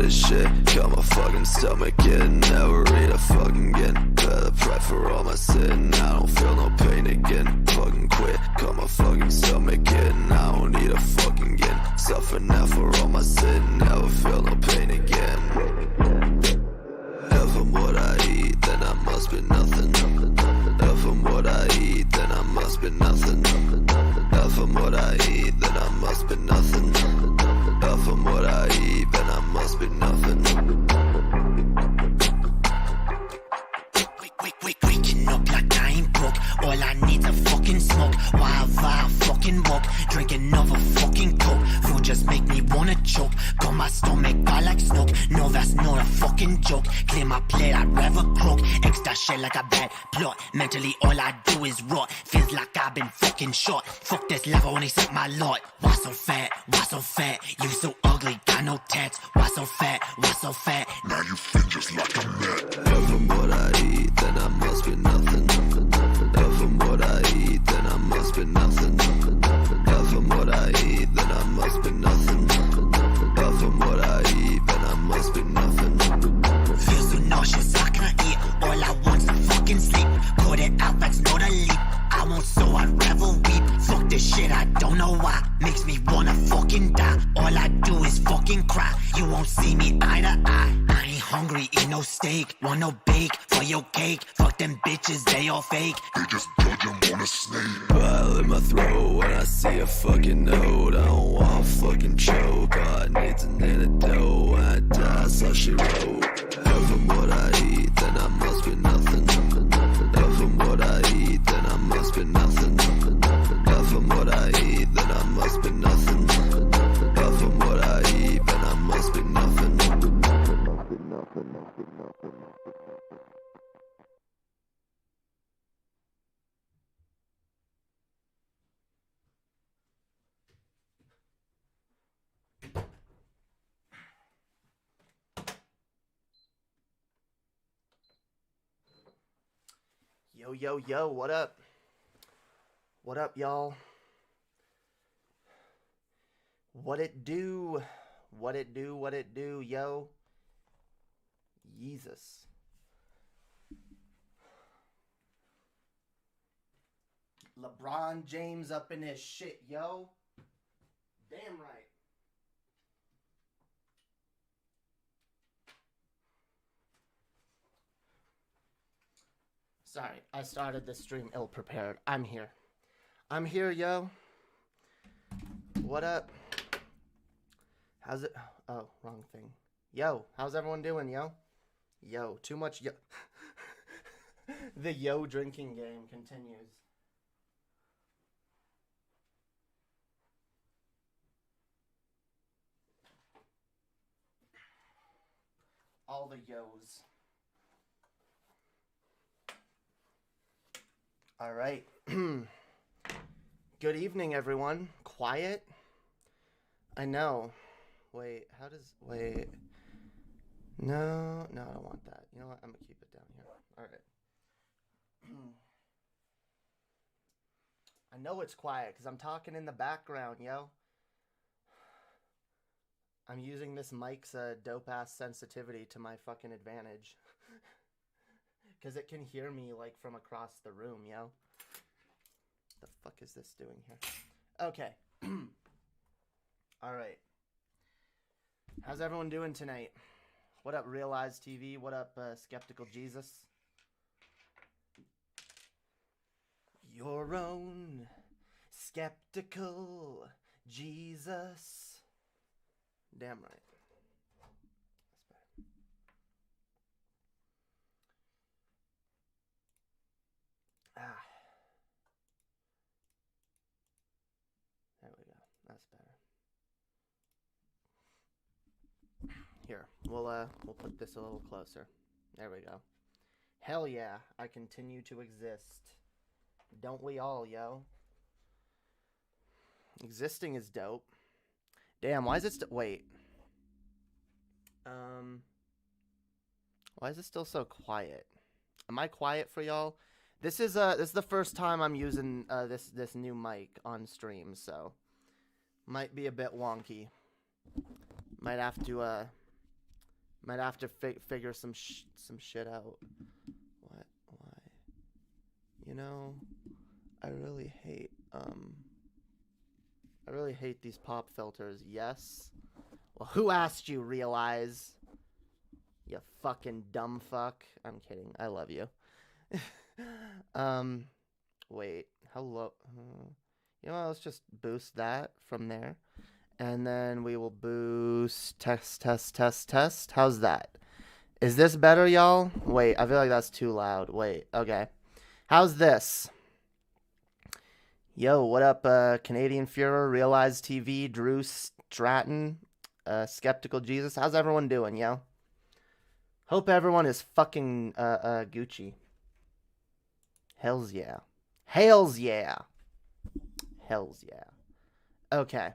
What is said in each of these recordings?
this shit. Got my fucking stomach in, never eat a fucking again. Better pray for all my sin, I don't feel no pain again. Fucking quit, got my fucking stomach in, I don't need a fucking again. Suffer now for all my sin, never feel no pain again. If I'm what I eat, then I must be nothing. If I'm what I eat, then I must be nothing. If I'm what I eat, then I must be nothing. If I'm what I eat, then I must be nothing. Waking up like I ain't broke. All I need's a fucking smoke. While I fucking walk, drink another fucking coke. Food just make me wanna choke. Got my stomach I like smoke. No, that's not a fucking joke. Clear my plate, I'd rather croak. Extra shit like a bad plot. Mentally all I do is rot. Feels like I've been fucking shot. Fuck this life, I only set my lot. Why so fat? Why so fat? You so ugly, got no tats. Why so fat? Why so fat? Now you fit just like a mat. If I'm what I eat, then I must be nothing. If I'm what I eat, then I must be nothing. If I'm what I eat, then I must be nothing. If I'm what I eat, then I must be nothing. Feel so nauseous, I can't eat. All I want's to fucking sleep. Caught it out, that's not a leap. I won't, so I'd rather weep. Fuck this shit, I don't know why. Makes me wanna fucking die. All I do is fucking cry. You won't see me eye to eye. I ain't hungry, eat no steak. Want no bake for your cake. Fuck them bitches, they all fake. They just dodge them on a snake. Bile in my throat when I see a fucking note. I don't want fucking choke. All I need's an antidote. When I die, so she wrote. If I'm what I eat, then I must be nothing. If I'm what I eat, then I must be nothing. If I'm what I eat, then I must be nothing. If I'm what I eat, then I must be nothing. Yo, yo, yo, what up? What up, y'all? What it do? What it do? What it do, yo? Jesus. LeBron James up in this shit, yo. Damn right. Sorry, I started this stream ill-prepared. I'm here. I'm here, yo. What up? How's it? Oh, wrong thing. Yo, how's everyone doing, yo? Yo, too much yo. The yo drinking game continues. All the yos. All right. Good evening, everyone. Quiet? I know. Wait, how does... Wait. No, I don't want that. You know what? I'm going to keep it down here. All right. I know it's quiet because I'm talking in the background, yo. I'm using this mic's dope-ass sensitivity to my fucking advantage. Because it can hear me, like, from across the room, yo. The fuck is this doing here? Okay. Alright. How's everyone doing tonight? What up, Realize TV? What up, Skeptical Jesus? Your own Skeptical Jesus. Damn right. Ah. There we go. That's better. Here, we'll put this a little closer. There we go. Hell yeah, I continue to exist. Don't we all, yo? Existing is dope. Damn, why is it wait. Why is it still so quiet? Am I quiet for y'all? This is the first time I'm using this new mic on stream, so might be a bit wonky. Might have to Might have to figure some shit out. What? Why? You know, I really hate these pop filters. Yes. Well, who asked you, Realize? You fucking dumb fuck. I'm kidding. I love you. Wait. Hello. You know what? Let's just boost that from there. And then we will boost test. How's that? Is this better, y'all? Wait, I feel like that's too loud. Wait, okay. How's this? Yo, what up, Canadian Führer, Realize TV, Drew Stratton, Skeptical Jesus? How's everyone doing, yo? Hope everyone is fucking Gucci. Hells yeah. Hells yeah. Hells yeah. Okay.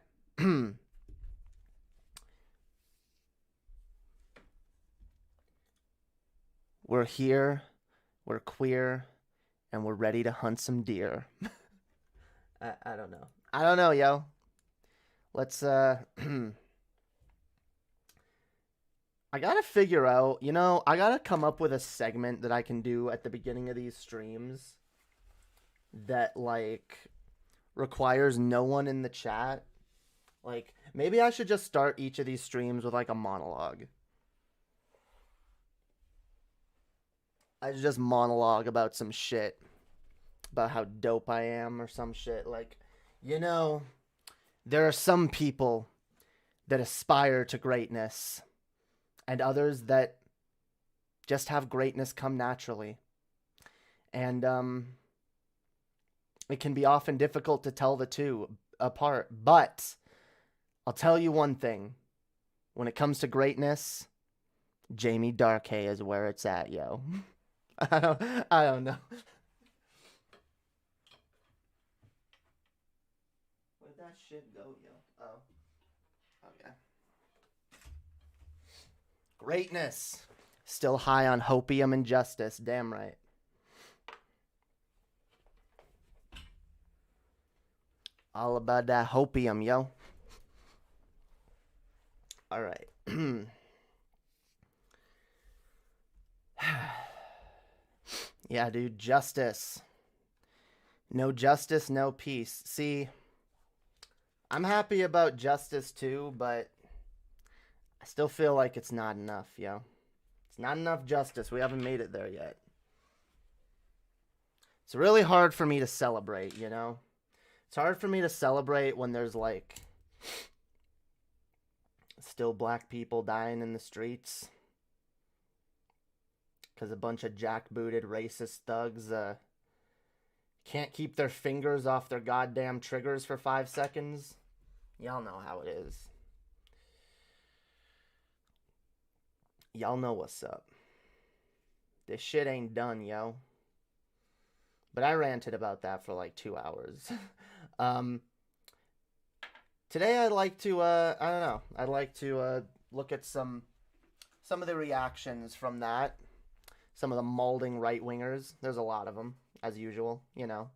We're here, we're queer, and we're ready to hunt some deer. I don't know. I don't know, yo. Let's, I gotta figure out, you know, I gotta come up with a segment that I can do at the beginning of these streams that, like, requires no one in the chat. Like, maybe I should just start each of these streams with, like, a monologue. I should just monologue about some shit. About how dope I am or some shit. Like, you know, there are some people that aspire to greatness. And others that just have greatness come naturally. And, it can be often difficult to tell the two apart. But I'll tell you one thing. When it comes to greatness, Jae Darké is where it's at, yo. I don't know. Where'd that shit go, yo? Oh. Okay. Greatness. Still high on hopium and justice. Damn right. All about that hopium, yo. All right. Yeah, dude, justice. No justice, no peace. See, I'm happy about justice too, but I still feel like it's not enough, yo. It's not enough justice. We haven't made it there yet. It's really hard for me to celebrate, you know? It's hard for me to celebrate when there's, like, still black people dying in the streets. Because a bunch of jackbooted racist thugs can't keep their fingers off their goddamn triggers for 5 seconds. Y'all know how it is. Y'all know what's up. This shit ain't done, yo. But I ranted about that for like 2 hours. Today I'd like to, I don't know. I'd like to look at some of the reactions from that. Some of the MALDING right-wingers. There's a lot of them, as usual, you know.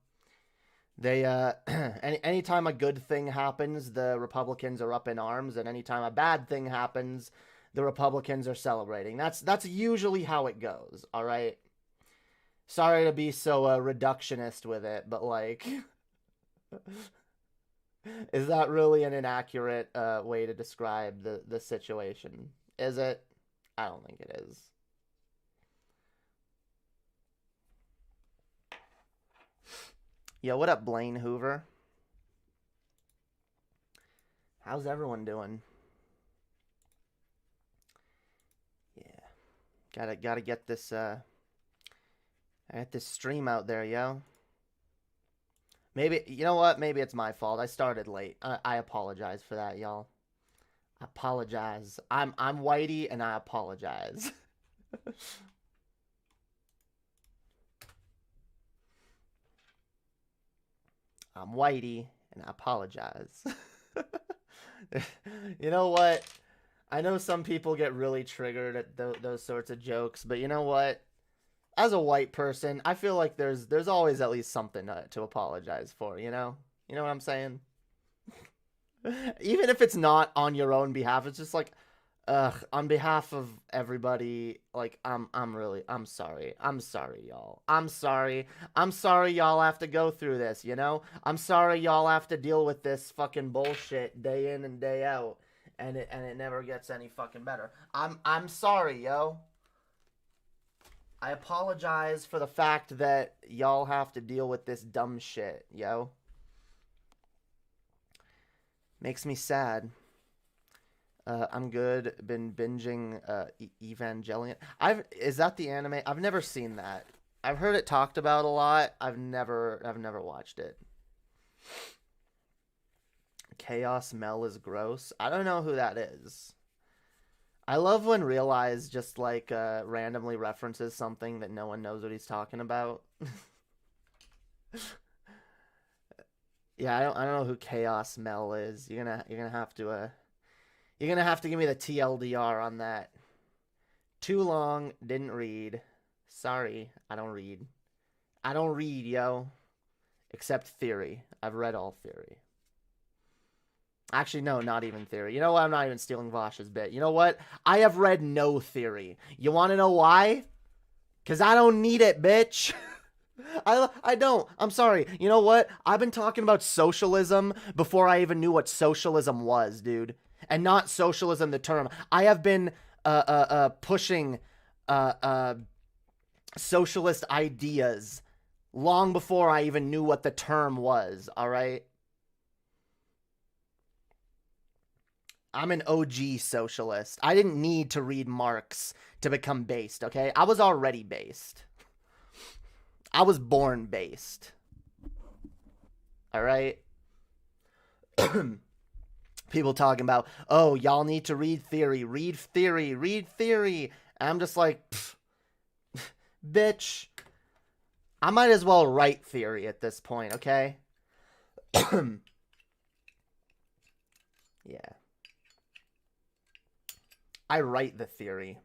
They, anytime a good thing happens, the Republicans are up in arms, and anytime a bad thing happens, the Republicans are celebrating. That's usually how it goes, all right? Sorry to be so reductionist with it, but, like, is that really an inaccurate way to describe the situation? Is it? I don't think it is. Yo, what up, Blaine Hoover? How's everyone doing? Yeah. Gotta get this, I got this stream out there, yo. Maybe, you know what? Maybe it's my fault. I started late. I apologize for that, y'all. I apologize. I'm Whitey, and I apologize. I'm Whitey, and I apologize. You know what? I know some people get really triggered at those sorts of jokes, but you know what? As a white person, I feel like there's always at least something to apologize for, you know? You know what I'm saying? Even if it's not on your own behalf, it's just like, On behalf of everybody, like, I'm sorry. I'm sorry, y'all. I'm sorry. I'm sorry y'all have to go through this, you know? I'm sorry y'all have to deal with this fucking bullshit day in and day out, and it never gets any fucking better. I'm sorry, yo. I apologize for the fact that y'all have to deal with this dumb shit, yo. Makes me sad. I'm good. Been binging Evangelion. Is that the anime? I've never seen that. I've heard it talked about a lot. I've never watched it. Chaos Mel is gross. I don't know who that is. I love when Realize just like randomly references something that no one knows what he's talking about. Yeah, I don't know who Chaos Mel is. You're gonna have to give me the TLDR on that. Too long, didn't read. Sorry, I don't read. I don't read, yo. Except Theory. I've read all Theory. Actually, no, not even Theory. You know what? I'm not even stealing Vosh's bit. You know what? I have read no Theory. You want to know why? Because I don't need it, bitch. I don't. I'm sorry. You know what? I've been talking about socialism before I even knew what socialism was, dude. And not socialism, the term. I have been pushing socialist ideas long before I even knew what the term was, all right? I'm an OG socialist. I didn't need to read Marx to become based, okay? I was already based. I was born based. All right? People talking about, oh, y'all need to read Theory. Read Theory. Read Theory. And I'm just like, bitch. I might as well write Theory at this point, okay? Yeah. I write the Theory.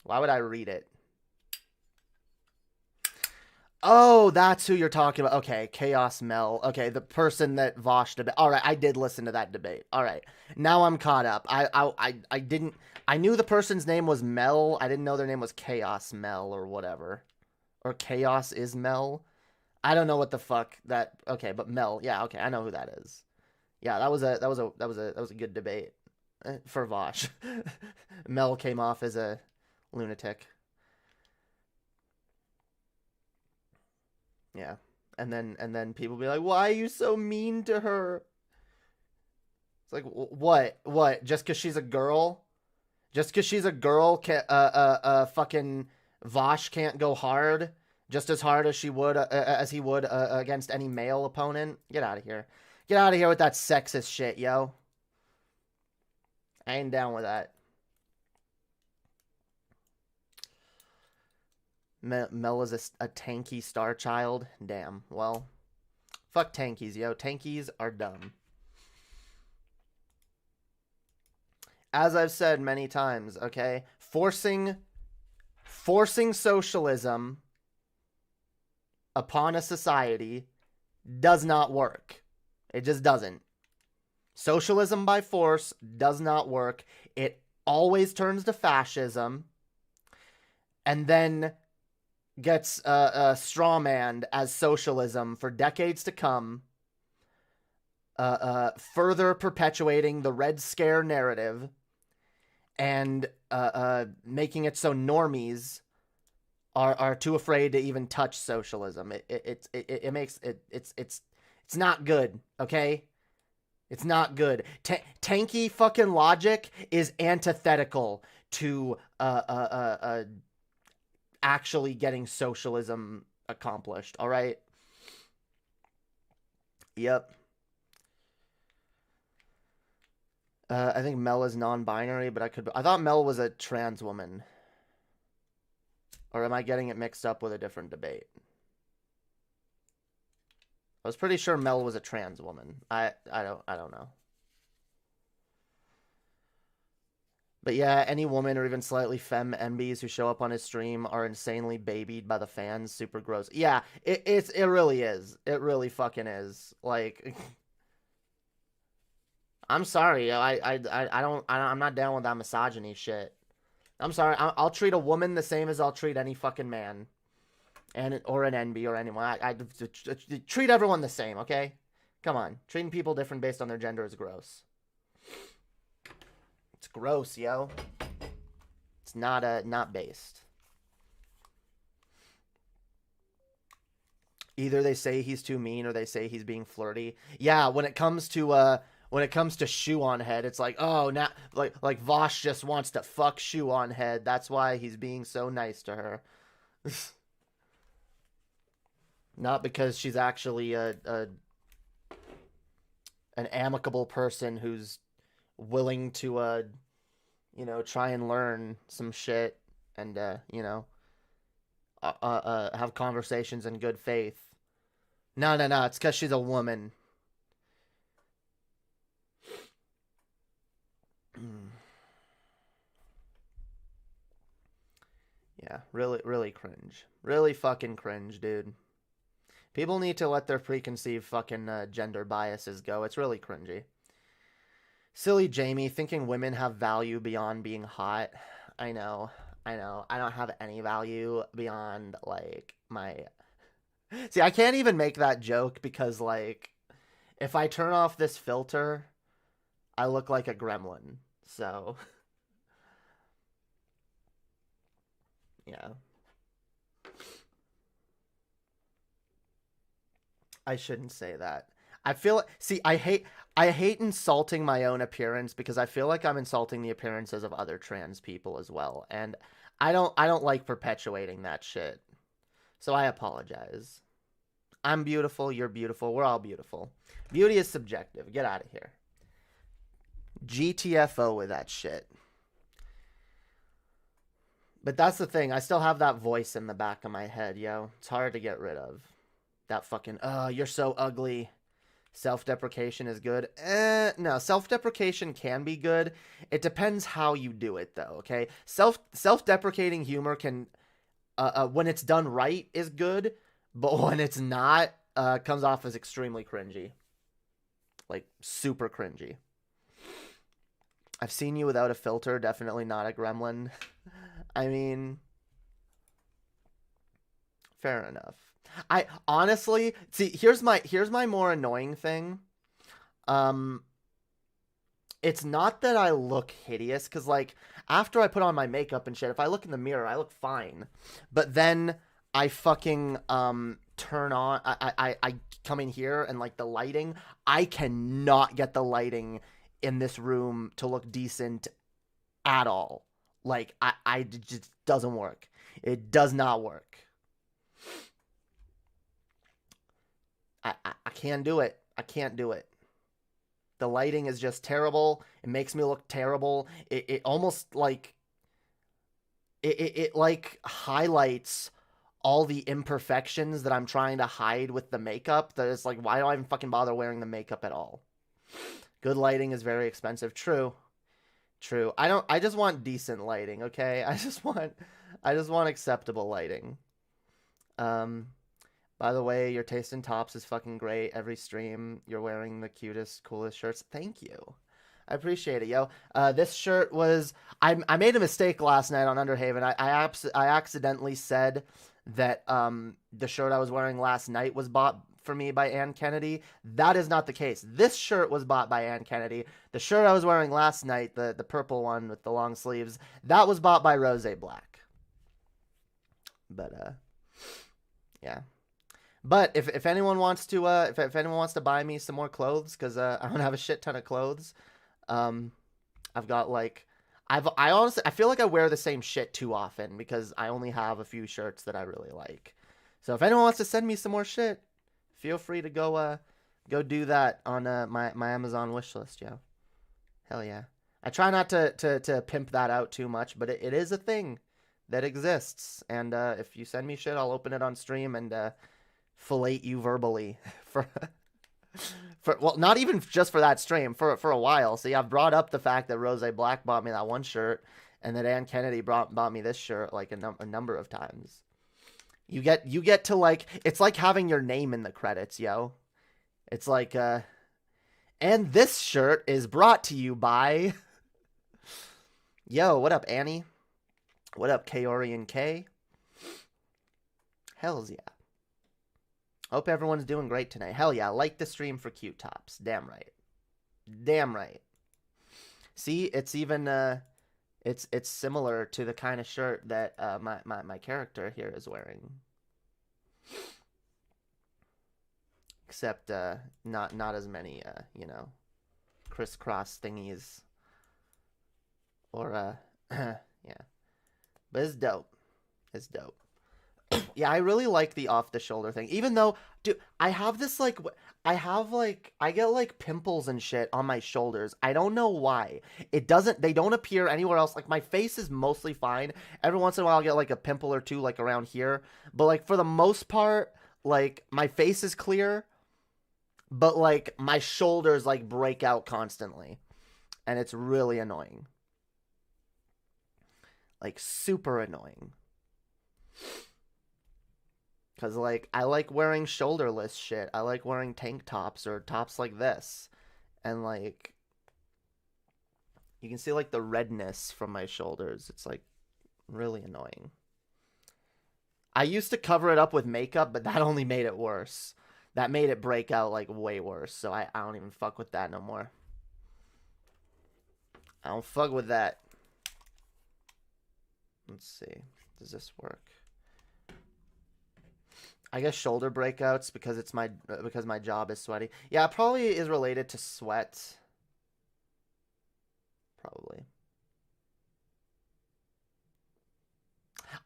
Why would I read it? Oh, that's who you're talking about. Okay, Chaos Mel. Okay, the person that Vosh debate. All right, I did listen to that debate. All right, now I'm caught up. I didn't. I knew the person's name was Mel. I didn't know their name was Chaos Mel or whatever, or Chaos is Mel. I don't know what the fuck that. Okay, but Mel. Yeah, okay, I know who that is. Yeah, that was a good debate for Vosh. Mel came off as a lunatic. Yeah. And then people be like, "Why are you so mean to her?" It's like, what? Just because she's a girl? Just because she's a girl, fucking Vosh can't go hard just as hard as he would against any male opponent? Get out of here. Get out of here with that sexist shit, yo. I ain't down with that. Mel is a tanky star child. Damn. Well, fuck tankies, yo. Tankies are dumb. As I've said many times, okay? Forcing socialism upon a society does not work. It just doesn't. Socialism by force does not work. It always turns to fascism and then gets strawmanned as socialism for decades to come, further perpetuating the Red Scare narrative and making it so normies are too afraid to even touch socialism. It's not good, okay? It's not good. Tanky fucking logic is antithetical to actually getting socialism accomplished, all right? Yep. I think Mel is non-binary, but I thought Mel was a trans woman. Or am I getting it mixed up with a different debate? I was pretty sure Mel was a trans woman. I don't know. But yeah, any woman or even slightly femme MBs who show up on his stream are insanely babied by the fans. Super gross. Yeah, it really is. It really fucking is. Like, I'm sorry. I'm not down with that misogyny shit. I'm sorry. I'll treat a woman the same as I'll treat any fucking man, or an NB or anyone. I treat everyone the same. Okay, come on. Treating people different based on their gender is gross. It's gross, yo. It's not based. Either they say he's too mean or they say he's being flirty. Yeah, when it comes to shoe on head, it's like, oh, now like Vosh just wants to fuck shoe on head. That's why he's being so nice to her. Not because she's actually an amicable person who's willing to try and learn some shit and have conversations in good faith. No, it's because she's a woman. Yeah, really cringe. Really fucking cringe, dude. People need to let their preconceived fucking gender biases go. It's really cringy. Silly Jamie, thinking women have value beyond being hot. I know. I don't have any value beyond, like, my... See, I can't even make that joke because, like, if I turn off this filter, I look like a gremlin. So... yeah. I shouldn't say that. I feel... See, I hate insulting my own appearance because I feel like I'm insulting the appearances of other trans people as well. And I don't like perpetuating that shit. So I apologize. I'm beautiful, you're beautiful, we're all beautiful. Beauty is subjective. Get out of here. GTFO with that shit. But that's the thing. I still have that voice in the back of my head, yo. It's hard to get rid of. That fucking, oh, you're so ugly. Self-deprecation is good. No, self-deprecation can be good. It depends how you do it, though, okay? Self-deprecating humor can, when it's done right, is good. But when it's not, comes off as extremely cringy. Like, super cringy. I've seen you without a filter. Definitely not a gremlin. I mean, fair enough. I honestly see. Here's my more annoying thing. It's not that I look hideous, because like after I put on my makeup and shit, if I look in the mirror, I look fine. But then I fucking turn on. I come in here and like the lighting. I cannot get the lighting in this room to look decent at all. Like it just doesn't work. It does not work. I can't do it. I can't do it. The lighting is just terrible. It makes me look terrible. It almost like it like highlights all the imperfections that I'm trying to hide with the makeup. That is like, why do I even fucking bother wearing the makeup at all? Good lighting is very expensive. True. I just want decent lighting, okay? I just want acceptable lighting. By the way, your taste in tops is fucking great. Every stream, you're wearing the cutest, coolest shirts. Thank you. I appreciate it, yo. This shirt was... I made a mistake last night on Underhaven. I accidentally said that the shirt I was wearing last night was bought for me by Ann Kennedy. That is not the case. This shirt was bought by Ann Kennedy. The shirt I was wearing last night, the purple one with the long sleeves, that was bought by Rose Black. But, yeah. But if anyone wants to if anyone wants to buy me some more clothes, because I don't have a shit ton of clothes, I've got like I honestly feel like I wear the same shit too often because I only have a few shirts that I really like. So if anyone wants to send me some more shit, feel free to go do that on my Amazon wishlist, yo. Hell yeah. I try not to pimp that out too much, but it is a thing that exists. And if you send me shit, I'll open it on stream and fillet you verbally for well, not even just for that stream, for a while. See, I've brought up the fact that Rose Black bought me that one shirt and that Ann Kennedy bought me this shirt like a number of times. You get to like, it's like having your name in the credits, yo. It's like And this shirt is brought to you by... Yo, what up, Annie? What up, Kaorian K? Hells yeah. Hope everyone's doing great tonight. Hell yeah, like the stream for cute tops. Damn right. Damn right. See, it's even it's similar to the kind of shirt that my character here is wearing. Except not as many you know, crisscross thingies. Or yeah. But it's dope. It's dope. Yeah, I really like the off-the-shoulder thing. Even though, dude, I have this, like, I get, like, pimples and shit on my shoulders. I don't know why. They don't appear anywhere else. Like, my face is mostly fine. Every once in a while, I'll get, like, a pimple or two, like, around here. But, like, for the most part, like, my face is clear. But, like, my shoulders, like, break out constantly. And it's really annoying. Like, super annoying. Because, like, I like wearing shoulderless shit. I like wearing tank tops or tops like this. And, like, you can see, like, the redness from my shoulders. It's, like, really annoying. I used to cover it up with makeup, but that only made it worse. That made it break out, like, way worse. So I don't even fuck with that no more. I don't fuck with that. Let's see. Does this work? I guess shoulder breakouts because my job is sweaty. Yeah, it probably is related to sweat. Probably.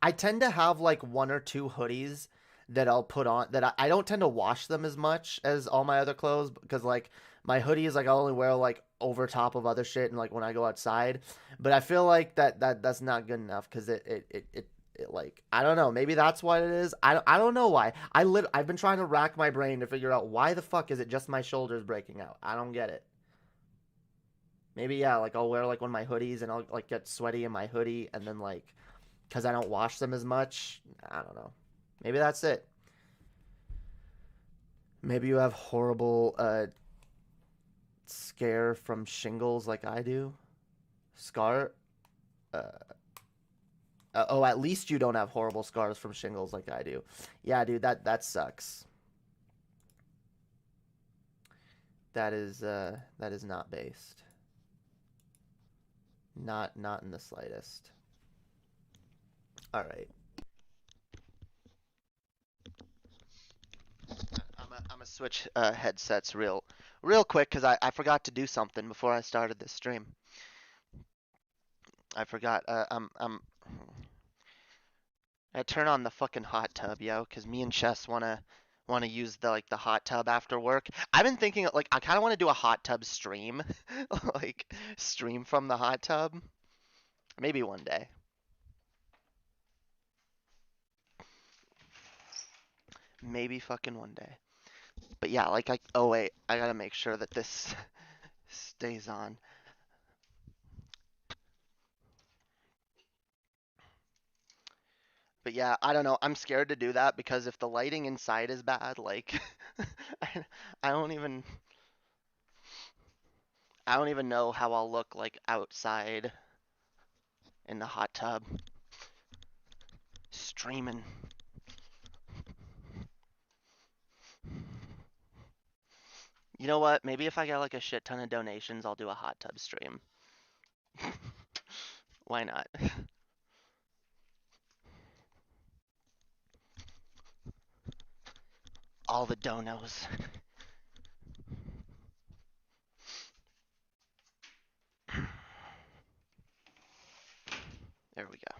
I tend to have like one or two hoodies that I'll put on that I don't tend to wash them as much as all my other clothes because like my hoodies like I'll only wear like over top of other shit and like when I go outside. But I feel like that's not good enough because it like I don't know, maybe that's what it is. I don't know why. I've been trying to rack my brain to figure out why the fuck is it just my shoulders breaking out. I don't get it. Maybe yeah, like I'll wear like one of my hoodies and I'll like get sweaty in my hoodie and then like because I don't wash them as much. I don't know. Maybe that's it. Maybe you have horrible scare from shingles like I do. Scar. Oh, at least you don't have horrible scars from shingles like I do. Yeah, dude, that sucks. That is not based. Not in the slightest. All right. I'm gonna switch headsets real quick because I forgot to do something before I started this stream. I forgot. I turn on the fucking hot tub, yo, because me and Chess wanna use the hot tub after work. I've been thinking like I kind of want to do a hot tub stream, like stream from the hot tub. Maybe one day. Maybe fucking one day. But yeah, like oh wait, I gotta make sure that this stays on. But yeah, I don't know. I'm scared to do that because if the lighting inside is bad, like I don't even know how I'll look like outside in the hot tub streaming. You know what? Maybe if I get like a shit ton of donations, I'll do a hot tub stream. Why not? All the donos. There we go.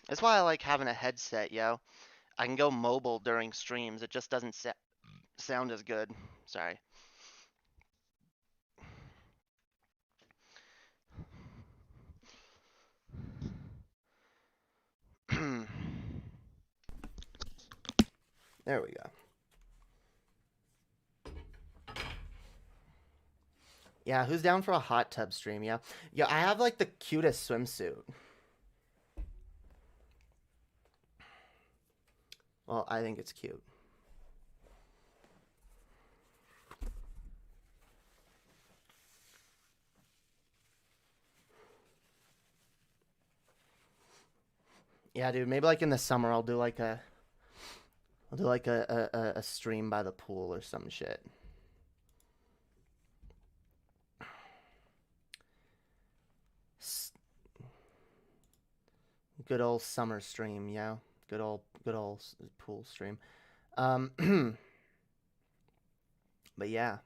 That's why I like having a headset, yo. I can go mobile during streams. It just doesn't sound as good. Sorry. There we go. Yeah, who's down for a hot tub stream? Yeah. Yeah, I have like the cutest swimsuit. Well, I think it's cute. Yeah, dude, maybe like in the summer I'll do like a stream by the pool or some shit. Good old summer stream, yeah. Good old pool stream. But yeah.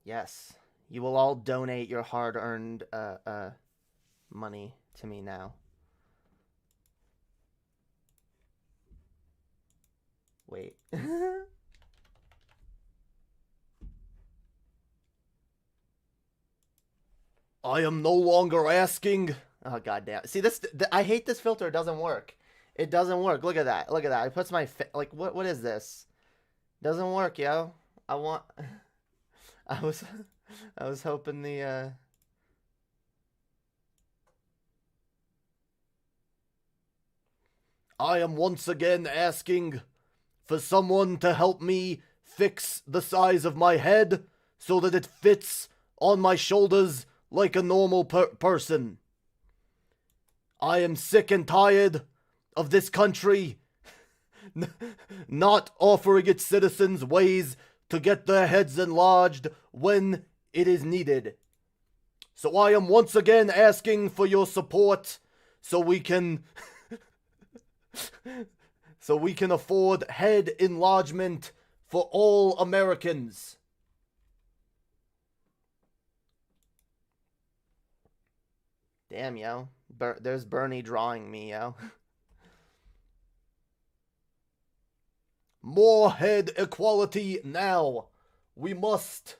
Yes. You will all donate your hard-earned money to me now. Wait. I am no longer asking. Oh, goddamn. See, I hate this filter. It doesn't work. It doesn't work. Look at that. Look at that. It puts my... Like, what is this? Doesn't work, yo. I want... I was hoping the... I am once again asking for someone to help me fix the size of my head so that it fits on my shoulders like a normal person. I am sick and tired of this country not offering its citizens ways to get their heads enlarged when it is needed. So I am once again asking for your support so we can afford head enlargement for all Americans. Damn, yo. There's Bernie drawing me, yo. More head equality now. We must.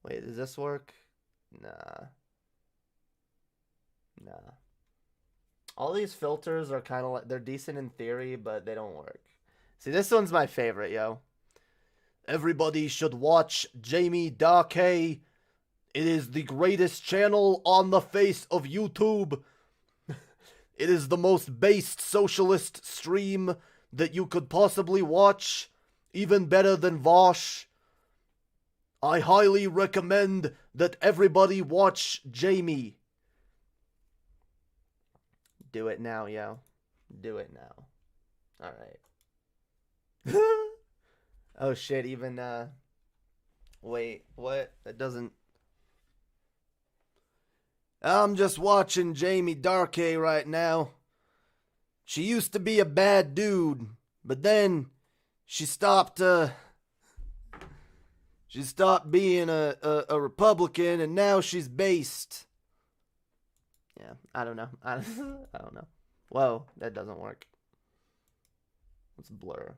Wait, does this work? Nah. All these filters are kind of like, they're decent in theory, but they don't work. See, this one's my favorite, yo. Everybody should watch Jae Darké. It is the greatest channel on the face of YouTube. It is the most based socialist stream that you could possibly watch, even better than Vosh. I highly recommend that everybody watch Jamie. Do it now, yo. Do it now. Alright. Oh shit, even, wait, what? That doesn't... I'm just watching Jae Darké right now. She used to be a bad dude, but then she stopped being a Republican, and now she's based. Yeah, I don't know. I don't know. Whoa, that doesn't work. Let's blur.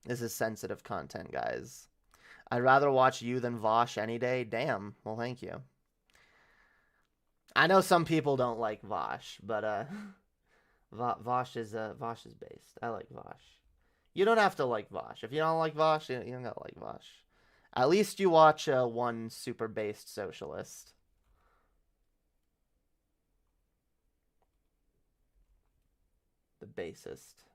This is sensitive content, guys. I'd rather watch you than Vosh any day. Damn. Well, thank you. I know some people don't like Vosh, but Vosh is based. I like Vosh. You don't have to like Vosh. If you don't like Vosh, you don't gotta like Vosh. At least you watch one super based socialist. The basest.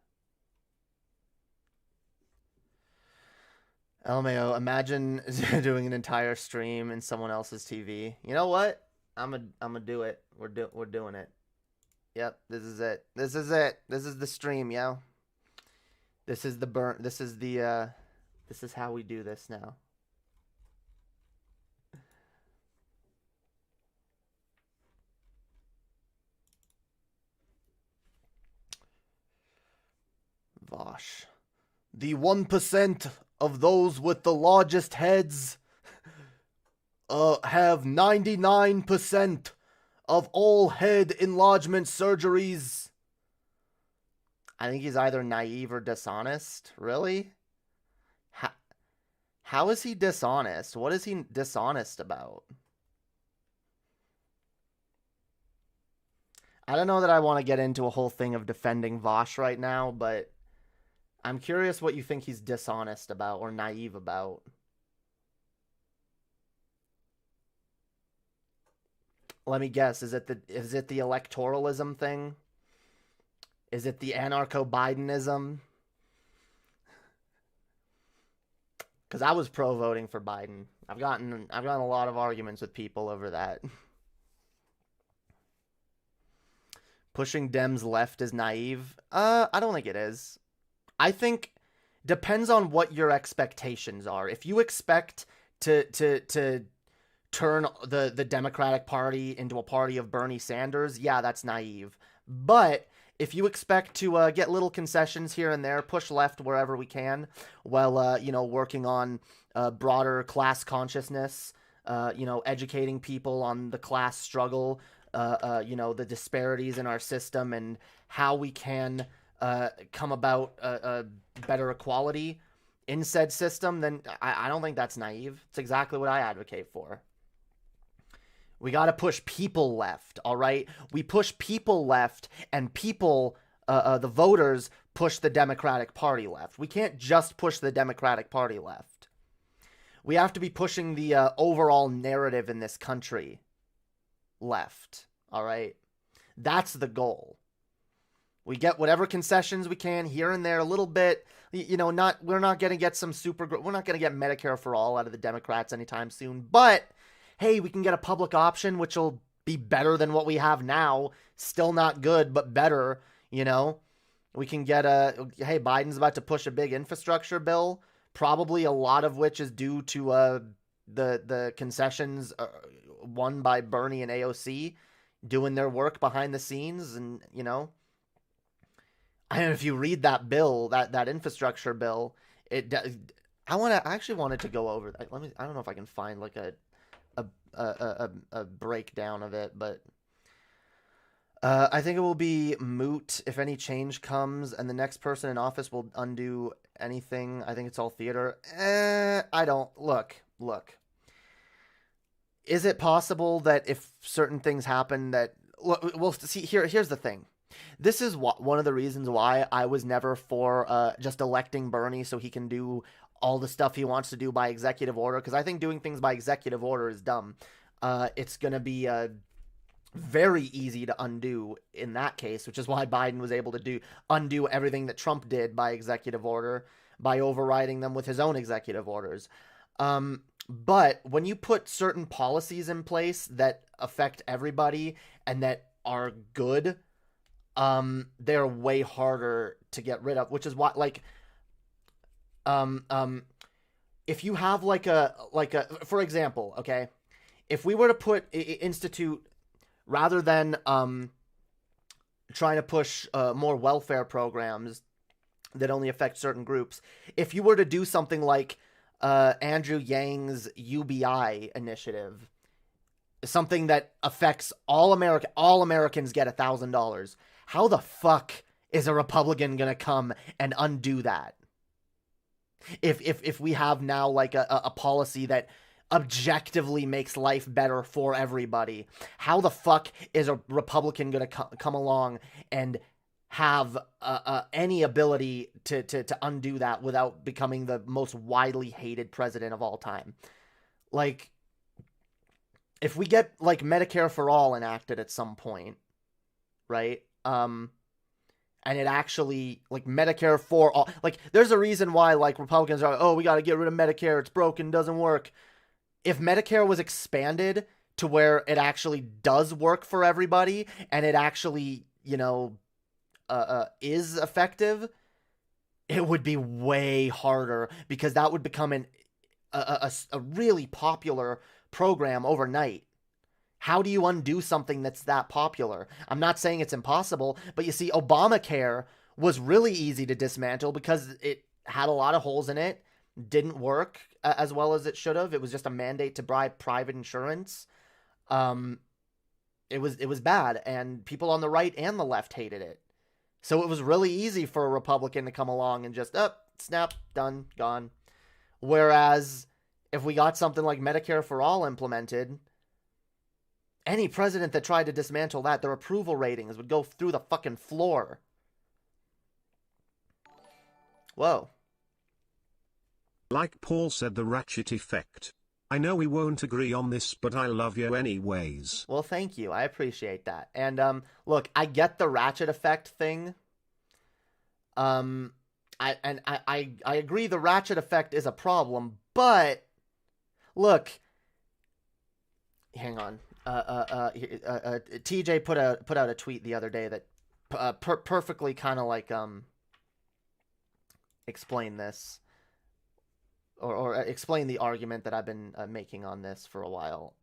LMAO, imagine doing an entire stream in someone else's TV. You know what? I'm gonna do it. We're doing it. Yep, this is it. This is it. This is the stream, yo. This is the burn. This is the this is how we do this now. Vosh. The 1% of those with the largest heads have 99% of all head enlargement surgeries. I think he's either naive or dishonest. Really? How is he dishonest? What is he dishonest about? I don't know that I want to get into a whole thing of defending Vosh right now, but I'm curious what you think he's dishonest about or naive about. Let me guess. Is it the electoralism thing? Is it the anarcho-Bidenism? Because I was pro-voting for Biden. I've gotten a lot of arguments with people over that. Pushing Dems left is naive. I don't think it is. I think depends on what your expectations are. If you expect to turn the Democratic Party into a party of Bernie Sanders, yeah, that's naive. But if you expect to get little concessions here and there, push left wherever we can, while working on broader class consciousness, educating people on the class struggle, the disparities in our system and how we can come about a better equality in said system, then I don't think that's naive. It's exactly what I advocate for. We got to push people left, all right? We push people left, and people, the voters, push the Democratic Party left. We can't just push the Democratic Party left. We have to be pushing the overall narrative in this country left, all right? That's the goal. We get whatever concessions we can here and there a little bit. We're not going to get we're not going to get Medicare for all out of the Democrats anytime soon, but hey, we can get a public option, which will be better than what we have now. Still not good, but better, We can get hey, Biden's about to push a big infrastructure bill, probably a lot of which is due to the concessions won by Bernie and AOC doing their work behind the scenes. And, I don't know if you read that bill, that infrastructure bill, I actually wanted to go over that. I don't know if I can find like a breakdown of it, but I think it will be moot if any change comes and the next person in office will undo anything. I think it's all theater. I don't. Look. Is it possible that if certain things happen that... Well, see, here's the thing. This is one of the reasons why I was never for just electing Bernie so he can do all the stuff he wants to do by executive order, because I think doing things by executive order is dumb. It's going to be very easy to undo in that case, which is why Biden was able to undo everything that Trump did by executive order, by overriding them with his own executive orders. But when you put certain policies in place that affect everybody and that are good, they're way harder to get rid of, which is why, if you have for example, okay, if we were to institute, rather than trying to push more welfare programs that only affect certain groups, if you were to do something like Andrew Yang's UBI initiative, something that affects all Americans get $1,000, how the fuck is a Republican gonna come and undo that? If we have now like a policy that objectively makes life better for everybody, how the fuck is a Republican gonna come along and have any ability to undo that without becoming the most widely hated president of all time? Like, if we get like Medicare for all enacted at some point, right? And it actually, like, Medicare for all, like, there's a reason why, like, Republicans are, oh, we got to get rid of Medicare, it's broken, doesn't work. If Medicare was expanded to where it actually does work for everybody, and it actually, is effective, it would be way harder, because that would become a really popular program overnight. How do you undo something that's that popular? I'm not saying it's impossible, but you see, Obamacare was really easy to dismantle because it had a lot of holes in it, didn't work as well as it should have. It was just a mandate to buy private insurance. It was bad, and people on the right and the left hated it. So it was really easy for a Republican to come along and just, snap, done, gone. Whereas if we got something like Medicare for all implemented, any president that tried to dismantle that, their approval ratings would go through the fucking floor. Whoa. Like Paul said, the ratchet effect. I know we won't agree on this, but I love you anyways. Well, thank you. I appreciate that. And, look, I get the ratchet effect thing. I agree the ratchet effect is a problem, but look, hang on. TJ put out a tweet the other day that perfectly kind of like explain this, or explain the argument that I've been making on this for a while.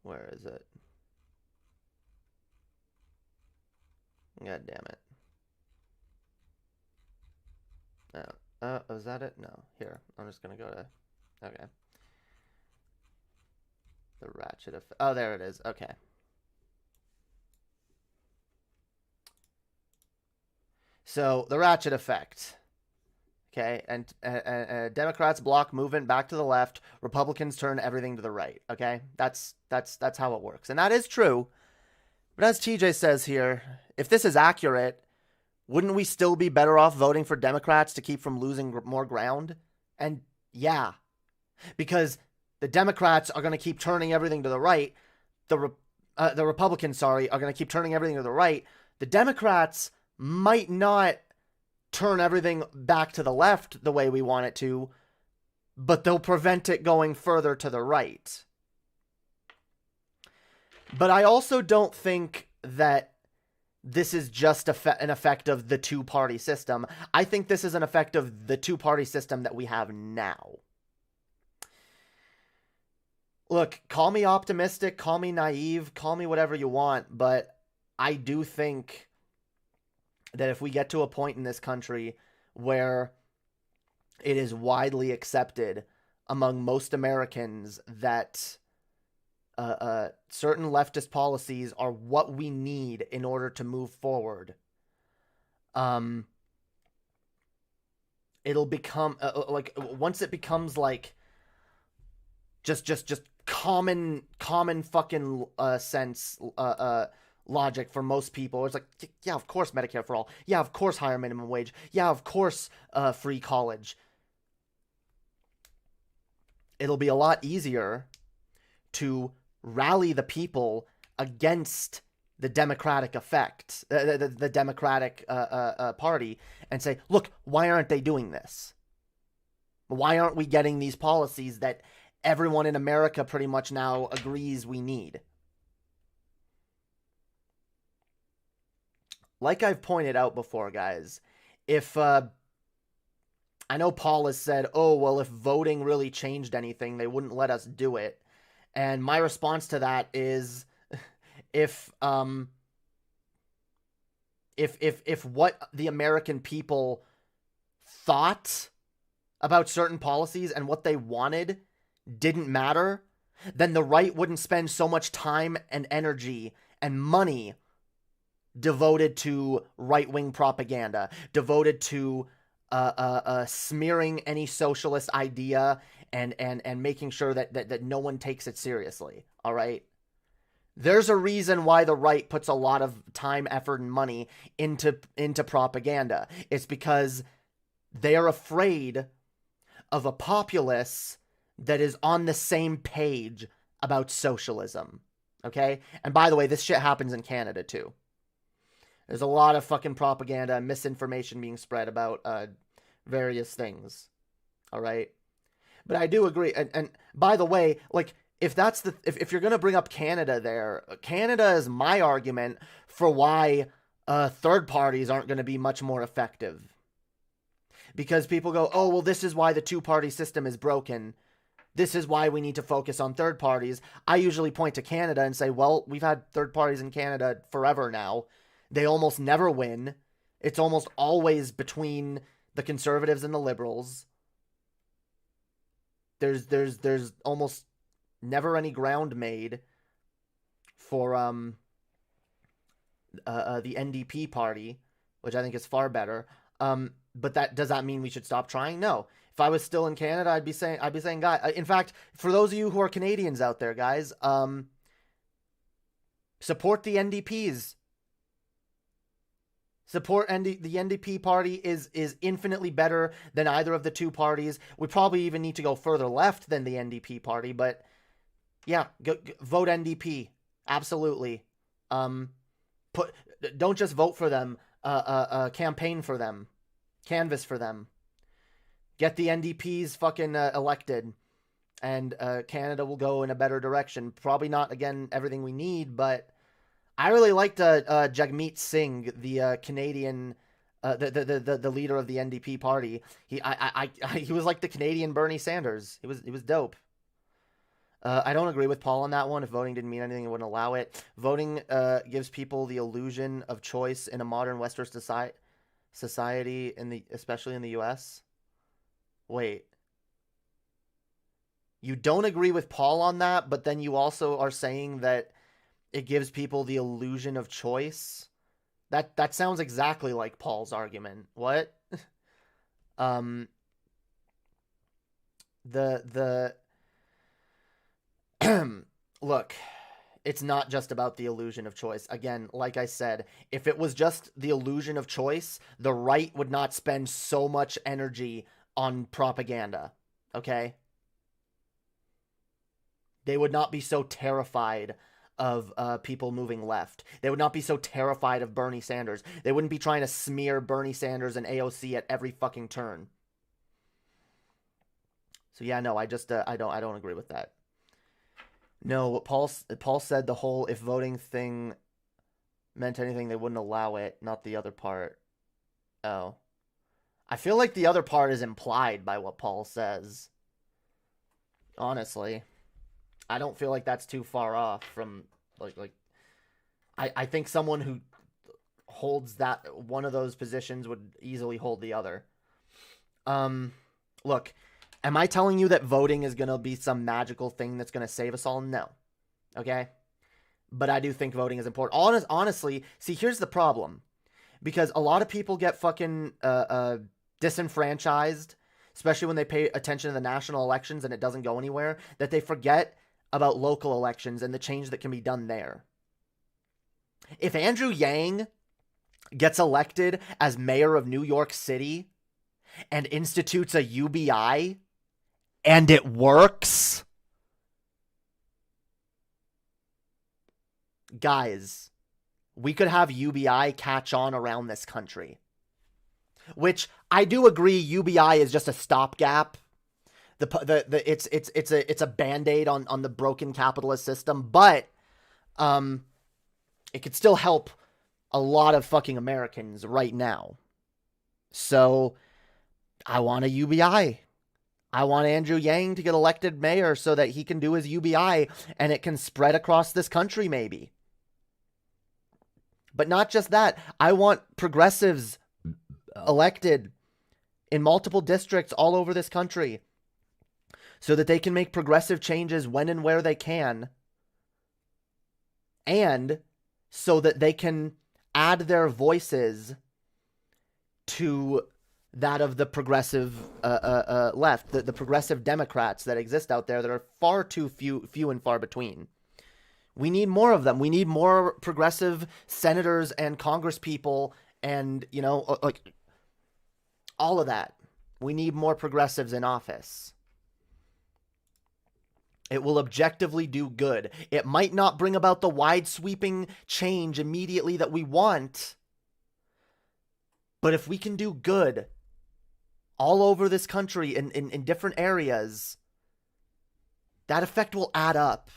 Where is it? God damn it. Was that it? No. Here, I'm just gonna go to. Okay. The ratchet effect. Oh, there it is. Okay. So, the ratchet effect. Okay, and Democrats block movement back to the left. Republicans turn everything to the right. Okay, that's how it works, and that is true. But as TJ says here, if this is accurate, wouldn't we still be better off voting for Democrats to keep from losing more ground? And yeah, because the Democrats are going to keep turning everything to the right. The Republicans, are going to keep turning everything to the right. The Democrats might not turn everything back to the left the way we want it to, but they'll prevent it going further to the right. But I also don't think that this is just an effect of the two-party system. I think this is an effect of the two-party system that we have now. Look, call me optimistic, call me naive, call me whatever you want, but I do think that if we get to a point in this country where it is widely accepted among most Americans that certain leftist policies are what we need in order to move forward, it'll become like, once it becomes like just common fucking sense logic for most people. It's like, yeah, of course Medicare for all. Yeah, of course higher minimum wage. Yeah, of course free college. It'll be a lot easier to rally the people against the Democratic effect, the Democratic Party, and say, look, why aren't they doing this? Why aren't we getting these policies that everyone in America pretty much now agrees we need? Like I've pointed out before, guys, if I know Paul has said, oh, well, if voting really changed anything, they wouldn't let us do it. And my response to that is, if what the American people thought about certain policies and what they wanted didn't matter, then the right wouldn't spend so much time and energy and money devoted to right-wing propaganda, devoted to smearing any socialist idea and making sure that no one takes it seriously, all right? There's a reason why the right puts a lot of time, effort, and money into propaganda. It's because they are afraid of a populace that is on the same page about socialism, okay? And by the way, this shit happens in Canada too. There's a lot of fucking propaganda and misinformation being spread about various things, all right? But I do agree. And by the way, like, if you're going to bring up Canada there, Canada is my argument for why third parties aren't going to be much more effective. Because people go, oh, well, this is why the two-party system is broken. This is why we need to focus on third parties. I usually point to Canada and say, well, we've had third parties in Canada forever now. They almost never win. It's almost always between the conservatives and the liberals. There's almost never any ground made for the NDP party, which I think is far better. But does that mean we should stop trying? No. If I was still in Canada, I'd be saying, guys. In fact, for those of you who are Canadians out there, guys, support the NDPs. The NDP party is infinitely better than either of the two parties. We probably even need to go further left than the NDP party, but yeah, vote NDP. Absolutely. Don't just vote for them. Campaign for them. Canvass for them. Get the NDPs fucking elected, and Canada will go in a better direction. Probably not, again, everything we need, but I really liked Jagmeet Singh, the Canadian, the leader of the NDP party. He was like the Canadian Bernie Sanders. He was dope. I don't agree with Paul on that one. If voting didn't mean anything, it wouldn't allow it. Voting gives people the illusion of choice in a modern Western society, especially in the U.S. Wait. You don't agree with Paul on that, but then you also are saying that it gives people the illusion of choice? That sounds exactly like Paul's argument. What? Look, it's not just about the illusion of choice. Again, like I said, if it was just the illusion of choice, the right would not spend so much energy on propaganda, okay? They would not be so terrified of people moving left. They would not be so terrified of Bernie Sanders. They wouldn't be trying to smear Bernie Sanders and AOC at every fucking turn. So yeah, no, I don't agree with that. No, what Paul said, the whole if voting thing meant anything, they wouldn't allow it, not the other part. Oh. I feel like the other part is implied by what Paul says. Honestly. I don't feel like that's too far off from, I think someone who holds that, one of those positions would easily hold the other. Look, am I telling you that voting is going to be some magical thing that's going to save us all? No. Okay? But I do think voting is important. Honestly, see, here's the problem. Because a lot of people get fucking disenfranchised, especially when they pay attention to the national elections and it doesn't go anywhere, that they forget about local elections and the change that can be done there. If Andrew Yang gets elected as mayor of New York City and institutes a UBI and it works, guys, we could have UBI catch on around this country. Which I do agree UBI is just a stopgap. It's a band-aid on the broken capitalist system, but it could still help a lot of fucking Americans right now. So I want a UBI. I want Andrew Yang to get elected mayor so that he can do his UBI and it can spread across this country maybe. But not just that. I want progressives elected in multiple districts all over this country so that they can make progressive changes when and where they can, and so that they can add their voices to that of the progressive left, the progressive Democrats that exist out there that are far too few and far between. We need more of them. We need more progressive senators and congresspeople and, like, all of that. We need more progressives in office. It will objectively do good. It might not bring about the wide sweeping change immediately that we want, but if we can do good all over this country in different areas, that effect will add up.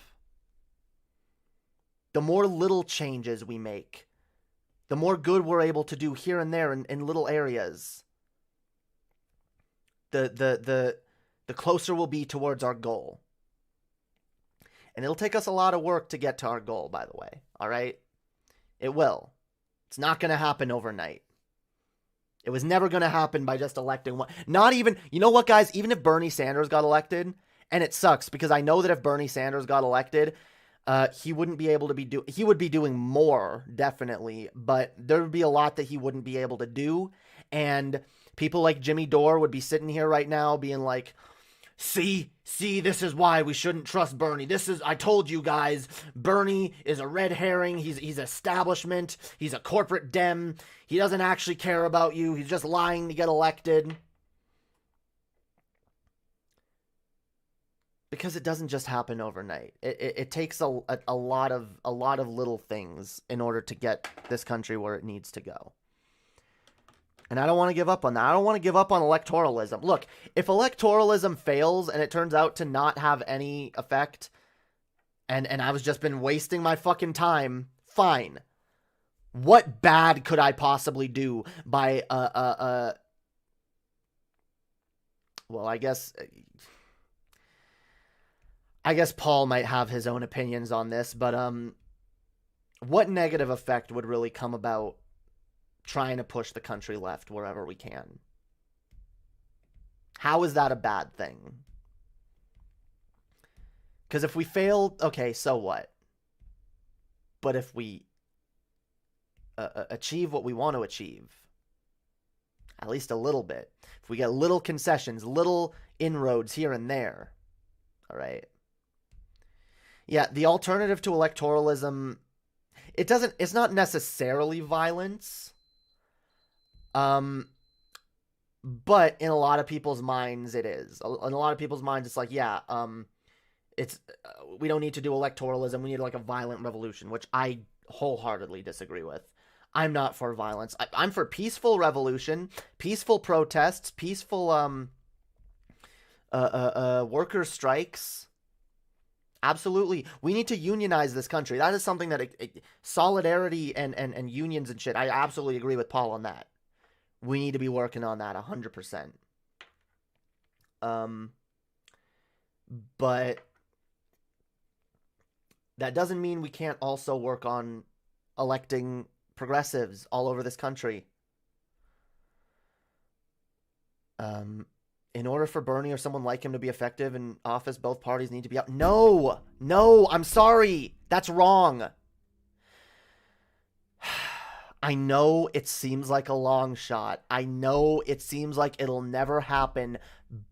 The more little changes we make, the more good we're able to do here and there in little areas, the closer we'll be towards our goal. And it'll take us a lot of work to get to our goal, by the way. All right? It will. It's not going to happen overnight. It was never going to happen by just electing one. Not even, you know what, guys? Even if Bernie Sanders got elected, and it sucks because I know that if Bernie Sanders got elected, he wouldn't be able to he would be doing more, definitely, but there would be a lot that he wouldn't be able to do. And people like Jimmy Dore would be sitting here right now being like, See, this is why we shouldn't trust Bernie. I told you guys, Bernie is a red herring. He's establishment. He's a corporate dem. He doesn't actually care about you. He's just lying to get elected. Because it doesn't just happen overnight. It takes a lot of little things in order to get this country where it needs to go. And I don't want to give up on that. I don't want to give up on electoralism. Look, if electoralism fails and it turns out to not have any effect, and I was just been wasting my fucking time, fine. What bad could I possibly do by, well, I guess Paul might have his own opinions on this, but, what negative effect would really come about trying to push the country left wherever we can? How is that a bad thing? Because if we fail, okay, so what? But if we achieve what we want to achieve, at least a little bit, if we get little concessions, little inroads here and there, all right? Yeah, the alternative to electoralism, it's not necessarily violence, but in a lot of people's minds it is. In a lot of people's minds it's like, yeah, we don't need to do electoralism, we need like a violent revolution, which I wholeheartedly disagree with. I'm not for violence. I'm for peaceful revolution, peaceful protests, peaceful worker strikes. Absolutely. We need to unionize this country. That is something that solidarity and unions and shit. I absolutely agree with Paul on that. We need to be working on that 100%. But that doesn't mean we can't also work on electing progressives all over this country. In order for Bernie or someone like him to be effective in office, both parties need to be out. No, I'm sorry. That's wrong. I know it seems like a long shot. I know it seems like it'll never happen,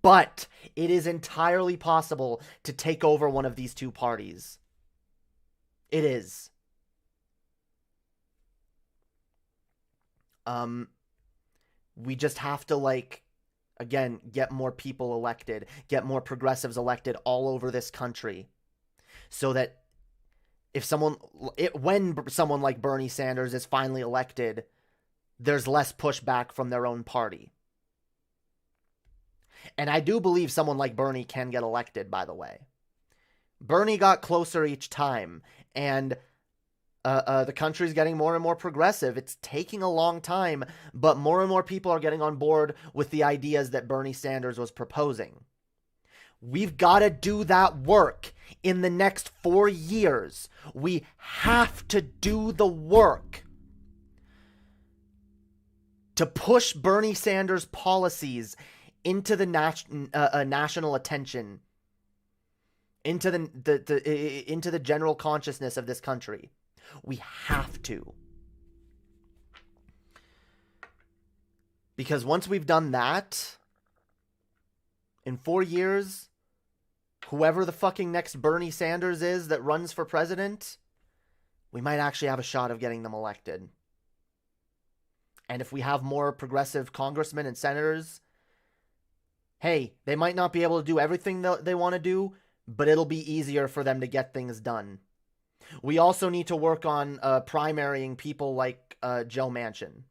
but it is entirely possible to take over one of these two parties. It is. We just have to, again, get more people elected, get more progressives elected all over this country, so that when someone like Bernie Sanders is finally elected, there's less pushback from their own party. And I do believe someone like Bernie can get elected, by the way. Bernie got closer each time, and the country's getting more and more progressive. It's taking a long time, but more and more people are getting on board with the ideas that Bernie Sanders was proposing. We've got to do that work in the next 4 years. We have to do the work to push Bernie Sanders' policies into the national attention, into the general consciousness of this country. We have to. Because once we've done that, in 4 years, whoever the fucking next Bernie Sanders is that runs for president, we might actually have a shot of getting them elected. And if we have more progressive congressmen and senators, hey, they might not be able to do everything they want to do, but it'll be easier for them to get things done. We also need to work on primarying people like Joe Manchin.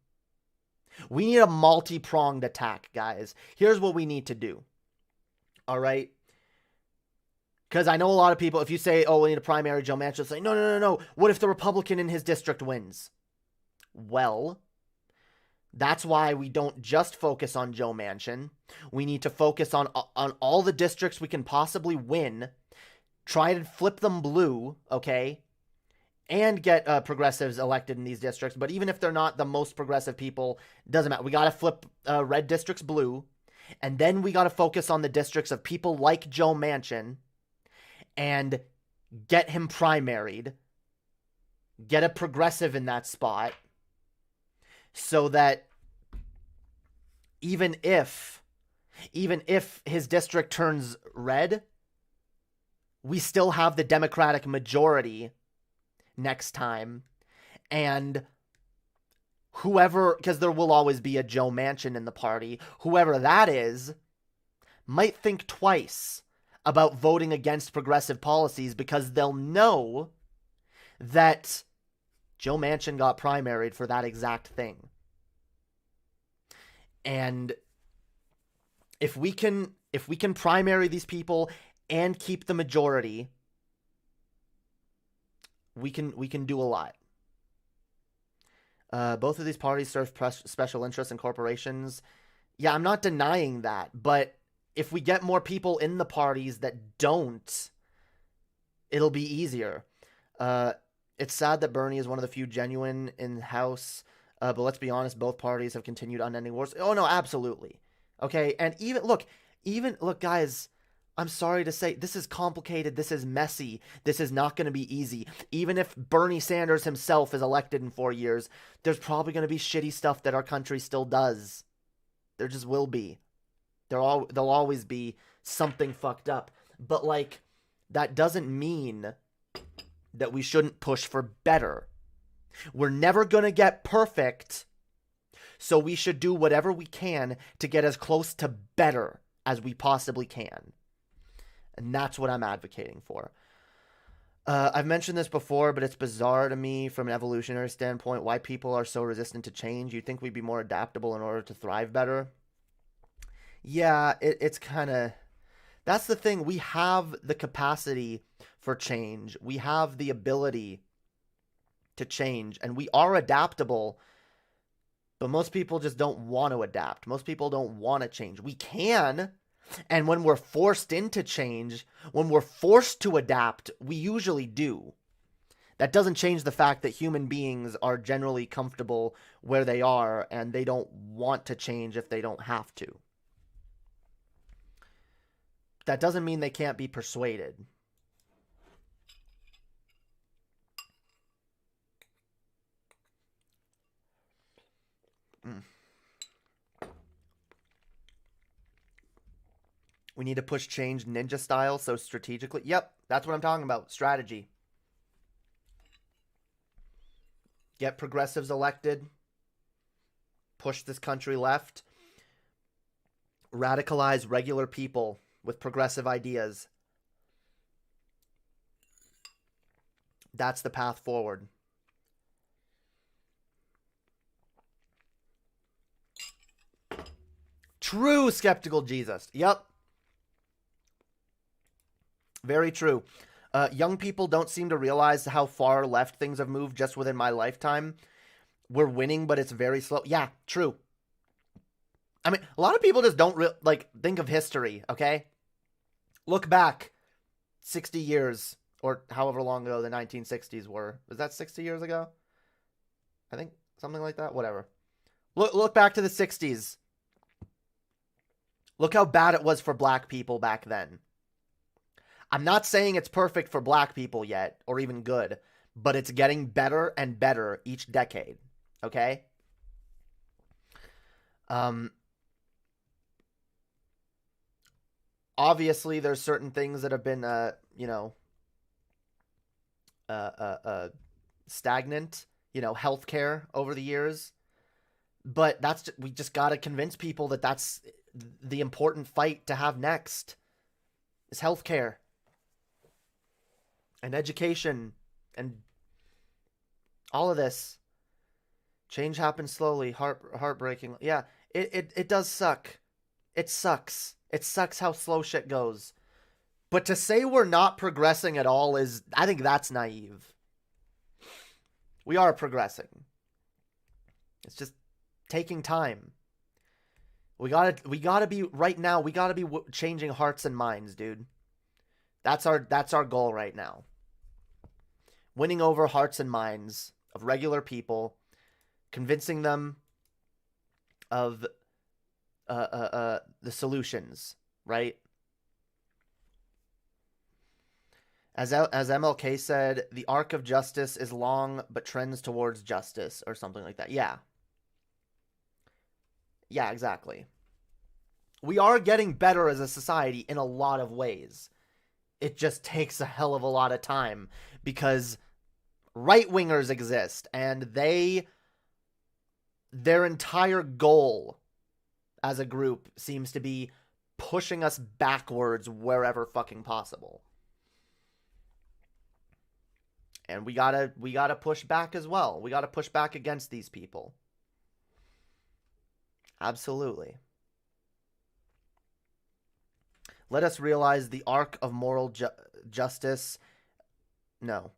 We need a multi-pronged attack, guys. Here's what we need to do. All right? Because I know a lot of people, if you say, oh, we need to primary Joe Manchin, they'll say, no. What if the Republican in his district wins? Well, that's why we don't just focus on Joe Manchin. We need to focus on all the districts we can possibly win. Try to flip them blue, okay? And get progressives elected in these districts. But even if they're not the most progressive people, doesn't matter. We got to flip red districts blue. And then we got to focus on the districts of people like Joe Manchin and get him primaried. Get a progressive in that spot. So that even if his district turns red, we still have the Democratic majority next time. And whoever, because there will always be a Joe Manchin in the party, whoever that is, might think twice about voting against progressive policies because they'll know that Joe Manchin got primaried for that exact thing. And if we can primary these people and keep the majority, we can do a lot. Both of these parties serve special interests and corporations. Yeah, I'm not denying that, but if we get more people in the parties that don't, it'll be easier. It's sad that Bernie is one of the few genuine in the House, but let's be honest, both parties have continued unending wars. Oh, no, absolutely. Okay, and even, look, guys, I'm sorry to say, this is complicated, this is messy, this is not going to be easy. Even if Bernie Sanders himself is elected in 4 years, there's probably going to be shitty stuff that our country still does. There just will be. There'll always be something fucked up. But, like, that doesn't mean that we shouldn't push for better. We're never going to get perfect, so we should do whatever we can to get as close to better as we possibly can. And that's what I'm advocating for. I've mentioned this before, but it's bizarre to me from an evolutionary standpoint why people are so resistant to change. You'd think we'd be more adaptable in order to thrive better. Yeah, it's kind of... That's the thing. We have the capacity for change. We have the ability to change, and we are adaptable, but most people just don't want to adapt. Most people don't want to change. We can, and when we're forced into change, when we're forced to adapt, we usually do. That doesn't change the fact that human beings are generally comfortable where they are, and they don't want to change if they don't have to. That doesn't mean they can't be persuaded. We need to push change ninja style, so strategically. Yep, that's what I'm talking about. Strategy. Get progressives elected. Push this country left. Radicalize regular people with progressive ideas. That's the path forward. True, skeptical Jesus. Yep. Very true. Young people don't seem to realize how far left things have moved just within my lifetime. We're winning, but it's very slow. Yeah, true. I mean, a lot of people just don't think of history, okay? Look back 60 years or however long ago the 1960s were. Was that 60 years ago? I think something like that. Whatever. Look back to the 60s. Look how bad it was for black people back then. I'm not saying it's perfect for black people yet, or even good, but it's getting better and better each decade, okay? Obviously, there's certain things that have been, stagnant, healthcare over the years, but we just got to convince people that that's the important fight to have next, is healthcare. And education, and all of this. Change happens slowly, heartbreaking. Yeah, it does suck. It sucks. It sucks how slow shit goes. But to say we're not progressing at all I think that's naive. We are progressing. It's just taking time. We gotta be, right now, we gotta be changing hearts and minds, dude. That's our goal right now. Winning over hearts and minds of regular people, convincing them of the solutions, right? As MLK said, the arc of justice is long but trends towards justice, or something like that. Yeah. Yeah, exactly. We are getting better as a society in a lot of ways. It just takes a hell of a lot of time because right-wingers exist, and their entire goal as a group seems to be pushing us backwards wherever fucking possible. And we gotta push back as well. We gotta push back against these people. Absolutely. Let us realize the arc of moral justice. No.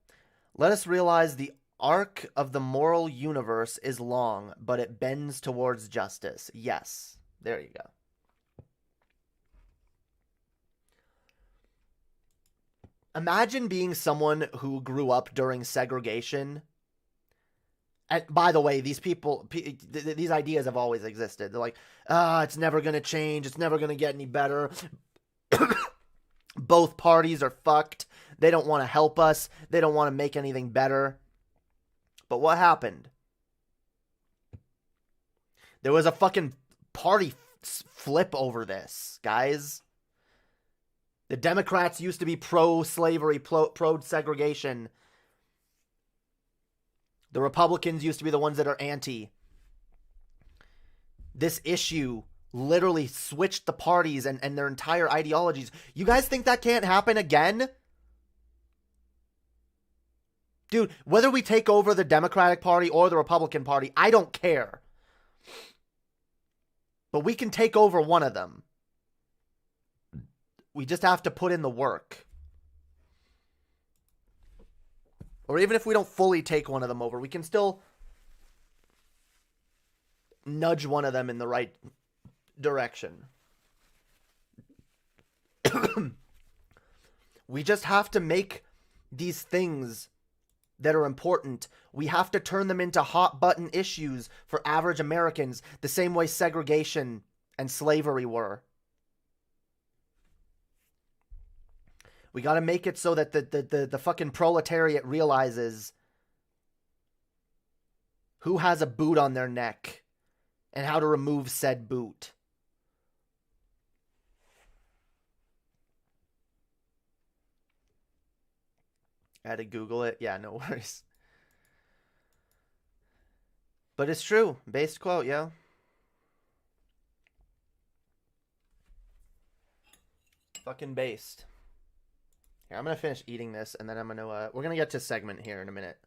Let us realize the arc of the moral universe is long, but it bends towards justice. Yes. There you go. Imagine being someone who grew up during segregation. And by the way, these people, these ideas have always existed. They're like, it's never going to change. It's never going to get any better. Both parties are fucked. They don't want to help us. They don't want to make anything better. But what happened? There was a fucking party flip over this, guys. The Democrats used to be pro-slavery, pro-segregation. The Republicans used to be the ones that are anti. This issue literally switched the parties and their entire ideologies. You guys think that can't happen again? Dude, whether we take over the Democratic Party or the Republican Party, I don't care. But we can take over one of them. We just have to put in the work. Or even if we don't fully take one of them over, we can still nudge one of them in the right direction. We just have to make these things that are important. We have to turn them into hot button issues for average Americans, the same way segregation and slavery were. We got to make it so that the fucking proletariat realizes who has a boot on their neck and how to remove said boot. I had to Google it. Yeah, no worries. But it's true. Based quote, yo. Fucking based. Here, I'm going to finish eating this, and then I'm going to, we're going to get to segment here in a minute.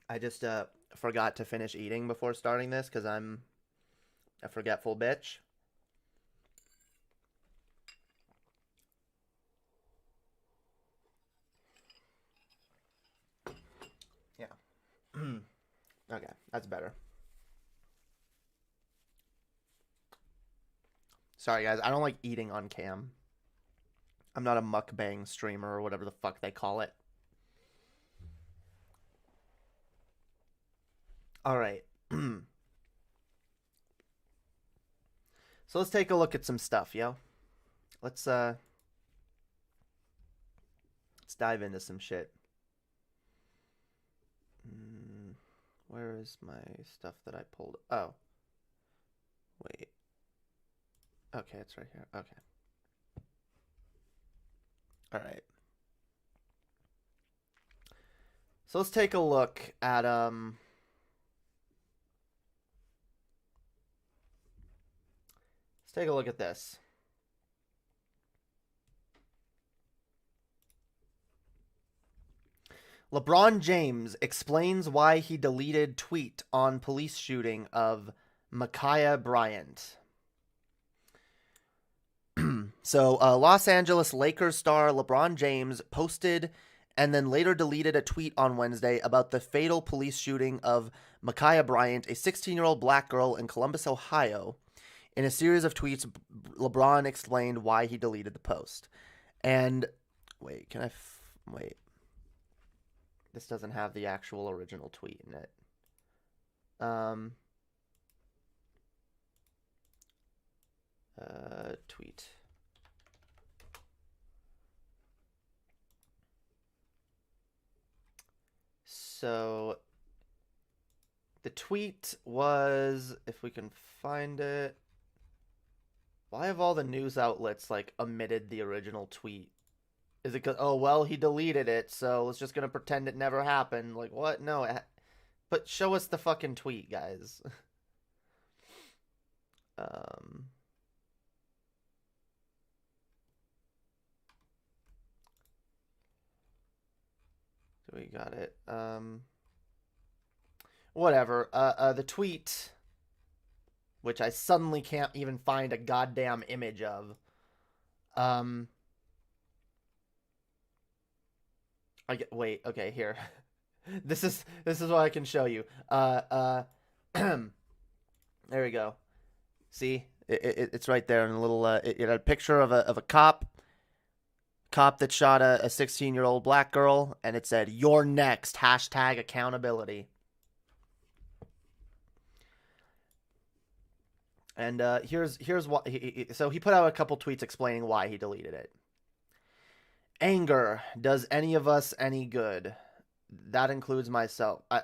I just, forgot to finish eating before starting this, because I'm a forgetful bitch. Yeah. Okay, that's better. Sorry, guys. I don't like eating on cam. I'm not a mukbang streamer or whatever the fuck they call it. All right. So let's take a look at some stuff, yo. Let's dive into some shit. Where is my stuff that I pulled? Oh. Wait. Okay, it's right here. Okay. All right. So let's take a look at let's take a look at this. LeBron James explains why he deleted tweet on police shooting of Ma'Khia Bryant. So, Los Angeles Lakers star LeBron James posted and then later deleted a tweet on Wednesday about the fatal police shooting of Ma'Khia Bryant, a 16-year-old black girl in Columbus, Ohio. In a series of tweets, LeBron explained why he deleted the post. And, wait, wait. This doesn't have the actual original tweet in it. Tweet. So the tweet was, if we can find it, why have all the news outlets like omitted the original tweet? Is it because, oh, well, he deleted it, so it's just going to pretend it never happened? Like, what? No, but show us the fucking tweet, guys. We got it. whatever. The tweet, which I suddenly can't even find a goddamn image of. Wait, okay, here. This is what I can show you. There we go. See, it's right there in a little. It had a picture of a cop that shot a 16-year-old black girl, and it said, "You're next." Hashtag accountability. And here's what so he put out a couple tweets explaining why he deleted it. Anger does any of us any good. That includes myself. I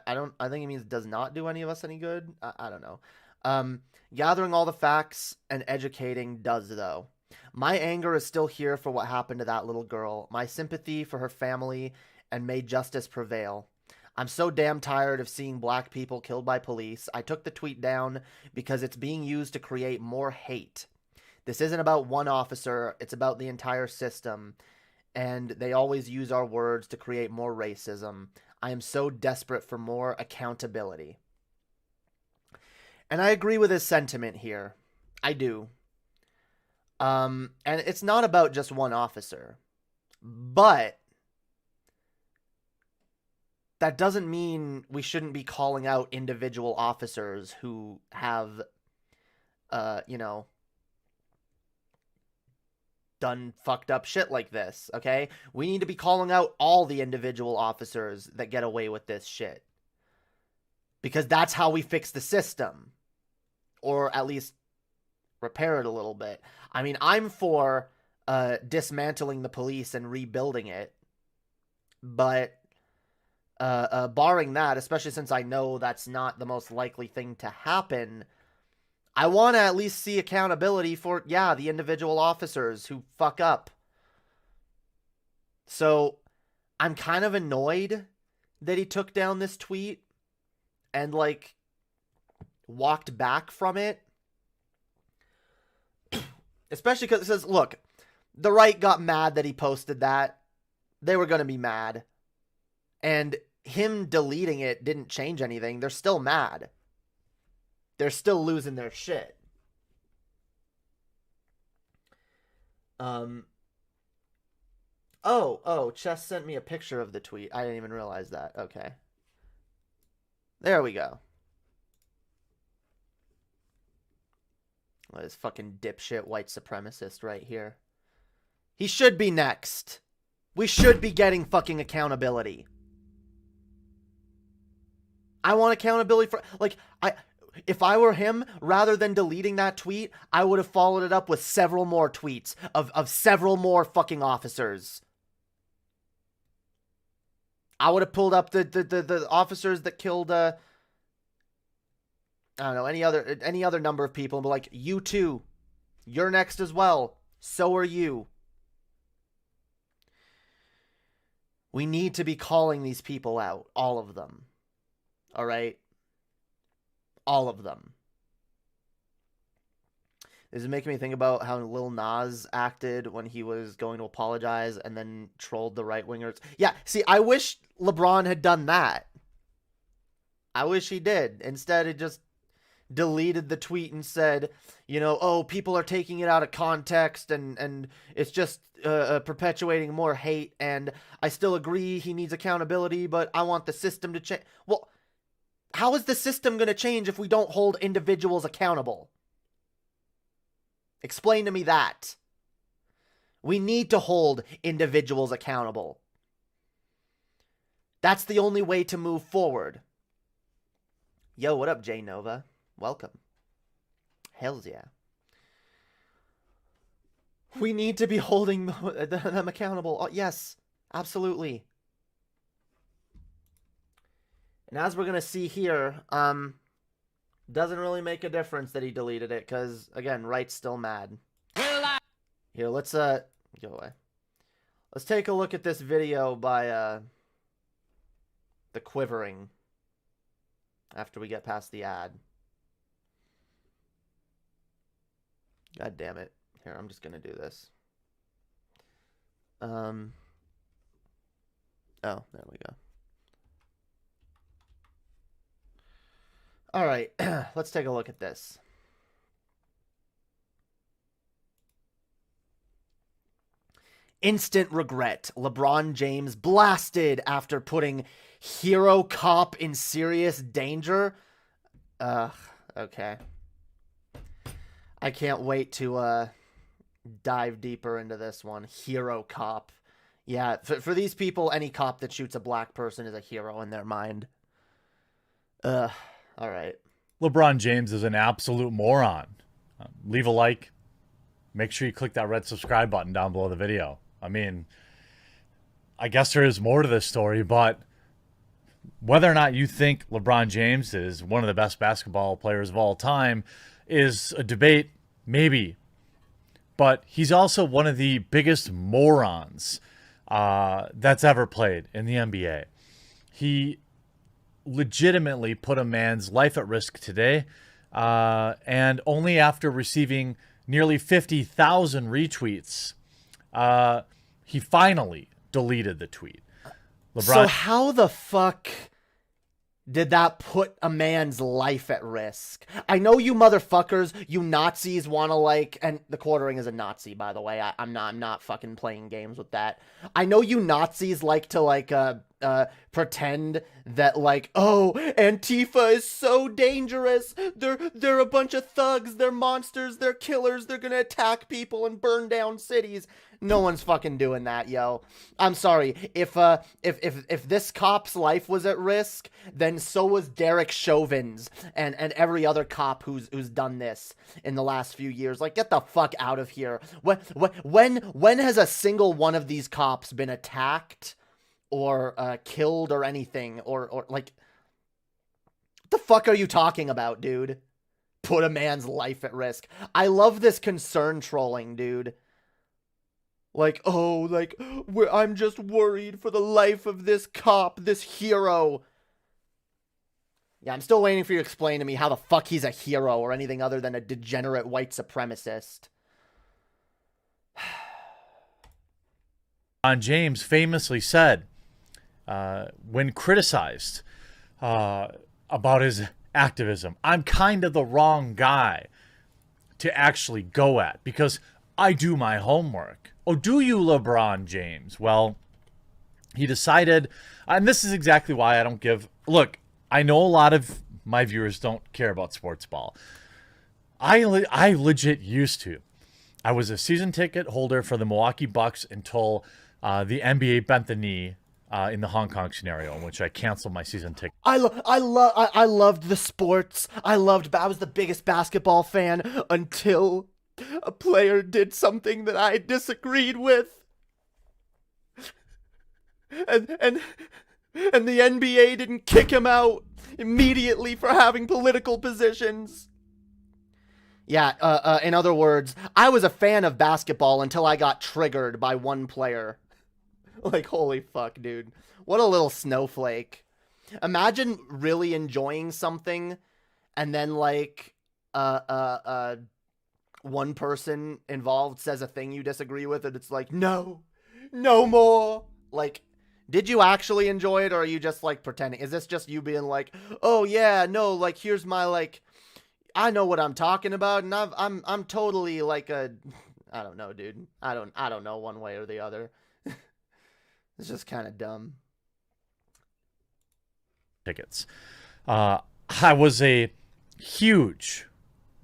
think it means does not do any of us any good. I don't know. Gathering all the facts and educating does, though. My anger is still here for what happened to that little girl. My sympathy for her family, and may justice prevail. I'm so damn tired of seeing black people killed by police. I took the tweet down because it's being used to create more hate. This isn't about one officer. It's about the entire system. And they always use our words to create more racism. I am so desperate for more accountability. And I agree with his sentiment here. I do. And it's not about just one officer. But that doesn't mean we shouldn't be calling out individual officers who have, done fucked up shit like this, okay? We need to be calling out all the individual officers that get away with this shit. Because that's how we fix the system. Or at least repair it a little bit. I mean, I'm for dismantling the police and rebuilding it. But barring that, especially since I know that's not the most likely thing to happen, I want to at least see accountability for, the individual officers who fuck up. So, I'm kind of annoyed that he took down this tweet and, walked back from it. Especially because it says, look, the right got mad that he posted that. They were going to be mad. And him deleting it didn't change anything. They're still mad. They're still losing their shit. Chess sent me a picture of the tweet. I didn't even realize that. Okay. There we go. Well, this fucking dipshit white supremacist right here. He should be next. We should be getting fucking accountability. I want accountability for, if I were him, rather than deleting that tweet, I would have followed it up with several more tweets of several more fucking officers. I would have pulled up the officers that killed, I don't know, any other number of people and be like, you too. You're next as well. So are you. We need to be calling these people out. All of them. All right? All of them. This is making me think about how Lil Nas acted when he was going to apologize and then trolled the right-wingers. Yeah, see, I wish LeBron had done that. I wish he did. Instead, it just deleted the tweet and said, people are taking it out of context and it's just perpetuating more hate, and I still agree he needs accountability, but I want the system to change. Well, how is the system going to change if we don't hold individuals accountable? Explain to me that. We need to hold individuals accountable. That's the only way to move forward. Yo, what up, J Nova? Welcome. Hells yeah. We need to be holding them accountable. Oh, yes, absolutely. And as we're going to see here, doesn't really make a difference that he deleted it because, again, right's still mad. Here, let's go away. Let's take a look at this video by the Quivering after we get past the ad. God damn it. Here, I'm just going to do this. Oh, there we go. All right, let's take a look at this. Instant regret. LeBron James blasted after putting hero cop in serious danger. Okay. I can't wait to dive deeper into this one. Hero cop. Yeah, for these people, any cop that shoots a black person is a hero in their mind. All right. LeBron James is an absolute moron. Leave a like. Make sure you click that red subscribe button down below the video. I mean, I guess there is more to this story, but whether or not you think LeBron James is one of the best basketball players of all time is a debate, maybe. But he's also one of the biggest morons that's ever played in the NBA. He legitimately put a man's life at risk today, and only after receiving nearly 50,000 retweets, he finally deleted the tweet. LeBron. So how the fuck did that put a man's life at risk? I know you motherfuckers, you Nazis want to like, and the quartering is a Nazi, by the way. I'm not fucking playing games with that. I know you Nazis like to like pretend that like, oh, Antifa is so dangerous. They're a bunch of thugs. They're monsters. They're killers. They're gonna attack people and burn down cities. No one's fucking doing that, yo. I'm sorry. If this cop's life was at risk, then so was Derek Chauvin's and every other cop who's done this in the last few years. Like, get the fuck out of here. When has a single one of these cops been attacked or killed or anything? Or like, what the fuck are you talking about, dude? Put a man's life at risk. I love this concern trolling, dude. Like, oh, like, I'm just worried for the life of this cop, this hero. Yeah, I'm still waiting for you to explain to me how the fuck he's a hero or anything other than a degenerate white supremacist. James famously said, when criticized about his activism, I'm kind of the wrong guy to actually go at because I do my homework. Oh, do you, LeBron James? Well, he decided, and this is exactly why I don't give... Look, I know a lot of my viewers don't care about sports ball. I legit used to. I was a season ticket holder for the Milwaukee Bucks until the NBA bent the knee in the Hong Kong scenario, in which I canceled my season ticket. I loved the sports. I was the biggest basketball fan until a player did something that I disagreed with. And the NBA didn't kick him out immediately for having political positions. Yeah, in other words, I was a fan of basketball until I got triggered by one player. Like, holy fuck, dude. What a little snowflake. Imagine really enjoying something and then, like, one person involved says a thing you disagree with and it's like, no more. Like, did you actually enjoy it or are you just, like, pretending? Is this just you being like, oh, yeah, no, like, here's my, like, I know what I'm talking about and I'm totally, like, I don't know, dude. I don't know one way or the other. It's just kind of dumb. Tickets. I was a huge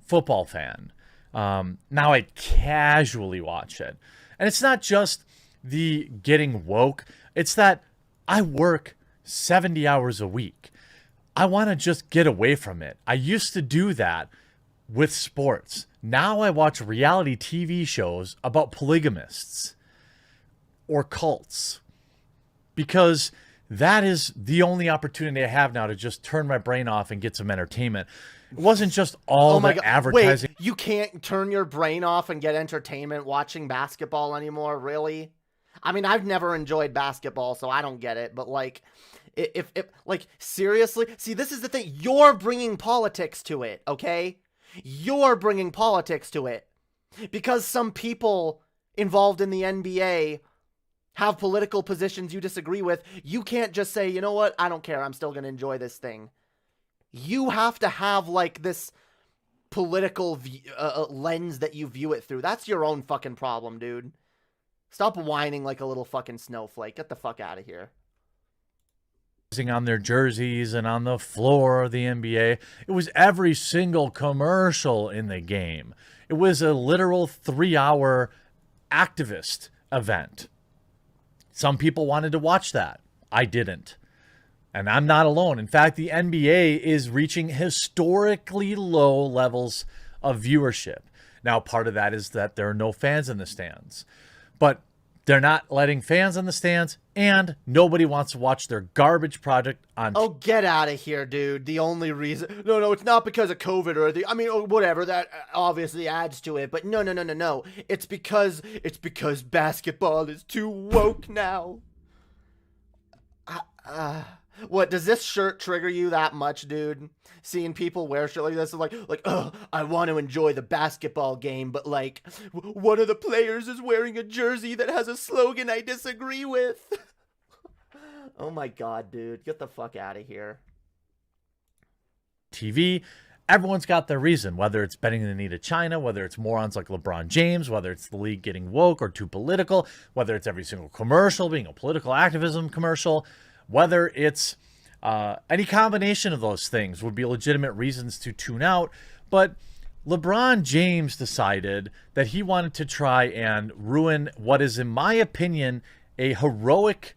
football fan. Now I casually watch it. And it's not just the getting woke. It's that I work 70 hours a week. I want to just get away from it. I used to do that with sports. Now I watch reality TV shows about polygamists or cults because that is the only opportunity I have now to just turn my brain off and get some entertainment. It wasn't just all the advertising. Wait, you can't turn your brain off and get entertainment watching basketball anymore, really? I mean, I've never enjoyed basketball, so I don't get it. But, like, if like, seriously? See, this is the thing. You're bringing politics to it, okay? You're bringing politics to it. Because some people involved in the NBA have political positions you disagree with, you can't just say, you know what? I don't care. I'm still going to enjoy this thing. You have to have, like, this political lens that you view it through. That's your own fucking problem, dude. Stop whining like a little fucking snowflake. Get the fuck out of here. On their jerseys and on the floor of the NBA. It was every single commercial in the game. It was a literal 3-hour activist event. Some people wanted to watch that. I didn't. And I'm not alone. In fact, the NBA is reaching historically low levels of viewership. Now, part of that is that there are no fans in the stands. But they're not letting fans in the stands, and nobody wants to watch their garbage project on... Oh, get out of here, dude. The only reason... No, it's not because of COVID or the... I mean, whatever. That obviously adds to it. But no. It's because basketball is too woke now. What, does this shirt trigger you that much, dude? Seeing people wear shit like this is like, oh, I want to enjoy the basketball game, but like, one of the players is wearing a jersey that has a slogan I disagree with. Oh my god, dude. Get the fuck out of here. TV, everyone's got their reason, whether it's bending the knee to China, whether it's morons like LeBron James, whether it's the league getting woke or too political, whether it's every single commercial being a political activism commercial, whether it's any combination of those things would be legitimate reasons to tune out. But LeBron James decided that he wanted to try and ruin what is, in my opinion, a heroic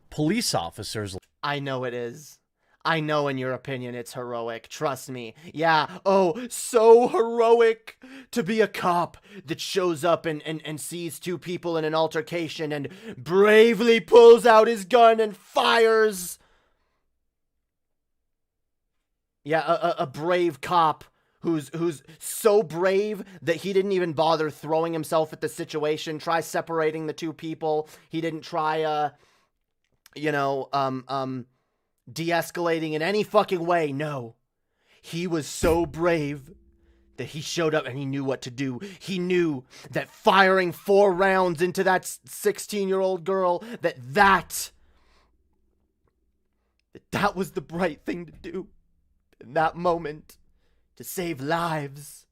police officer's... I know it is. I know in your opinion it's heroic. Trust me. Yeah. Oh, so heroic to be a cop that shows up and sees two people in an altercation and bravely pulls out his gun and fires. Yeah, a brave cop who's so brave that he didn't even bother throwing himself at the situation, try separating the two people. He didn't try, de-escalating in any fucking way. No. He was so brave that he showed up and he knew what to do. He knew that firing 4 rounds into that 16-year-old girl, that was the right thing to do in that moment to save lives.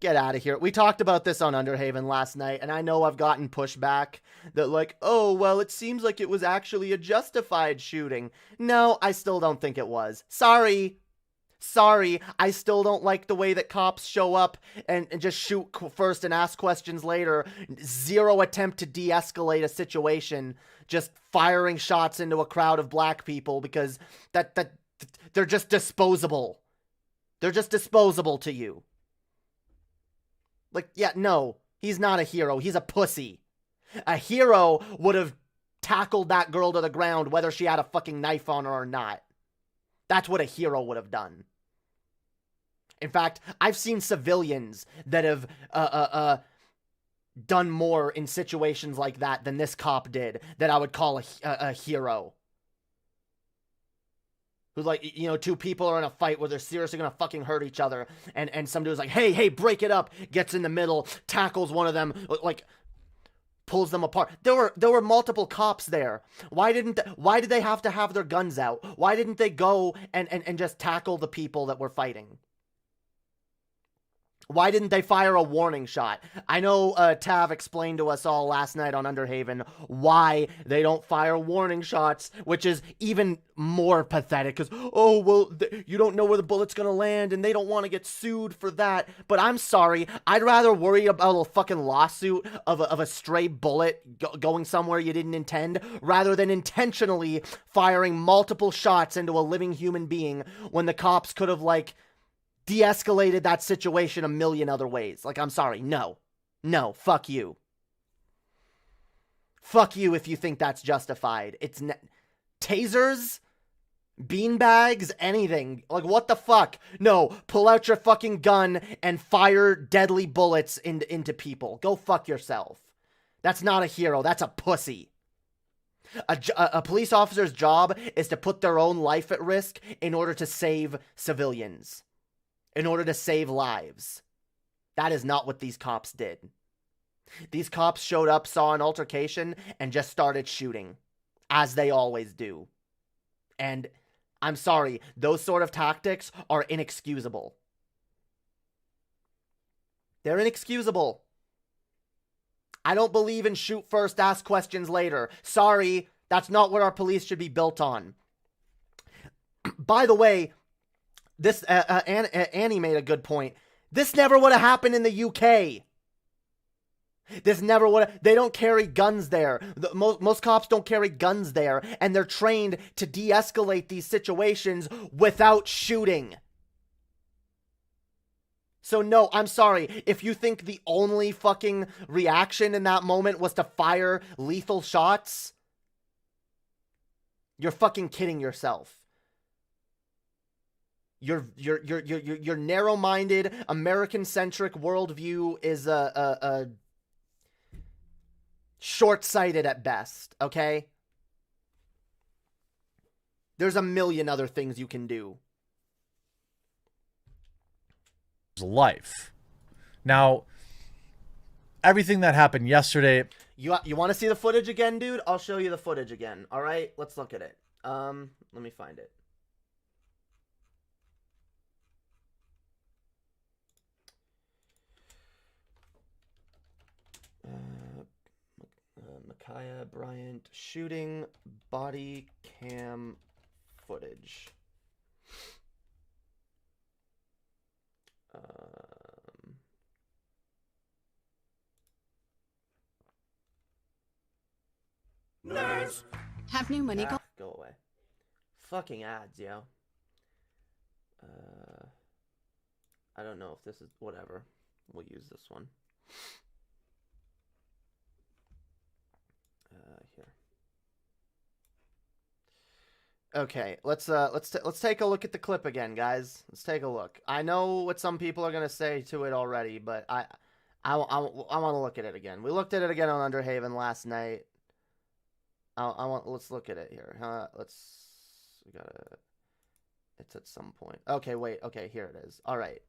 Get out of here. We talked about this on Underhaven last night, and I know I've gotten pushback that like, oh, well, it seems like it was actually a justified shooting. No, I still don't think it was. Sorry, I still don't like the way that cops show up and just shoot first and ask questions later. Zero attempt to de-escalate a situation, just firing shots into a crowd of black people because that they're just disposable. They're just disposable to you. Like, yeah, no, he's not a hero. He's a pussy. A hero would have tackled that girl to the ground whether she had a fucking knife on her or not. That's what a hero would have done. In fact, I've seen civilians that have done more in situations like that than this cop did that I would call a hero. Who's like, two people are in a fight where they're seriously gonna fucking hurt each other, and some dude's like, hey, break it up, gets in the middle, tackles one of them, like, pulls them apart. There were multiple cops there. Why did they have to have their guns out? Why didn't they go and just tackle the people that were fighting? Why didn't they fire a warning shot? I know Tav explained to us all last night on Underhaven why they don't fire warning shots, which is even more pathetic because, oh, well, you don't know where the bullet's going to land and they don't want to get sued for that. But I'm sorry, I'd rather worry about a fucking lawsuit of a stray bullet going somewhere you didn't intend rather than intentionally firing multiple shots into a living human being when the cops could have, like, de-escalated that situation a million other ways. Like, I'm sorry. No, fuck you. Fuck you if you think that's justified. It's tasers, beanbags, anything. Like, what the fuck? No, pull out your fucking gun and fire deadly bullets into people. Go fuck yourself. That's not a hero. That's a pussy. A police officer's job is to put their own life at risk in order to save civilians. In order to save lives. That is not what these cops did. These cops showed up, saw an altercation, and just started shooting. As they always do. And I'm sorry. Those sort of tactics are inexcusable. They're inexcusable. I don't believe in shoot first, ask questions later. Sorry, that's not what our police should be built on. By the way, this Annie made a good point. This never would have happened in the UK. This never would have. They don't carry guns there. Most cops don't carry guns there, and they're trained to de-escalate these situations without shooting. So no, I'm sorry. If you think the only fucking reaction in that moment was to fire lethal shots, you're fucking kidding yourself. Your narrow-minded, American-centric worldview is a short-sighted at best, okay? There's a million other things you can do. Life. Now, everything that happened yesterday. You want to see the footage again, dude? I'll show you the footage again. All right, let's look at it. Let me find it. Ma'Khia Bryant shooting body cam footage. Nerds. Have new money. Go away. Fucking ads, yo. I don't know if this is whatever. We'll use this one. Here. Okay, let's take a look at the clip again, guys. Let's take a look. I know what some people are gonna say to it already, but I want to look at it again. We looked at it again on Underhaven last night. Let's look at it here. It's at some point. Okay, wait. Okay, here it is. All right.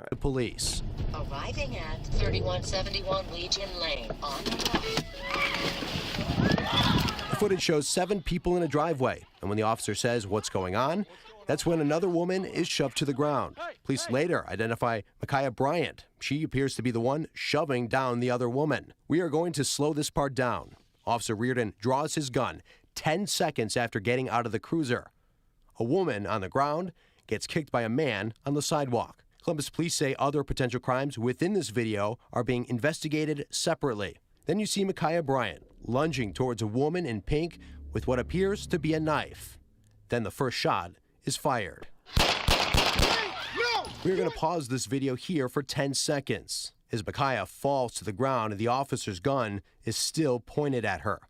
The police. Arriving at 3171 Legion Lane on the Footage shows 7 people in a driveway, and when the officer says what's going on, that's when another woman is shoved to the ground. Police later identify Ma'Khia Bryant. She appears to be the one shoving down the other woman. We are going to slow this part down. Officer Reardon draws his gun 10 seconds after getting out of the cruiser. A woman on the ground gets kicked by a man on the sidewalk. Columbus police say other potential crimes within this video are being investigated separately. Then you see Ma'Khia Bryant lunging towards a woman in pink with what appears to be a knife. Then the first shot is fired. We're going to pause this video here for 10 seconds as Ma'Khia falls to the ground and the officer's gun is still pointed at her.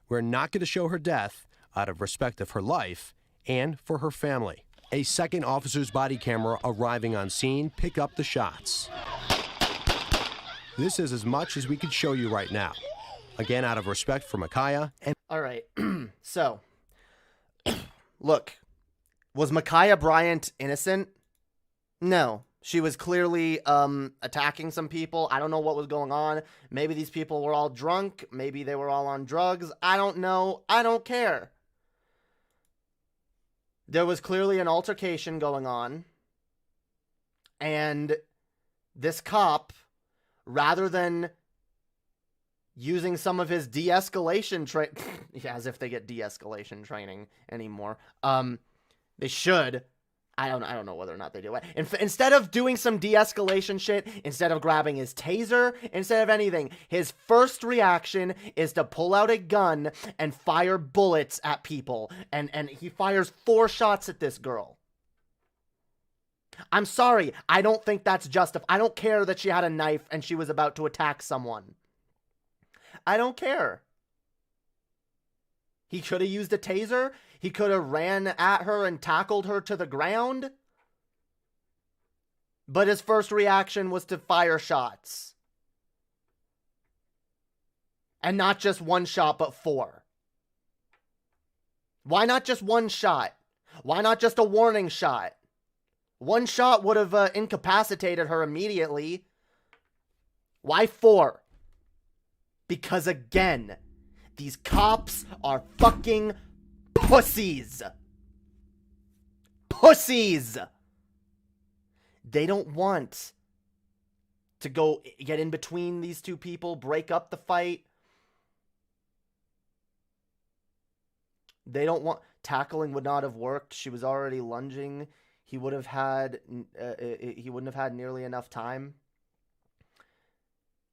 We're not going to show her death out of respect of her life and for her family. A second officer's body camera arriving on scene picked up the shots. This is as much as we could show you right now. Again, out of respect for Ma'Khia and... All right, so, look, was Ma'Khia Bryant innocent? No. She was clearly attacking some people. I don't know what was going on. Maybe these people were all drunk. Maybe they were all on drugs. I don't know. I don't care. There was clearly an altercation going on. And this cop, rather than using some of his de-escalation yeah, as if they get de-escalation training anymore. They should. I don't know whether or not they do it. Instead of doing some de-escalation shit, instead of grabbing his taser, instead of anything, his first reaction is to pull out a gun and fire bullets at people. And he fires 4 shots at this girl. I'm sorry. I don't think that's justified. I don't care that she had a knife and she was about to attack someone. I don't care. He could have used a taser. He could have ran at her and tackled her to the ground. But his first reaction was to fire shots. And not just 1 shot, but 4. Why not just 1 shot? Why not just a warning shot? 1 shot would have incapacitated her immediately. Why 4? Because again, these cops are fucking pussies. Pussies! They don't want to go get in between these two people, break up the fight. They don't want... Tackling would not have worked. She was already lunging. He would have had... he wouldn't have had nearly enough time.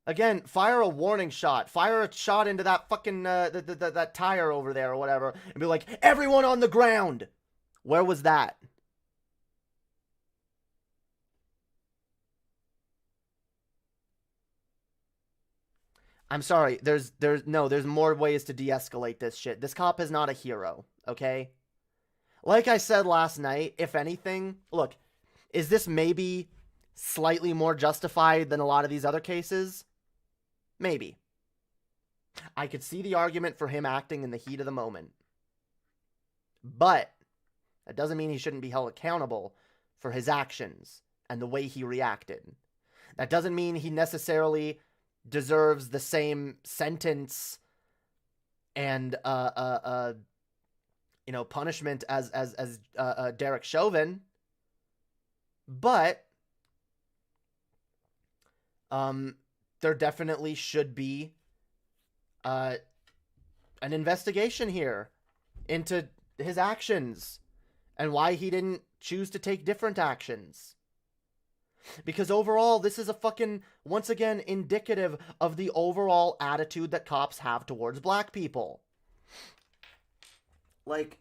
Again, fire a warning shot. Fire a shot into that fucking... that tire over there or whatever. And be like, everyone on the ground! Where was that? I'm sorry, there's more ways to de-escalate this shit. This cop is not a hero, okay? Like I said last night, if anything, look, is this maybe slightly more justified than a lot of these other cases? Maybe. I could see the argument for him acting in the heat of the moment. But that doesn't mean he shouldn't be held accountable for his actions and the way he reacted. That doesn't mean he necessarily deserves the same sentence and punishment as Derek Chauvin, but there definitely should be an investigation here into his actions and why he didn't choose to take different actions. Because overall, this is a fucking, once again, indicative of the overall attitude that cops have towards black people. Like,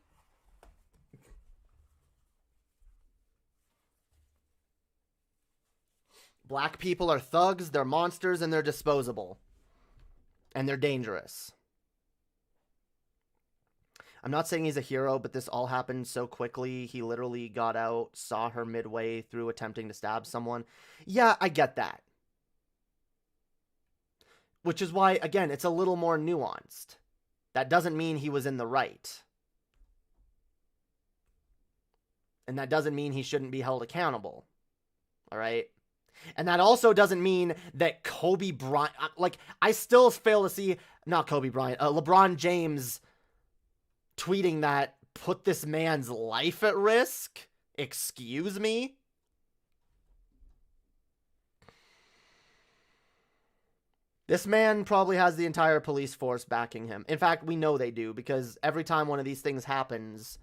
black people are thugs, they're monsters, and they're disposable. And they're dangerous. I'm not saying he's a hero, but this all happened so quickly. He literally got out, saw her midway through attempting to stab someone. Yeah, I get that. Which is why, again, it's a little more nuanced. That doesn't mean he was in the right. And that doesn't mean he shouldn't be held accountable. All right? And that also doesn't mean that Kobe Bryant... Like, I still fail to see... Not Kobe Bryant. LeBron James... tweeting that put this man's life at risk? Excuse me? This man probably has the entire police force backing him. In fact, we know they do, because every time one of these things happens...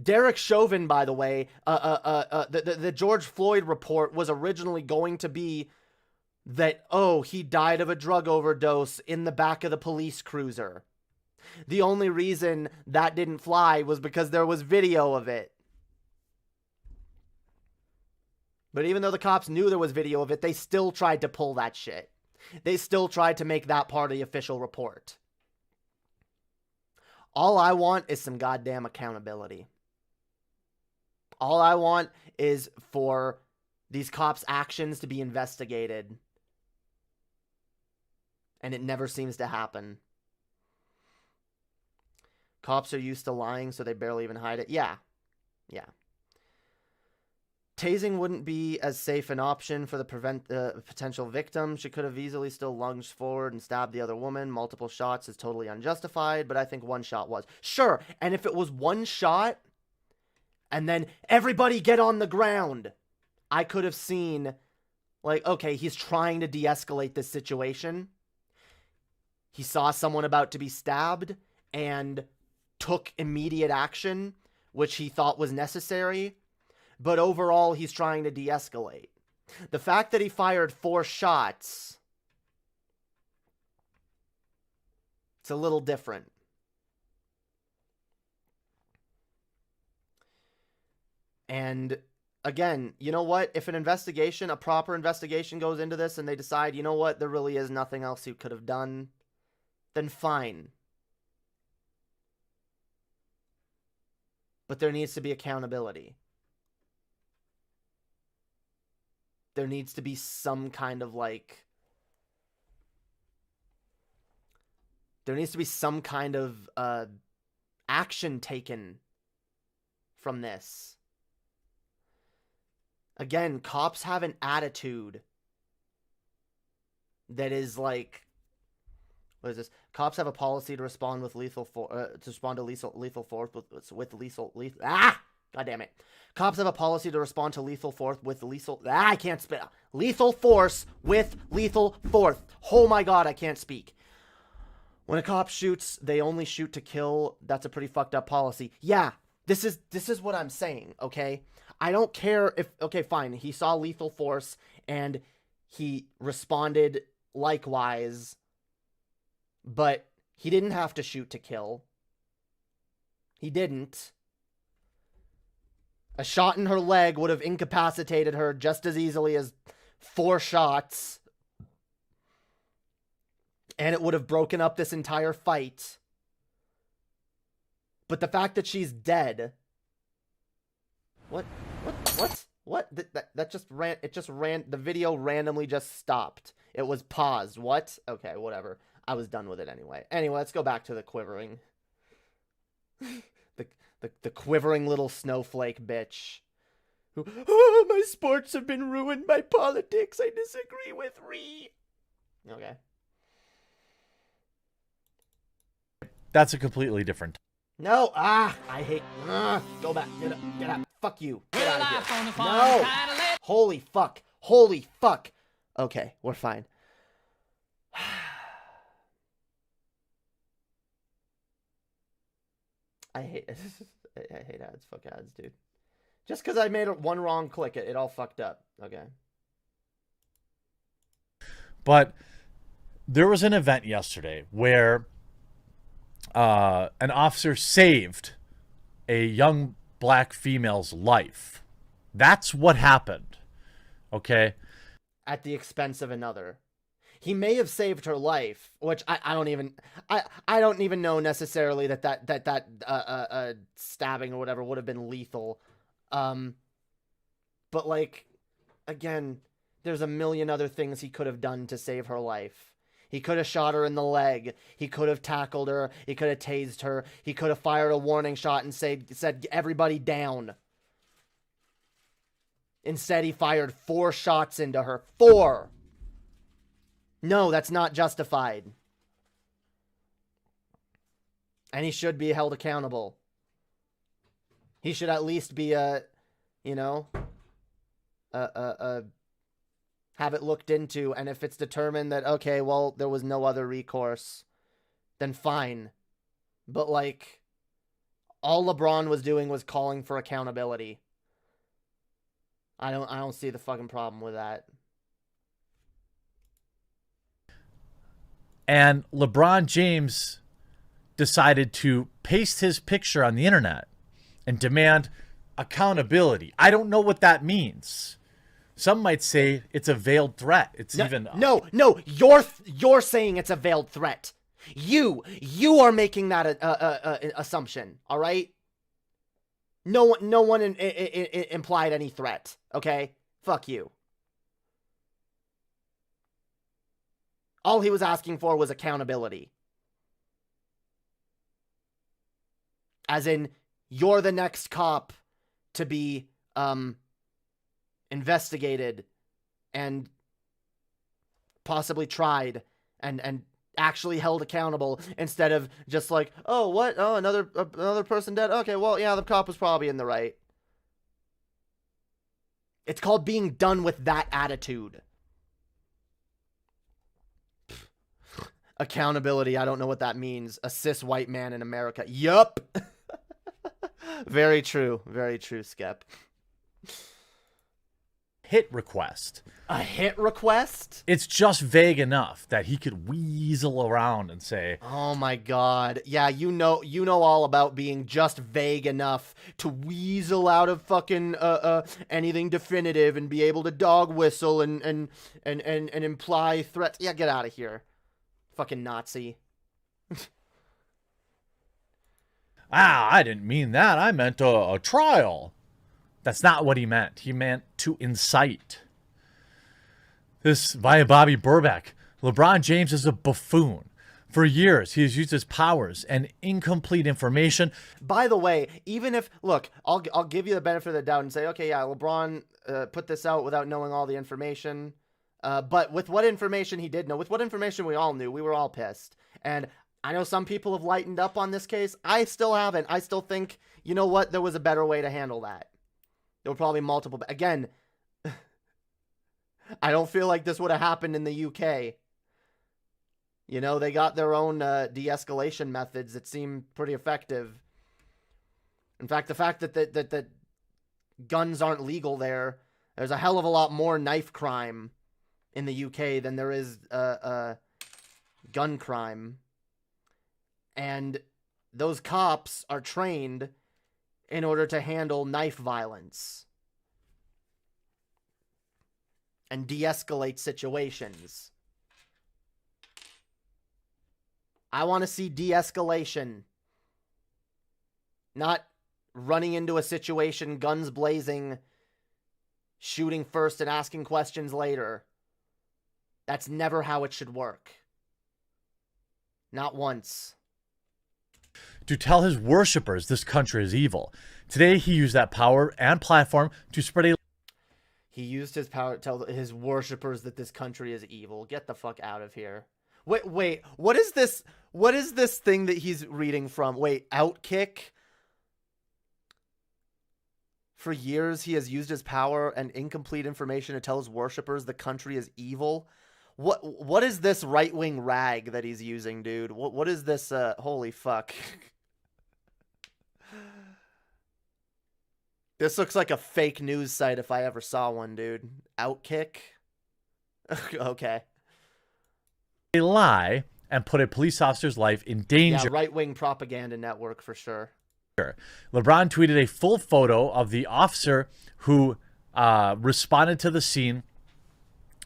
Derek Chauvin, by the way, the George Floyd report was originally going to be that, oh, he died of a drug overdose in the back of the police cruiser. The only reason that didn't fly was because there was video of it. But even though the cops knew there was video of it, they still tried to pull that shit. They still tried to make that part of the official report. All I want is some goddamn accountability. All I want is for these cops' actions to be investigated. And it never seems to happen. Cops are used to lying, so they barely even hide it. Yeah. Yeah. Tasing wouldn't be as safe an option for the potential victim. She could have easily still lunged forward and stabbed the other woman. Multiple shots is totally unjustified, but I think one shot was. Sure, and if it was one shot, and then everybody get on the ground, I could have seen, like, okay, he's trying to de-escalate this situation. He saw someone about to be stabbed, and took immediate action, which he thought was necessary, but overall he's trying to de-escalate. The fact that he fired 4 shots, it's a little different. And again, you know what? If an investigation, a proper investigation goes into this and they decide, you know what, there really is nothing else you could have done, then fine. But there needs to be accountability. There needs to be some kind of like... There needs to be some kind of action taken from this. Again, cops have an attitude that is like, what is this? Cops have a policy to respond with lethal force with lethal. God damn it. Cops have a policy to respond to lethal force with lethal. I can't spell. Lethal force with lethal force. Oh my god, I can't speak. When a cop shoots, they only shoot to kill. That's a pretty fucked up policy. Yeah, this is what I'm saying, okay? I don't care if, okay, fine, he saw lethal force and he responded likewise, but he didn't have to shoot to kill. He didn't. A shot in her leg would have incapacitated her just as easily as 4 shots. And it would have broken up this entire fight. But the fact that she's dead. What? That just ran. It just ran. The video randomly just stopped. It was paused. What? Okay, whatever. I was done with it anyway. Anyway, let's go back to the quivering. The quivering little snowflake bitch. Who, oh, my sports have been ruined by politics. I disagree with Ree. Okay. That's a completely different. No, I hate. Go back. Get up. Fuck you. Get out of here. No. Holy fuck. Okay, we're fine. I hate ads. Fuck ads, dude. Just because I made one wrong click, it all fucked up. Okay. But there was an event yesterday where an officer saved a young black female's life. That's what happened. Okay? At the expense of another. He may have saved her life, which I don't even know necessarily that stabbing or whatever would have been lethal. But like, again, there's a million other things he could have done to save her life. He could have shot her in the leg. He could have tackled her. He could have tased her. He could have fired a warning shot and said everybody down. Instead, he fired 4 shots into her. 4! No, that's not justified. And he should be held accountable. He should at least be have it looked into, and if it's determined that, okay, well, there was no other recourse, then fine. But, like, all LeBron was doing was calling for accountability. I don't see the fucking problem with that. And LeBron James decided to paste his picture on the internet and demand accountability. I don't know what that means. Some might say it's a veiled threat. It's no. You're saying it's a veiled threat. You are making that assumption. All right. No one implied any threat. Okay, fuck you. All he was asking for was accountability. As in, you're the next cop to be investigated and possibly tried and actually held accountable, instead of just like, oh, what? Oh, another person dead? Okay, well, yeah, the cop was probably in the right. It's called being done with that attitude. Accountability, I don't know what that means. A cis white man in America. Yup. Very true, Skep. Hit request. A hit request? It's just vague enough that he could weasel around and say, oh my god. Yeah, you know all about being just vague enough to weasel out of fucking anything definitive and be able to dog whistle and imply threats. Yeah, get out of here. Fucking Nazi. I didn't mean that. I meant a trial. That's not what he meant. He meant to incite. This via Bobby Burbeck. LeBron James is a buffoon. For years, he has used his powers and incomplete information. By the way, even if, look, I'll give you the benefit of the doubt and say, okay, yeah, LeBron put this out without knowing all the information. But with what information he did know, with what information we all knew, we were all pissed. And I know some people have lightened up on this case. I still haven't. I still think, you know what, there was a better way to handle that. There were probably multiple. Again, I don't feel like this would have happened in the UK. You know, they got their own de-escalation methods that seem pretty effective. In fact, the fact that guns aren't legal there, there's a hell of a lot more knife crime in the UK than there is gun crime. And those cops are trained in order to handle knife violence and de-escalate situations. I want to see de-escalation, not running into a situation, guns blazing, shooting first and asking questions later. That's never how it should work. Not once. To tell his worshippers this country is evil. Today, he used that power and platform to spread a... He used his power to tell his worshippers that this country is evil. Get the fuck out of here. Wait, what is this? What is this thing that he's reading from? Wait, Outkick? For years, he has used his power and incomplete information to tell his worshippers the country is evil. What is this right-wing rag that he's using, dude? What is this? Holy fuck. This looks like a fake news site if I ever saw one, dude. Outkick? Okay. A lie and put a police officer's life in danger. Yeah, right-wing propaganda network for sure. LeBron tweeted a full photo of the officer who responded to the scene.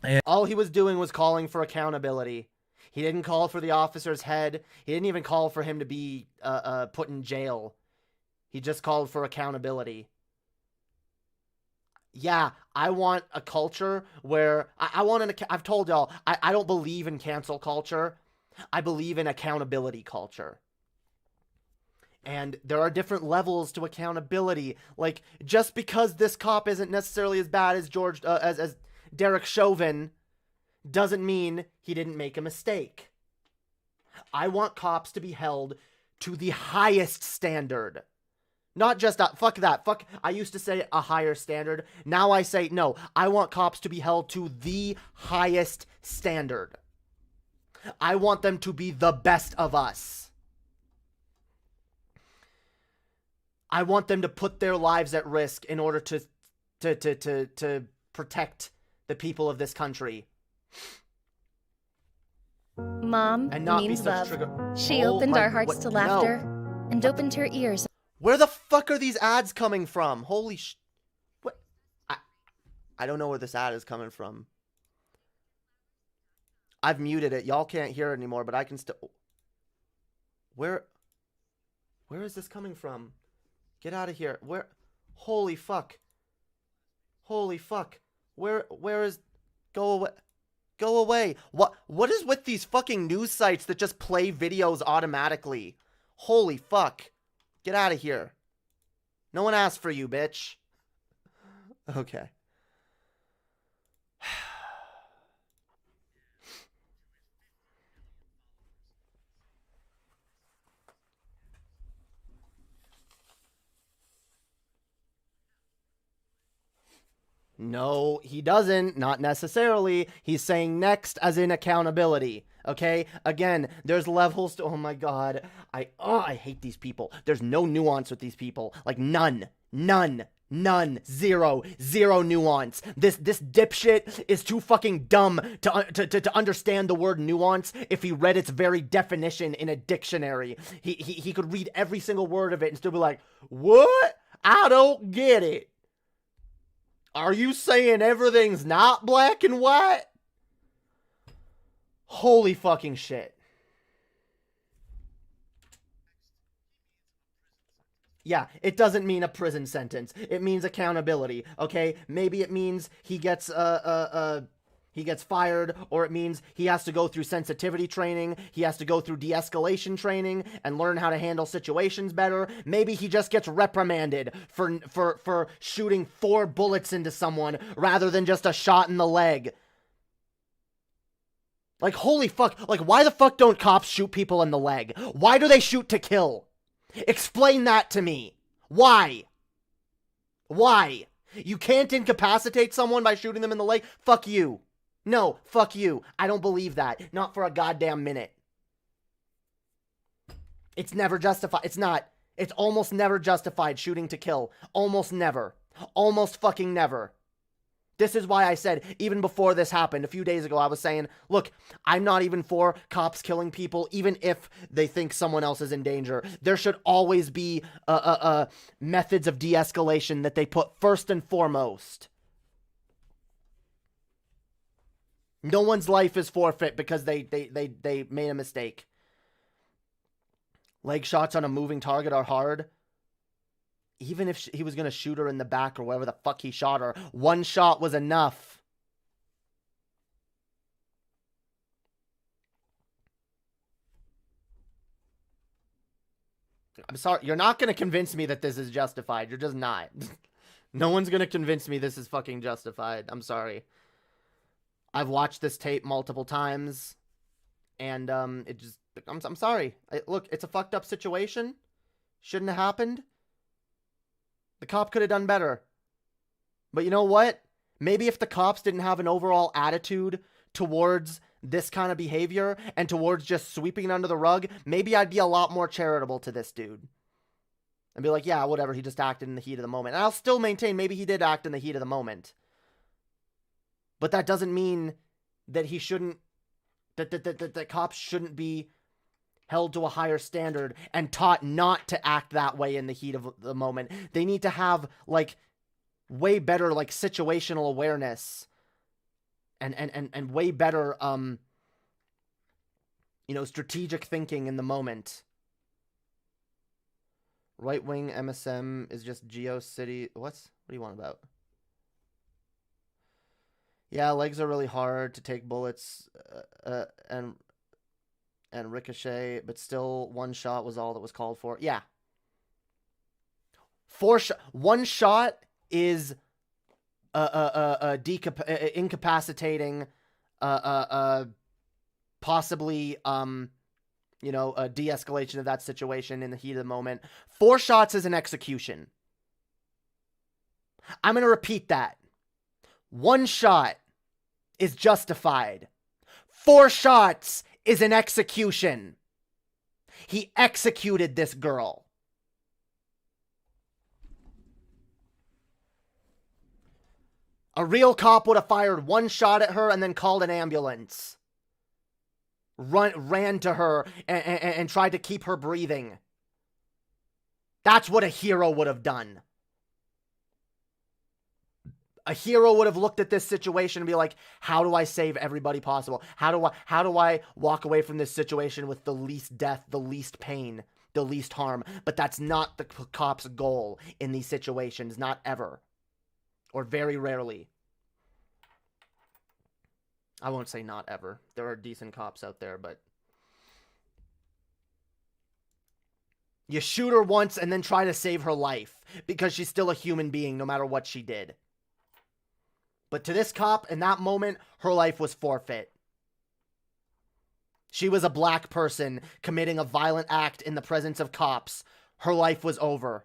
And all he was doing was calling for accountability. He didn't call for the officer's head. He didn't even call for him to be put in jail. He just called for accountability. Yeah, I want a culture where I've told y'all, I don't believe in cancel culture. I believe in accountability culture. And there are different levels to accountability. Like, just because this cop isn't necessarily as bad as as Derek Chauvin doesn't mean he didn't make a mistake. I want cops to be held to the highest standard. Not just fuck that. Fuck, I used to say a higher standard. Now I say no. I want cops to be held to the highest standard. I want them to be the best of us. I want them to put their lives at risk in order to protect the people of this country. Mom and not means love. She Oh opened my- our hearts what- to laughter no. and opened her ears. Where the fuck are these ads coming from? Holy sh... What? I don't know where this ad is coming from. I've muted it. Y'all can't hear it anymore, but I can still... Where is this coming from? Get out of here. Where... Holy fuck. Holy fuck. Where is... Go away. Go away. What is with these fucking news sites that just play videos automatically? Holy fuck. Get out of here. No one asked for you, bitch. Okay. No, he doesn't. Not necessarily. He's saying next as in accountability. Okay? Again, there's levels to... Oh my god. I hate these people. There's no nuance with these people. Like, none. Zero nuance. This dipshit is too fucking dumb to understand the word nuance if he read its very definition in a dictionary. He could read every single word of it and still be like, what? I don't get it. Are you saying everything's not black and white? Holy fucking shit. Yeah, it doesn't mean a prison sentence. It means accountability, okay? Maybe it means he gets fired, or it means he has to go through sensitivity training, he has to go through de-escalation training and learn how to handle situations better. Maybe he just gets reprimanded for shooting 4 bullets into someone rather than just a shot in the leg. Like, holy fuck. Like, why the fuck don't cops shoot people in the leg? Why do they shoot to kill? Explain that to me. Why? Why? You can't incapacitate someone by shooting them in the leg? Fuck you. No, fuck you. I don't believe that. Not for a goddamn minute. It's never justified. It's not. It's almost never justified shooting to kill. Almost never. Almost fucking never. This is why I said, even before this happened, a few days ago, I was saying, look, I'm not even for cops killing people, even if they think someone else is in danger. There should always be methods of de-escalation that they put first and foremost. No one's life is forfeit because they made a mistake. Leg shots on a moving target are hard. Even if he was going to shoot her in the back or wherever the fuck he shot her, one shot was enough. I'm sorry. You're not going to convince me that this is justified. You're just not. No one's going to convince me this is fucking justified. I'm sorry. I've watched this tape multiple times. And it just... I'm sorry. Look, it's a fucked up situation. Shouldn't have happened. The cop could have done better. But you know what? Maybe if the cops didn't have an overall attitude towards this kind of behavior and towards just sweeping it under the rug, maybe I'd be a lot more charitable to this dude. And be like, yeah, whatever, he just acted in the heat of the moment. And I'll still maintain maybe he did act in the heat of the moment. But that doesn't mean that he shouldn't, that cops shouldn't be held to a higher standard and taught not to act that way in the heat of the moment. They need to have, like, way better, like, situational awareness and way better, you know, strategic thinking in the moment. Right-wing MSM is just GeoCity. What do you want about? Yeah, legs are really hard to take bullets and ricochet, but still one shot was all that was called for. Yeah. One shot is incapacitating, possibly, you know, a de-escalation of that situation in the heat of the moment. 4 shots is an execution. I'm going to repeat that. 1 shot is justified. 4 shots is an execution. He executed this girl. A real cop would have fired 1 shot at her and then called an ambulance. Ran to her and tried to keep her breathing. That's what a hero would have done. A hero would have looked at this situation and be like, how do I save everybody possible? How do I walk away from this situation with the least death, the least pain, the least harm? But that's not the cop's goal in these situations, not ever. Or very rarely. I won't say not ever. There are decent cops out there, but you shoot her once and then try to save her life because she's still a human being no matter what she did. But to this cop, in that moment, her life was forfeit. She was a black person committing a violent act in the presence of cops. Her life was over.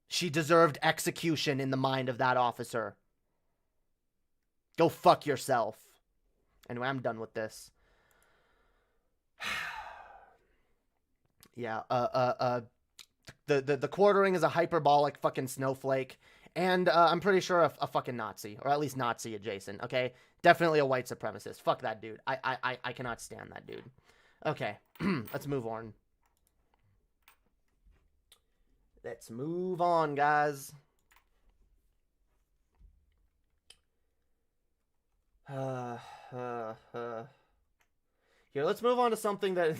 She deserved execution in the mind of that officer. Go fuck yourself. Anyway, I'm done with this. Yeah, the quartering is a hyperbolic fucking snowflake. And I'm pretty sure a fucking Nazi, or at least Nazi adjacent, okay? Definitely a white supremacist. Fuck that dude. I cannot stand that dude. Okay, let's move on. Let's move on, guys. Here, let's move on to something that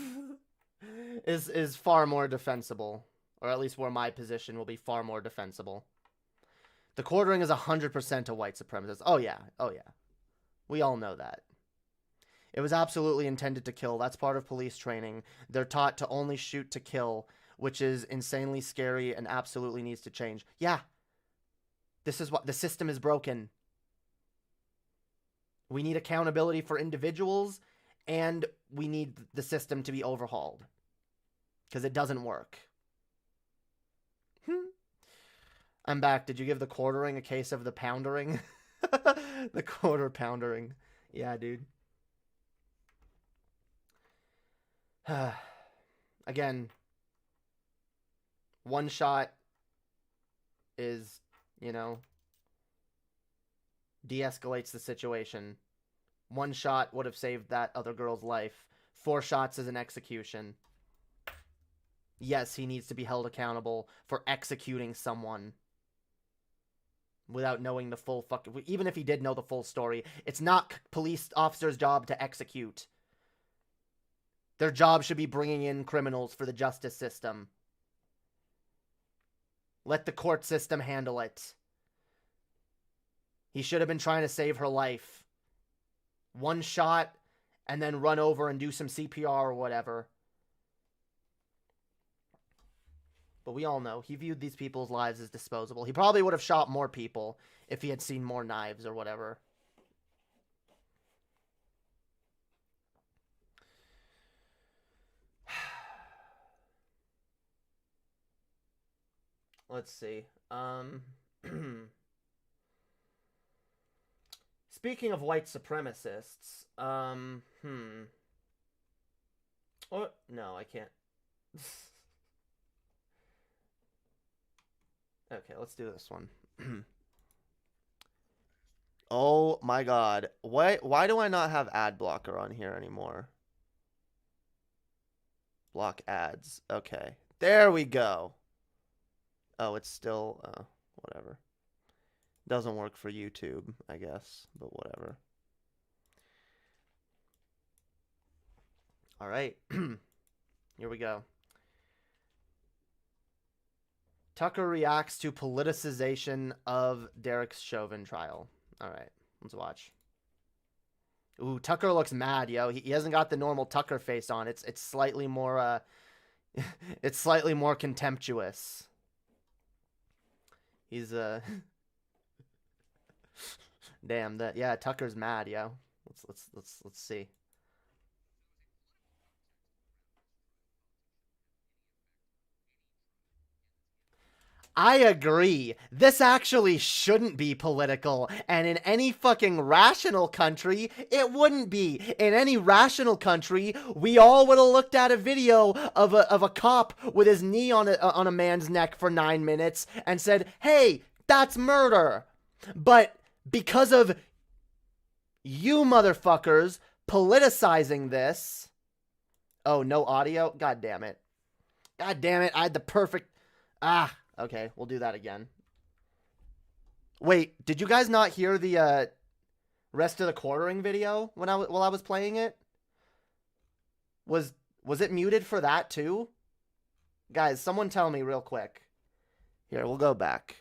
is far more defensible. Or at least where my position will be far more defensible. The quartering is 100% a white supremacist. Oh yeah. We all know that. It was absolutely intended to kill. That's part of police training. They're taught to only shoot to kill, which is insanely scary and absolutely needs to change. Yeah. This is what the system is broken. We need accountability for individuals, and we need the system to be overhauled. Because it doesn't work. I'm back. Did you give the quartering a case of the poundering? The quarter poundering. Yeah, dude. Again, one shot is, you know, de-escalates the situation. One shot would have saved that other girl's life. 4 shots is an execution. Yes, he needs to be held accountable for executing someone without knowing the full even if he did know the full story, it's not police officers' job to execute. Their job should be bringing in criminals for the justice system. Let the court system handle it. He should have been trying to save her life. One shot and then run over and do some CPR or whatever. But we all know he viewed these people's lives as disposable. He probably would have shot more people if he had seen more knives or whatever. Let's see. Speaking of white supremacists, oh, no, I can't. Okay, let's do this one. Oh my god. Why do I not have ad blocker on here anymore? Block ads. Okay. There we go. Oh, it's still whatever. Doesn't work for YouTube, I guess, but whatever. All right. Here we go. Tucker reacts to politicization of Derek's Chauvin trial. All right, let's watch. Ooh, Tucker looks mad, yo. He hasn't got the normal Tucker face on. It's slightly more it's slightly more contemptuous. He's damn that. Yeah, Tucker's mad, yo. Let's see. I agree. This actually shouldn't be political. And in any fucking rational country, it wouldn't be. In any rational country, we all would have looked at a video of a cop with his knee on a man's neck for 9 minutes and said, hey, that's murder. But because of you motherfuckers politicizing this... Oh, no audio? God damn it. God damn it. I had the perfect... Okay, we'll do that again. Wait, did you guys not hear the rest of the quartering video while I was playing it? Was it muted for that too? Guys, someone tell me real quick. Here, we'll go back.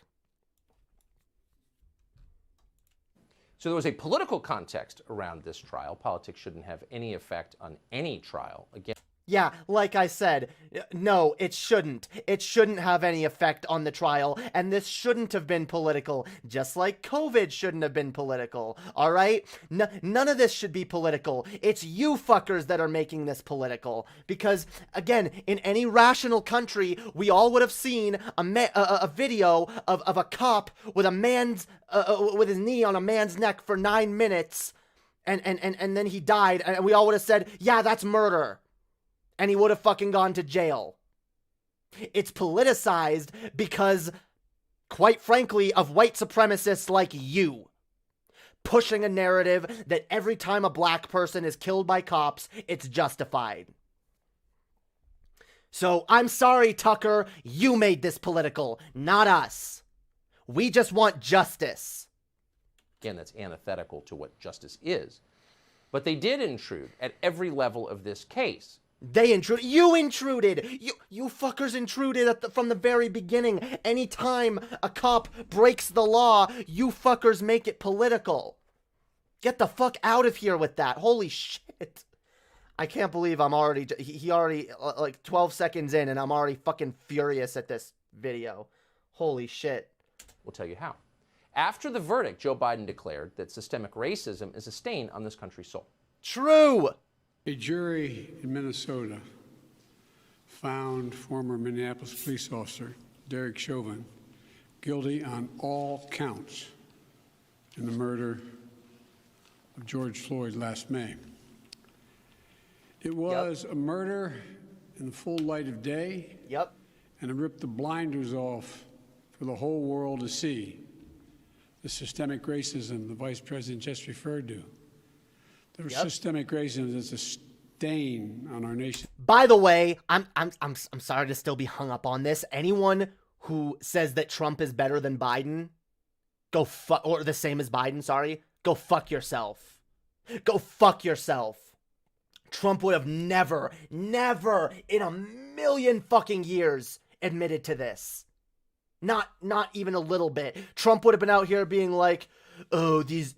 So there was a political context around this trial. Politics shouldn't have any effect on any trial. Again. Yeah, like I said, no, it shouldn't. It shouldn't have any effect on the trial, and this shouldn't have been political, just like COVID shouldn't have been political, alright? None of this should be political. It's you fuckers that are making this political, because, again, in any rational country, we all would have seen a video of a cop with with his knee on a man's neck for 9 minutes, and then he died, and we all would have said, yeah, that's murder. And he would have fucking gone to jail. It's politicized because, quite frankly, of white supremacists like you. Pushing a narrative that every time a black person is killed by cops, it's justified. So, I'm sorry, Tucker, you made this political, not us. We just want justice. Again, that's antithetical to what justice is. But they did intrude at every level of this case. They intruded. You intruded. You fuckers intruded from the very beginning. Anytime a cop breaks the law, you fuckers make it political. Get the fuck out of here with that. Holy shit. I can't believe I'm already... He already... Like, 12 seconds in, and I'm already fucking furious at this video. Holy shit. We'll tell you how. After the verdict, Joe Biden declared that systemic racism is a stain on this country's soul. True. A jury in Minnesota found former Minneapolis police officer Derek Chauvin guilty on all counts in the murder of George Floyd last May. It was a murder in the full light of day. Yep. And it ripped the blinders off for the whole world to see. The systemic racism the Vice President just referred to. The systemic racism is a stain on our nation. By the way, I'm sorry to still be hung up on this. Anyone who says that Trump is better than Biden, go fuck, or the same as Biden, sorry, go fuck yourself. Go fuck yourself. Trump would have never in a million fucking years admitted to this. Not even a little bit. Trump would have been out here being like, oh, these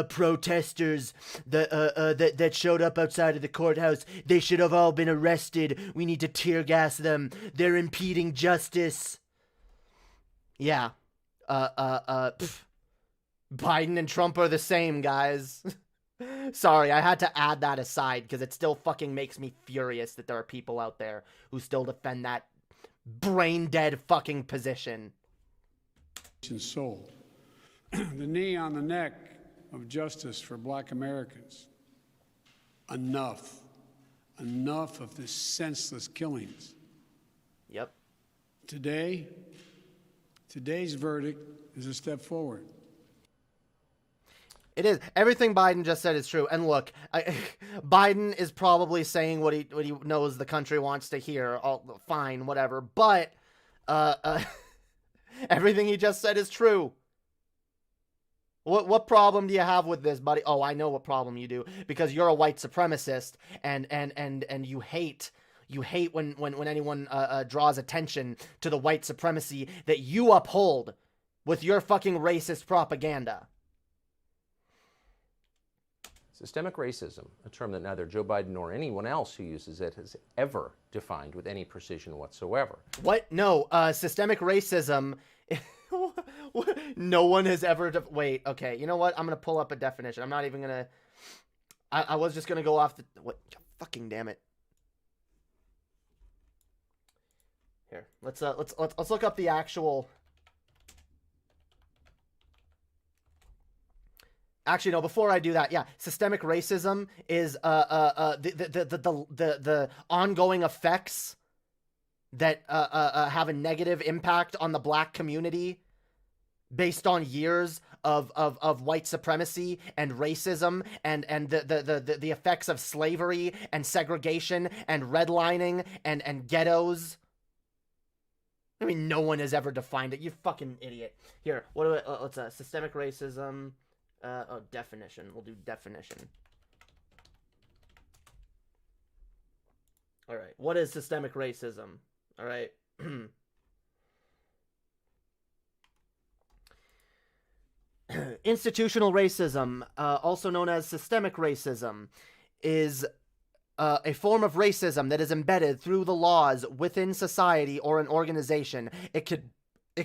protesters that showed up outside of the courthouse, they should have all been arrested. We need to tear gas them. They're impeding justice. Yeah. Biden and Trump are the same, guys. Sorry, I had to add that aside because it still fucking makes me furious that there are people out there who still defend that brain dead fucking position. Soul. The knee on the neck of justice for Black Americans. Enough of this senseless killings. Yep. Today's verdict is a step forward. It is. Everything Biden just said is true. And look, Biden is probably saying what he knows the country wants to hear. Fine, whatever. But everything he just said is true. What problem do you have with this, buddy? Oh, I know what problem you do, because you're a white supremacist and you hate when anyone draws attention to the white supremacy that you uphold with your fucking racist propaganda. Systemic racism, a term that neither Joe Biden nor anyone else who uses it has ever defined with any precision whatsoever. What? No, systemic racism. No one has ever. Wait, okay. You know what? I'm gonna pull up a definition. I'm not even gonna. I was just gonna go off the. What? Fucking damn it. Here, let's look up the actual. Actually, no. Before I do that, yeah, systemic racism is the ongoing effects that have a negative impact on the black community based on years of white supremacy and racism and the effects of slavery and segregation and redlining and ghettos. I mean, no one has ever defined it. You fucking idiot. Here, what do I, let's systemic racism. Definition. We'll do definition. All right. What is systemic racism? All right. Institutional racism, also known as systemic racism, is a form of racism that is embedded through the laws within society or an organization. It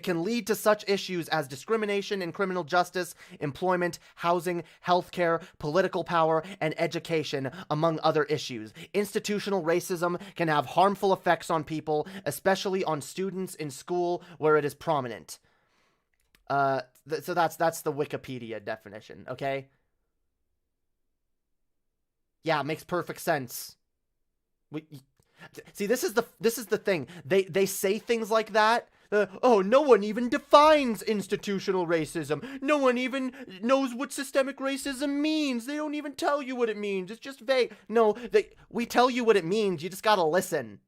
can lead to such issues as discrimination in criminal justice, employment, housing, healthcare, political power, and education, among other issues. Institutional racism can have harmful effects on people, especially on students in school where it is prominent. So that's the Wikipedia definition, okay? Yeah, it makes perfect sense. See, this is the thing. They say things like that. Oh, no one even defines institutional racism. No one even knows what systemic racism means. They don't even tell you what it means. It's just vague. No, we tell you what it means. You just gotta listen.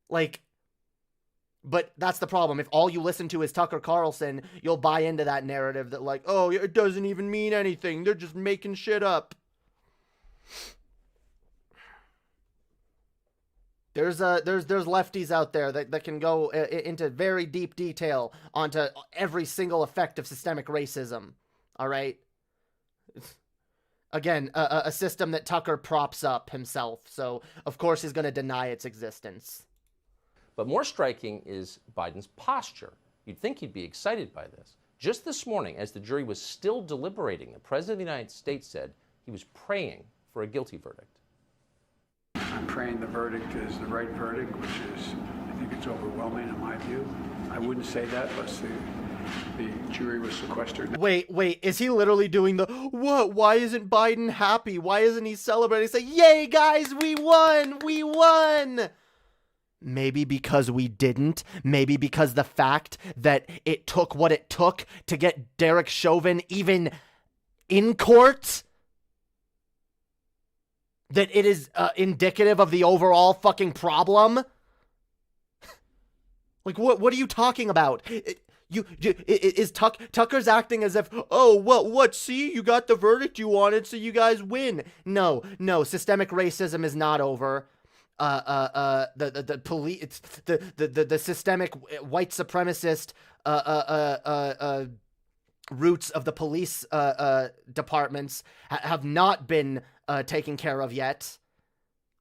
Like, but that's the problem. If all you listen to is Tucker Carlson, you'll buy into that narrative that like, oh, it doesn't even mean anything. They're just making shit up. There's lefties out there that can go into very deep detail onto every single effect of systemic racism. All right. Again, a system that Tucker props up himself, so of course he's going to deny its existence. But more striking is Biden's posture You'd think he'd be excited by this. Just this morning, as the jury was still deliberating, the President of the United States said he was praying for a guilty verdict. I'm praying the verdict is the right verdict, which is, I think it's overwhelming in my view. I wouldn't say that unless the jury was sequestered. Wait, is he literally doing the, what? Why isn't Biden happy? Why isn't he celebrating? Say, yay, guys, we won! We won! Maybe because we didn't. Maybe because the fact that it took what it took to get Derek Chauvin even in court, that it is indicative of the overall fucking problem. Like, what are you talking about? Tucker's acting as if, oh, well, what? See, you got the verdict you wanted, so you guys win. No, systemic racism is not over. The police, the systemic white supremacist roots of the police departments have not been taken care of yet.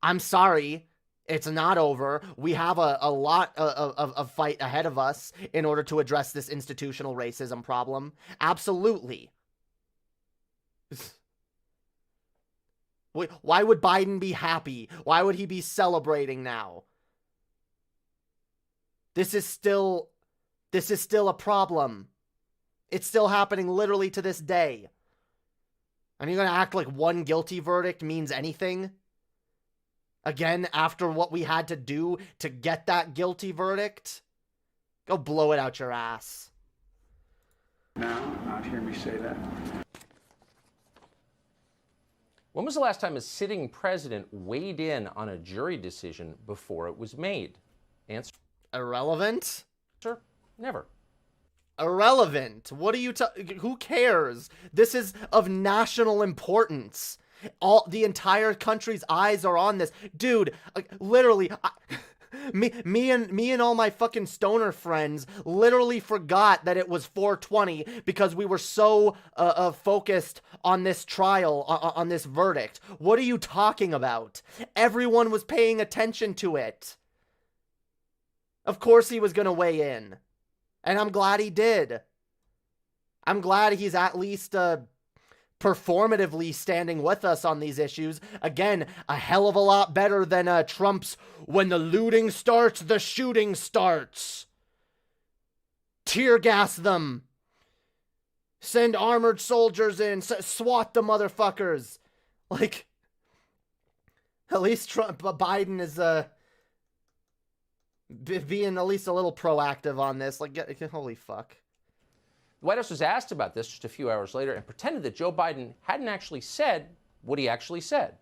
I'm sorry, it's not over. We have a lot of fight ahead of us in order to address this institutional racism problem. Absolutely. Why would Biden be happy? Why would he be celebrating now? This is still a problem. It's still happening literally to this day. And you're going to act like one guilty verdict means anything? Again, after what we had to do to get that guilty verdict? Go blow it out your ass. Now, not hear me say that. When was the last time a sitting president weighed in on a jury decision before it was made? Answer. Irrelevant? Sir, never. Irrelevant. What are you who cares? This is of national importance. The entire country's eyes are on this. Dude, literally, me and all my fucking stoner friends literally forgot that it was 420 because we were so focused on this trial, on this verdict. What are you talking about? Everyone was paying attention to it. Of course he was gonna weigh in. And I'm glad he did. I'm glad he's at least performatively standing with us on these issues. Again, a hell of a lot better than Trump's "when the looting starts, the shooting starts. Tear gas them. Send armored soldiers in. SWAT the motherfuckers." Like, at least Biden is being at least a little proactive on this. Like, holy fuck. The White House was asked about this just a few hours later and pretended that Joe Biden hadn't actually said what he actually said.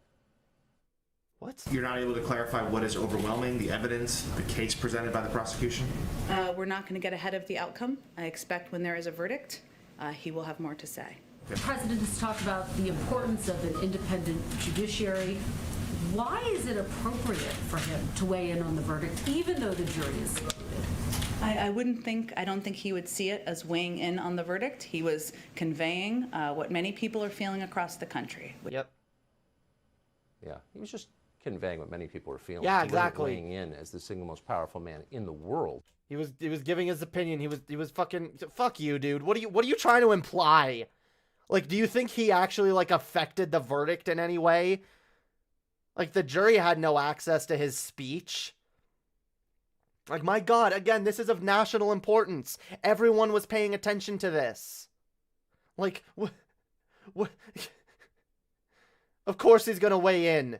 What? You're not able to clarify what is overwhelming, the evidence, the case presented by the prosecution? We're not going to get ahead of the outcome. I expect when there is a verdict, he will have more to say. The president has talked about the importance of an independent judiciary. Why is it appropriate for him to weigh in on the verdict, even though the jury is loaded? I don't think he would see it as weighing in on the verdict. He was conveying what many people are feeling across the country. Yep. Yeah, he was just conveying what many people were feeling. Yeah, He wasn't exactly. weighing in as the single most powerful man in the world. He was giving his opinion. He was fucking, fuck you, dude. What are you trying to imply? Like, do you think he actually like affected the verdict in any way? Like, the jury had no access to his speech. Like, my God, again, this is of national importance. Everyone was paying attention to this. Like, what? Of course he's gonna weigh in.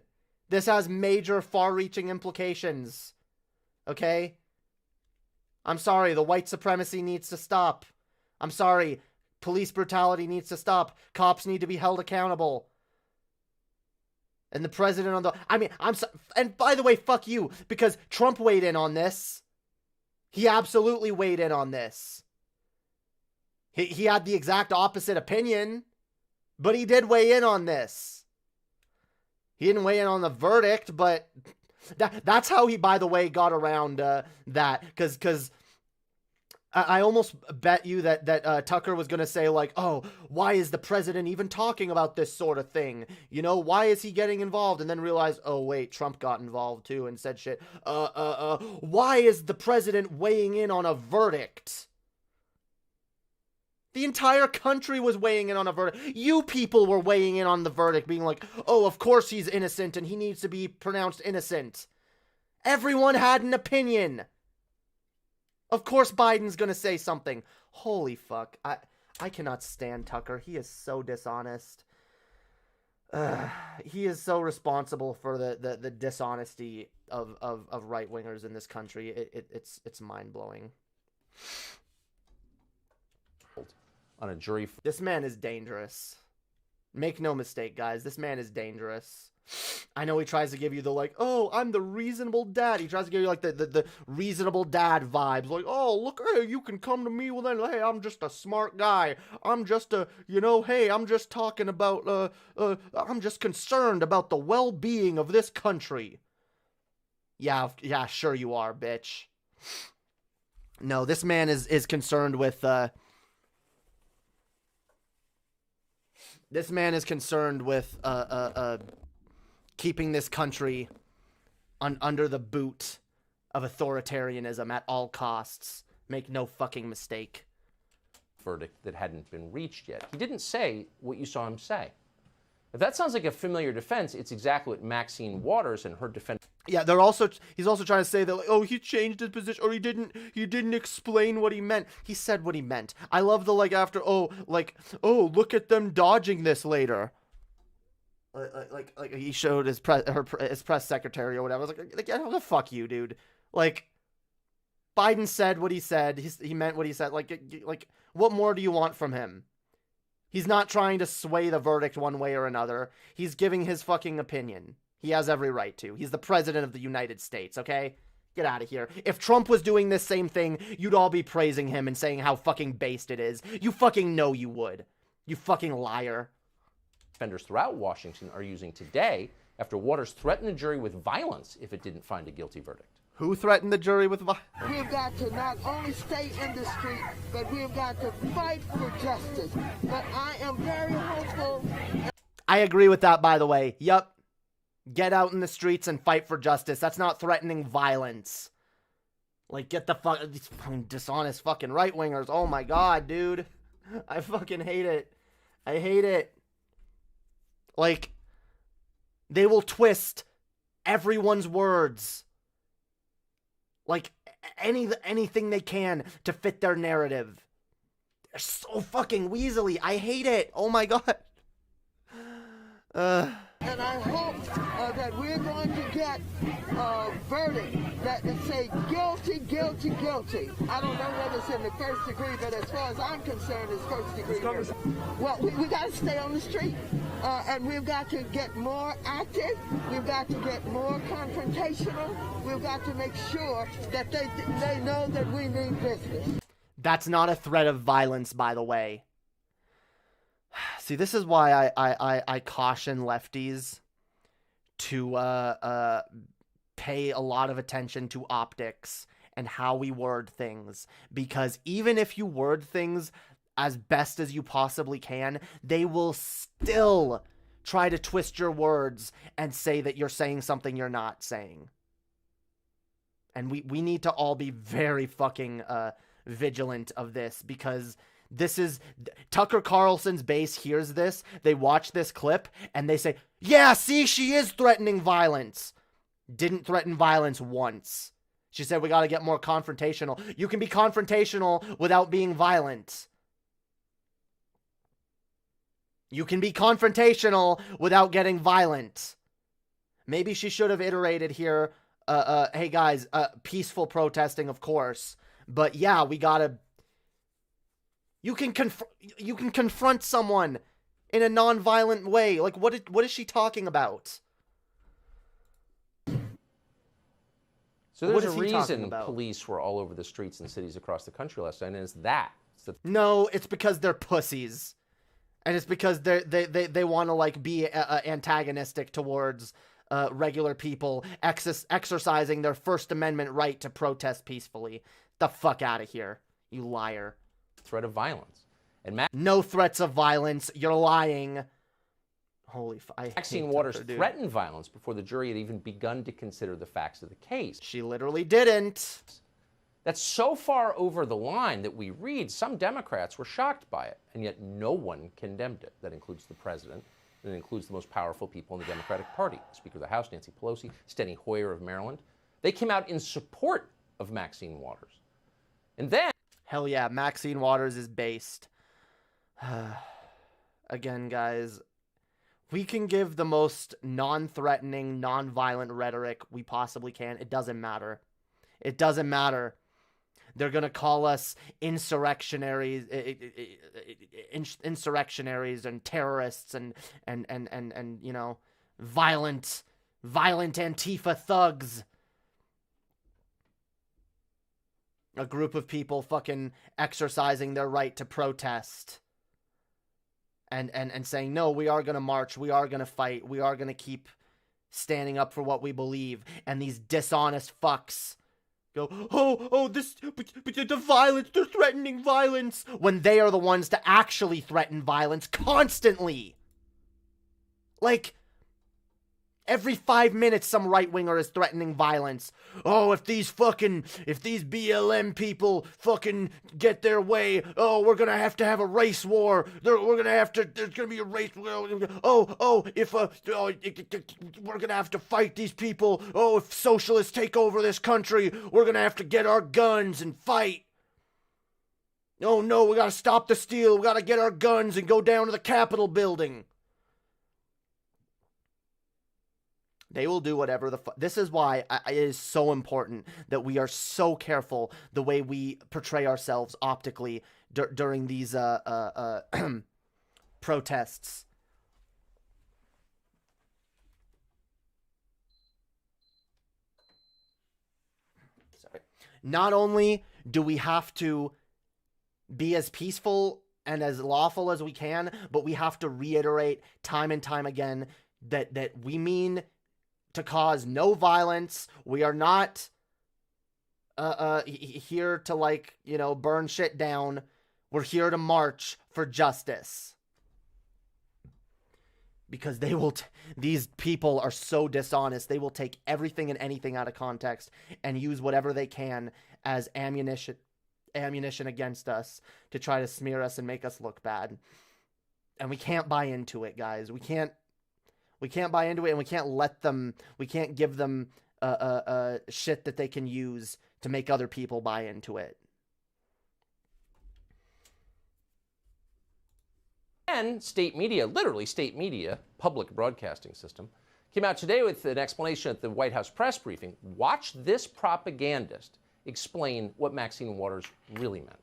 This has major, far-reaching implications. Okay? I'm sorry, the white supremacy needs to stop. I'm sorry, police brutality needs to stop. Cops need to be held accountable. And the president on the... I mean, and by the way, fuck you, because Trump weighed in on this. He absolutely weighed in on this. He had the exact opposite opinion, but he did weigh in on this. He didn't weigh in on the verdict, but that's how he, by the way, got around that. Because I almost bet you that Tucker was going to say, like, oh, why is the president even talking about this sort of thing? You know, why is he getting involved? And then realize, oh, wait, Trump got involved too and said shit. Why is the president weighing in on a verdict? The entire country was weighing in on a verdict. You people were weighing in on the verdict, being like, oh, of course he's innocent and he needs to be pronounced innocent. Everyone had an opinion. Of course Biden's gonna say something. Holy fuck. I cannot stand Tucker. He is so dishonest. He is so responsible for the dishonesty of right-wingers in this country. It's mind-blowing. On a jury. This man is dangerous. Make no mistake, guys. This man is dangerous. I know he tries to give you the, like, oh, I'm the reasonable dad. He tries to give you, like, the reasonable dad vibes. Like, oh, look, hey, you can come to me with that. Hey, I'm just a smart guy. I'm just a, you know, hey, I'm just talking about, I'm just concerned about the well-being of this country. Yeah, sure you are, bitch. No, this man is concerned with, this man is concerned with keeping this country under the boot of authoritarianism at all costs. Make no fucking mistake. Verdict that hadn't been reached yet. He didn't say what you saw him say. If that sounds like a familiar defense, it's exactly what Maxine Waters and her defense. Yeah, he's also trying to say that, like, oh, he changed his position, or he didn't explain what he meant. He said what he meant. I love the, like, after, oh, look at them dodging this later. Like he showed his press secretary or whatever. I was like, yeah, fuck you, dude. Like, Biden said what he said. He meant what he said. Like, what more do you want from him? He's not trying to sway the verdict one way or another. He's giving his fucking opinion. He has every right to. He's the president of the United States, okay? Get out of here. If Trump was doing this same thing, you'd all be praising him and saying how fucking based it is. You fucking know you would. You fucking liar. Defenders throughout Washington are using today after Waters threatened the jury with violence if it didn't find a guilty verdict. Who threatened the jury with violence? We've got to not only stay in the street, but we've got to fight for justice. But I am very hopeful. I agree with that, by the way. Yup. Get out in the streets and fight for justice. That's not threatening violence. Like, get the fuck... These fucking dishonest fucking right-wingers. Oh my god, dude. I fucking hate it. I hate it. Like, they will twist everyone's words. Like, anything they can to fit their narrative. They're so fucking weaselly. I hate it. Oh my god. And I hope that we're going to get a verdict that will say guilty, guilty, guilty. I don't know whether it's in the first degree, but as far as I'm concerned, it's first degree murder. Well, we got to stay on the street, and we've got to get more active. We've got to get more confrontational. We've got to make sure that they know that we mean business. That's not a threat of violence, by the way. See, this is why I caution lefties to pay a lot of attention to optics and how we word things. Because even if you word things as best as you possibly can, they will still try to twist your words and say that you're saying something you're not saying. And we need to all be very fucking vigilant of this, because... This is Tucker Carlson's base hears this, they watch this clip, and they say, yeah, see, she is threatening violence. Didn't threaten violence once. She said we got to get more confrontational. You can be confrontational without being violent. You can be confrontational without getting violent. Maybe she should have iterated here, hey guys, peaceful protesting, of course. But yeah, we gotta... You can confront someone in a non-violent way. Like, what is she talking about? So there's a reason police were all over the streets in cities across the country last night, and it's that. No, it's because they're pussies. And it's because they want to, like, be antagonistic towards regular people exercising their First Amendment right to protest peacefully. The fuck out of here, you liar. Threat of violence. And no threats of violence. You're lying. Holy Maxine Waters threatened violence before the jury had even begun to consider the facts of the case. She literally didn't. That's so far over the line that we read some Democrats were shocked by it, and yet no one condemned it. That includes the president, and it includes the most powerful people in the Democratic Party, Speaker of the House, Nancy Pelosi, Steny Hoyer of Maryland. They came out in support of Maxine Waters. And then... Hell yeah, Maxine Waters is based. Again, guys, we can give the most non-threatening, non-violent rhetoric we possibly can. It doesn't matter. It doesn't matter. They're going to call us insurrectionaries and terrorists and you know, violent Antifa thugs. A group of people fucking exercising their right to protest. And saying, no, we are going to march, we are going to fight, we are going to keep standing up for what we believe. And these dishonest fucks go, but the violence, they're threatening violence, when they are the ones to actually threaten violence constantly. Like, every 5 minutes some right-winger is threatening violence. Oh, if these BLM people fucking get their way, oh, we're gonna have to have a race war. There's gonna be a race war. We're gonna have to fight these people. Oh, if socialists take over this country, we're gonna have to get our guns and fight. Oh no, we gotta stop the steal. We gotta get our guns and go down to the Capitol building. They will do whatever the fuck. This is why it is so important that we are so careful the way we portray ourselves optically during these protests. Sorry. Not only do we have to be as peaceful and as lawful as we can, but we have to reiterate time and time again that we mean to cause no violence. We are not here to, like, you know, burn shit down. We're here to march for justice. Because they will, these people are so dishonest, they will take everything and anything out of context and use whatever they can as ammunition against us to try to smear us and make us look bad. And we can't buy into it, guys. We can't buy into it, and we can't give them shit that they can use to make other people buy into it. And state media, literally state media, public broadcasting system, came out today with an explanation at the White House press briefing. Watch this propagandist explain what Maxine Waters really meant.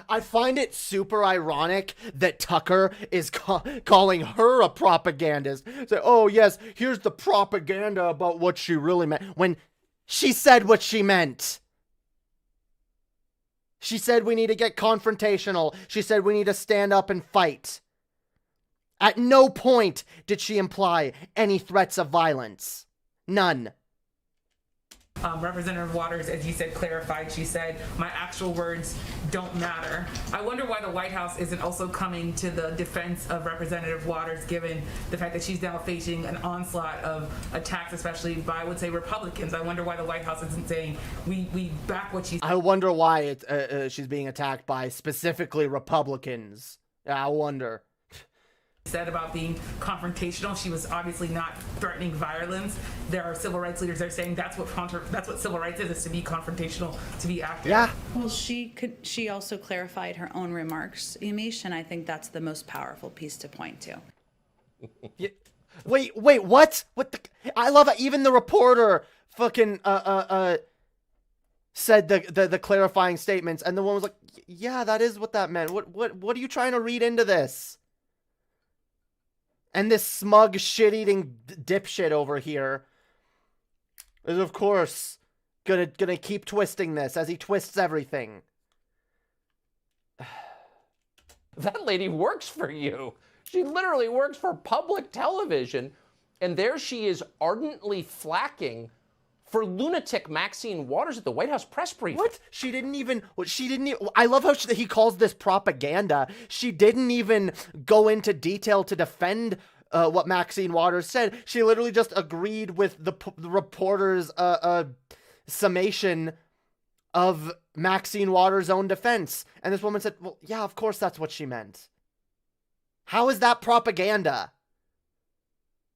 I find it super ironic that Tucker is calling her a propagandist. Say, oh yes, here's the propaganda about what she really meant. When she said what she meant. She said we need to get confrontational. She said we need to stand up and fight. At no point did she imply any threats of violence. None. Representative Waters, as you said, clarified. She said, my actual words don't matter. I wonder why the White House isn't also coming to the defense of Representative Waters, given the fact that she's now facing an onslaught of attacks, especially by, I would say, Republicans. I wonder why the White House isn't saying, we back what she said. I wonder why she's being attacked by specifically Republicans. I wonder. Said about being confrontational. She was obviously not threatening violence. There are civil rights leaders that are saying that's what civil rights is to be confrontational, to be active. Yeah. Well, she also clarified her own remarks, Amish, and I think that's the most powerful piece to point to. Yeah. Wait, what? What the? I love it. Even the reporter fucking said the clarifying statements, and the one was like, yeah, that is what that meant. What are you trying to read into this? And this smug, shit-eating dipshit over here is, of course, gonna keep twisting this as he twists everything. That lady works for you. She literally works for public television, and there she is ardently flacking for lunatic Maxine Waters at the White House press briefing. What? She didn't even. I love how he calls this propaganda. She didn't even go into detail to defend what Maxine Waters said. She literally just agreed with the reporter's summation of Maxine Waters' own defense. And this woman said, well, yeah, of course that's what she meant. How is that propaganda?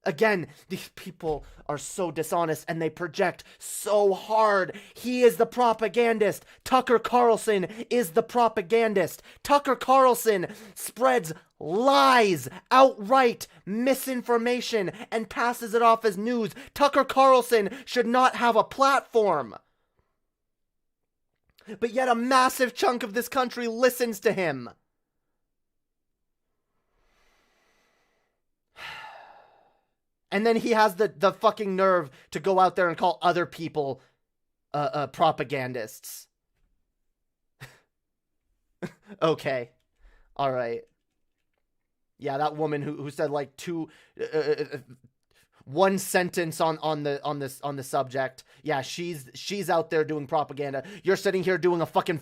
Again, these people are so dishonest and they project so hard. He is the propagandist. Tucker Carlson is the propagandist. Tucker Carlson spreads lies, outright misinformation, and passes it off as news. Tucker Carlson should not have a platform. But yet a massive chunk of this country listens to him. And then he has the fucking nerve to go out there and call other people propagandists. Okay. All right. Yeah, that woman who said like one sentence on the subject. Yeah, she's out there doing propaganda. You're sitting here doing a fucking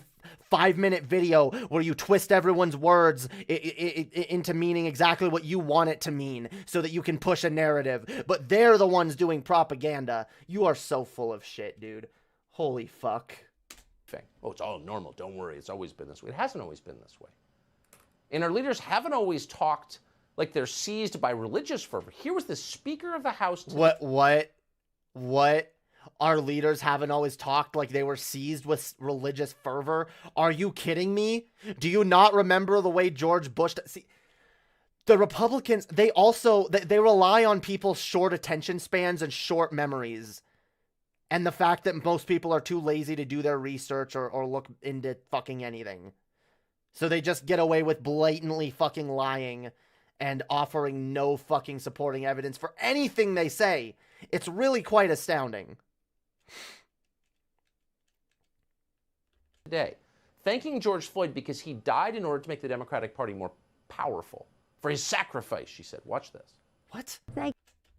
5-minute video where you twist everyone's words into meaning exactly what you want it to mean so that you can push a narrative. But they're the ones doing propaganda. You are so full of shit, dude. Holy fuck. Oh, it's all normal. Don't worry. It's always been this way. It hasn't always been this way. And our leaders haven't always talked like they're seized by religious fervor. Here was the Speaker of the House today. What? Our leaders haven't always talked like they were seized with religious fervor? Are you kidding me? Do you not remember the way George Bush... See, the Republicans, they rely on people's short attention spans and short memories. And the fact that most people are too lazy to do their research or look into fucking anything. So they just get away with blatantly fucking lying and offering no fucking supporting evidence for anything they say. It's really quite astounding. Today, thanking George Floyd because he died in order to make the Democratic Party more powerful. For his sacrifice, she said. Watch this. What? Thank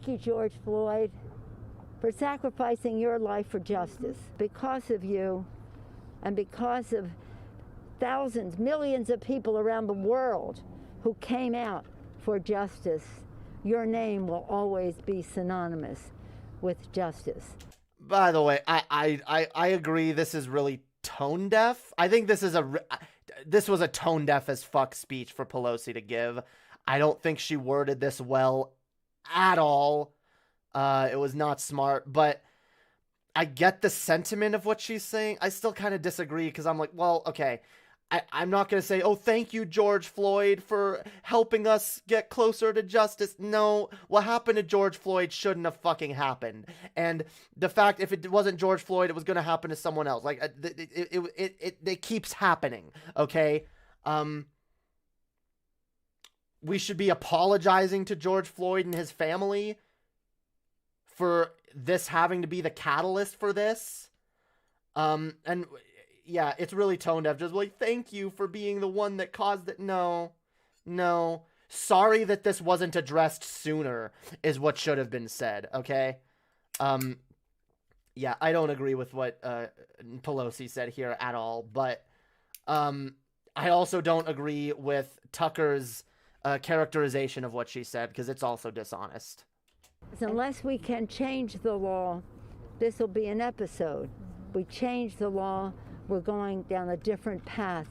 you, George Floyd, for sacrificing your life for justice. Because of you, and because of thousands, millions of people around the world who came out for justice, your name will always be synonymous with justice. By the way, I agree this is really tone deaf. I think this was a tone deaf as fuck speech for Pelosi to give. I don't think she worded this well at all. It was not smart, but I get the sentiment of what she's saying. I still kind of disagree because I'm like, well, okay, I'm not going to say, oh, thank you, George Floyd, for helping us get closer to justice. No, what happened to George Floyd shouldn't have fucking happened. And the fact, if it wasn't George Floyd, it was going to happen to someone else. Like, it keeps happening, okay? We should be apologizing to George Floyd and his family for this having to be the catalyst for this. And yeah, it's really tone deaf. Just like, thank you for being the one that caused it. No. Sorry that this wasn't addressed sooner is what should have been said, okay? Yeah, I don't agree with what Pelosi said here at all, but I also don't agree with Tucker's characterization of what she said, because it's also dishonest. Unless we can change the law, this will be an episode. We change the law, we're going down a different path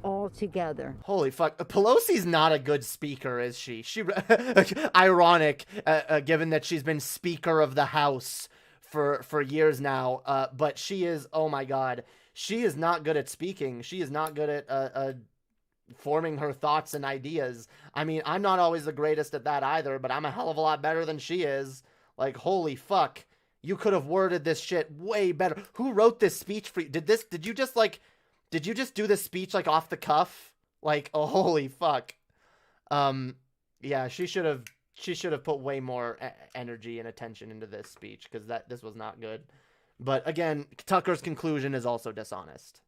altogether. Holy fuck. Pelosi's not a good speaker, is she? Ironic, given that she's been Speaker of the House for years now. But she is, oh my God, she is not good at speaking. She is not good at forming her thoughts and ideas. I mean, I'm not always the greatest at that either, but I'm a hell of a lot better than she is. Like, holy fuck. You could have worded this shit way better. Who wrote this speech for you? Did you just do this speech like off the cuff? Like, oh, holy fuck. Yeah, she should have put way more energy and attention into this speech, because this was not good. But again, Tucker's conclusion is also dishonest.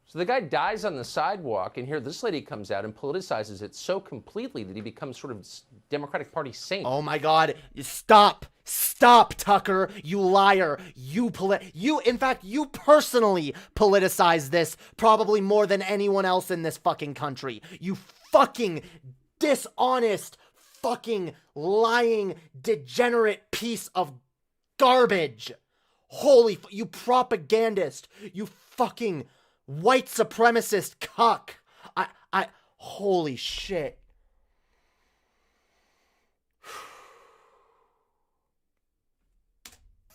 So the guy dies on the sidewalk, and here this lady comes out and politicizes it so completely that he becomes sort of Democratic Party saint. Oh my God! Stop, Tucker! You liar! You in fact, you personally politicize this probably more than anyone else in this fucking country. You fucking dishonest, fucking lying, degenerate piece of garbage. Holy, you propagandist. You fucking white supremacist cuck. Holy shit.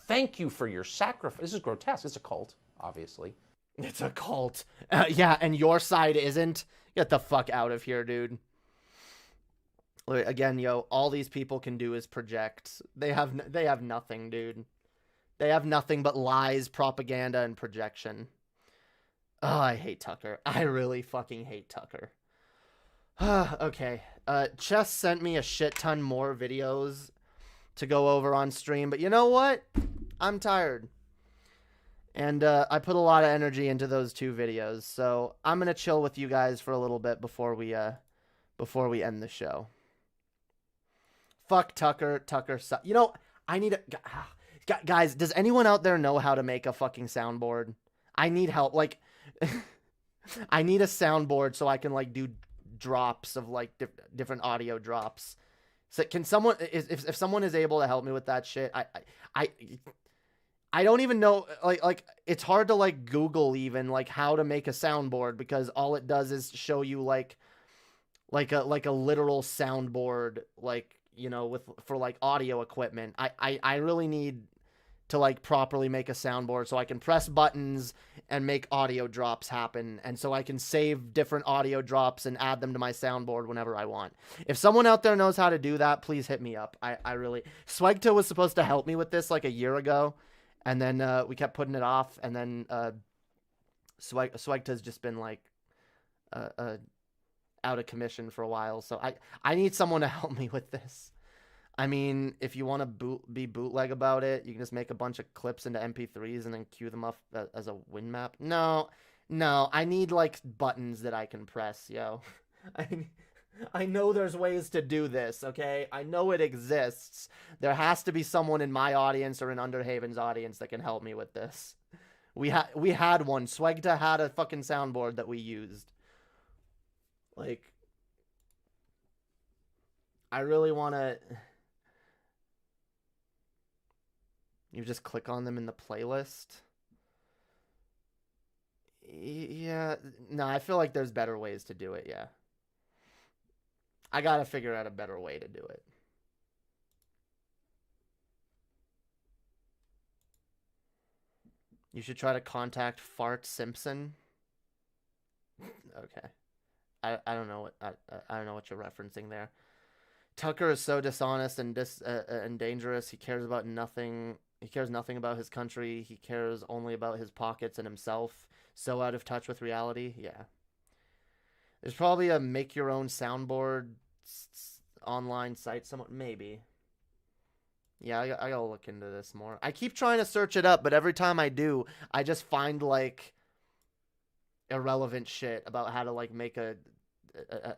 Thank you for your sacrifice. This is grotesque. It's a cult, obviously. It's a cult. Yeah, and your side isn't? Get the fuck out of here, dude. Again, yo, all these people can do is project. They have nothing, dude. They have nothing but lies, propaganda, and projection. Oh, I hate Tucker. I really fucking hate Tucker. Okay. Chess sent me a shit ton more videos to go over on stream, but you know what? I'm tired. And I put a lot of energy into those 2 videos, so I'm gonna chill with you guys for a little bit before we end the show. Fuck Tucker. Tucker sucks. You know, I need a... Guys, does anyone out there know how to make a fucking soundboard? I need help. Like, I need a soundboard so I can, like, do drops of, like, different audio drops. So can someone... If someone is able to help me with that shit, I don't even know... Like, it's hard to, like, Google even, like, how to make a soundboard because all it does is show you, like a literal soundboard, like... You know, for like audio equipment. I really need to like properly make a soundboard so I can press buttons and make audio drops happen, and so I can save different audio drops and add them to my soundboard whenever I want. If someone out there knows how to do that, please hit me up. I really... Swegta was supposed to help me with this like a year ago, and then we kept putting it off, and then Swegta's just been like out of commission for a while, so I need someone to help me with this. I mean, if you want to be bootleg about it, you can just make a bunch of clips into MP3s and then queue them up as a win map. No, I need like buttons that I can press, yo. I know there's ways to do this, okay? I know it exists. There has to be someone in my audience or in Underhaven's audience that can help me with this. We had one. Swegta had a fucking soundboard that we used. Like, I really want to... You just click on them in the playlist? Yeah, no, I feel like there's better ways to do it, yeah. I gotta figure out a better way to do it. You should try to contact Fart Simpson. Okay. I don't know what I don't know what you're referencing there. Tucker is so dishonest and dangerous. He cares about nothing. He cares nothing about his country. He cares only about his pockets and himself. So out of touch with reality. Yeah. There's probably a make your own soundboard online site. Maybe. Yeah, I gotta look into this more. I keep trying to search it up, but every time I do, I just find like irrelevant shit about how to like make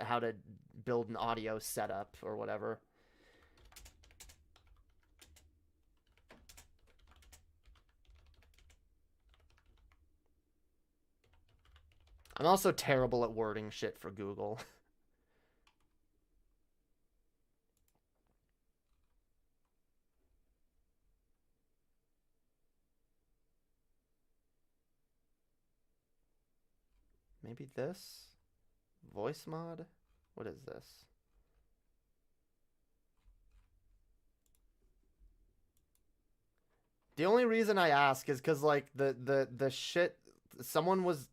how to build an audio setup or whatever. I'm also terrible at wording shit for Google. Maybe this? Voice mod? What is this? The only reason I ask is because, like, the shit... Someone was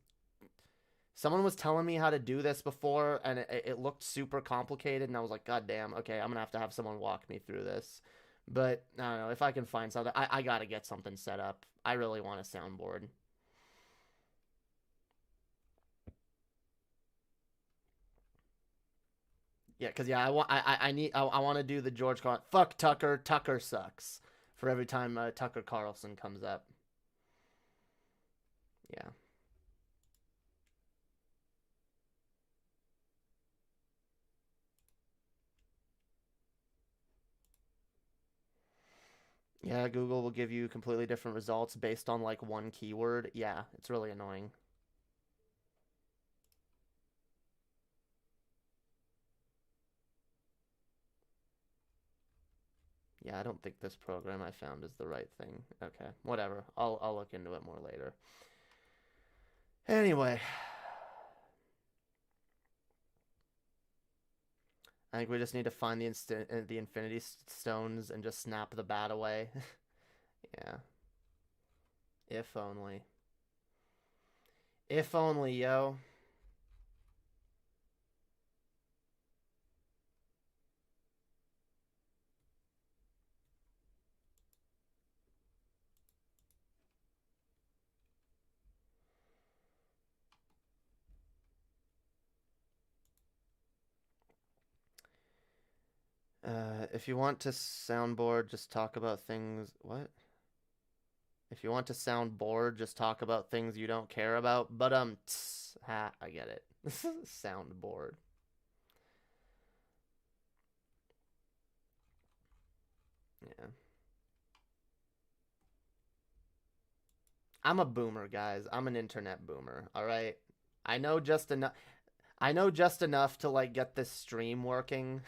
telling me how to do this before, and it looked super complicated, and I was like, God damn, okay, I'm gonna have to have someone walk me through this. But, I don't know, if I can find something... I gotta get something set up. I really want a soundboard. Yeah, because I want to do the George Carlin. Fuck Tucker. Tucker sucks. For every time Tucker Carlson comes up. Yeah. Yeah, Google will give you completely different results based on like one keyword. Yeah, it's really annoying. Yeah, I don't think this program I found is the right thing. Okay, whatever. I'll look into it more later. Anyway, I think we just need to find the Infinity Stones and just snap the bat away. Yeah. If only. If only, yo. If you want to soundboard, just talk about things... What? If you want to sound bored, just talk about things you don't care about. But, ha, I get it. Sound bored. Yeah. I'm a boomer, guys. I'm an internet boomer, alright? I know just enough... I know just enough to, like, get this stream working.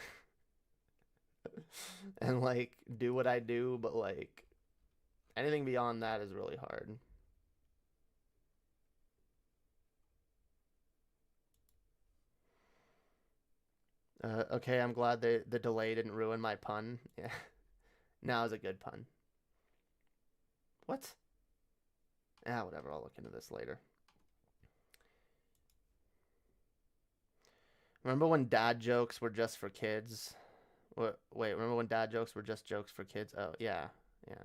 And, like, do what I do, but, like... anything beyond that is really hard. Okay, I'm glad the delay didn't ruin my pun. Yeah. Now is a good pun. What? Ah, whatever. I'll look into this later. Remember when dad jokes were just for kids? Wait, remember when dad jokes were just jokes for kids? Oh, yeah. Yeah.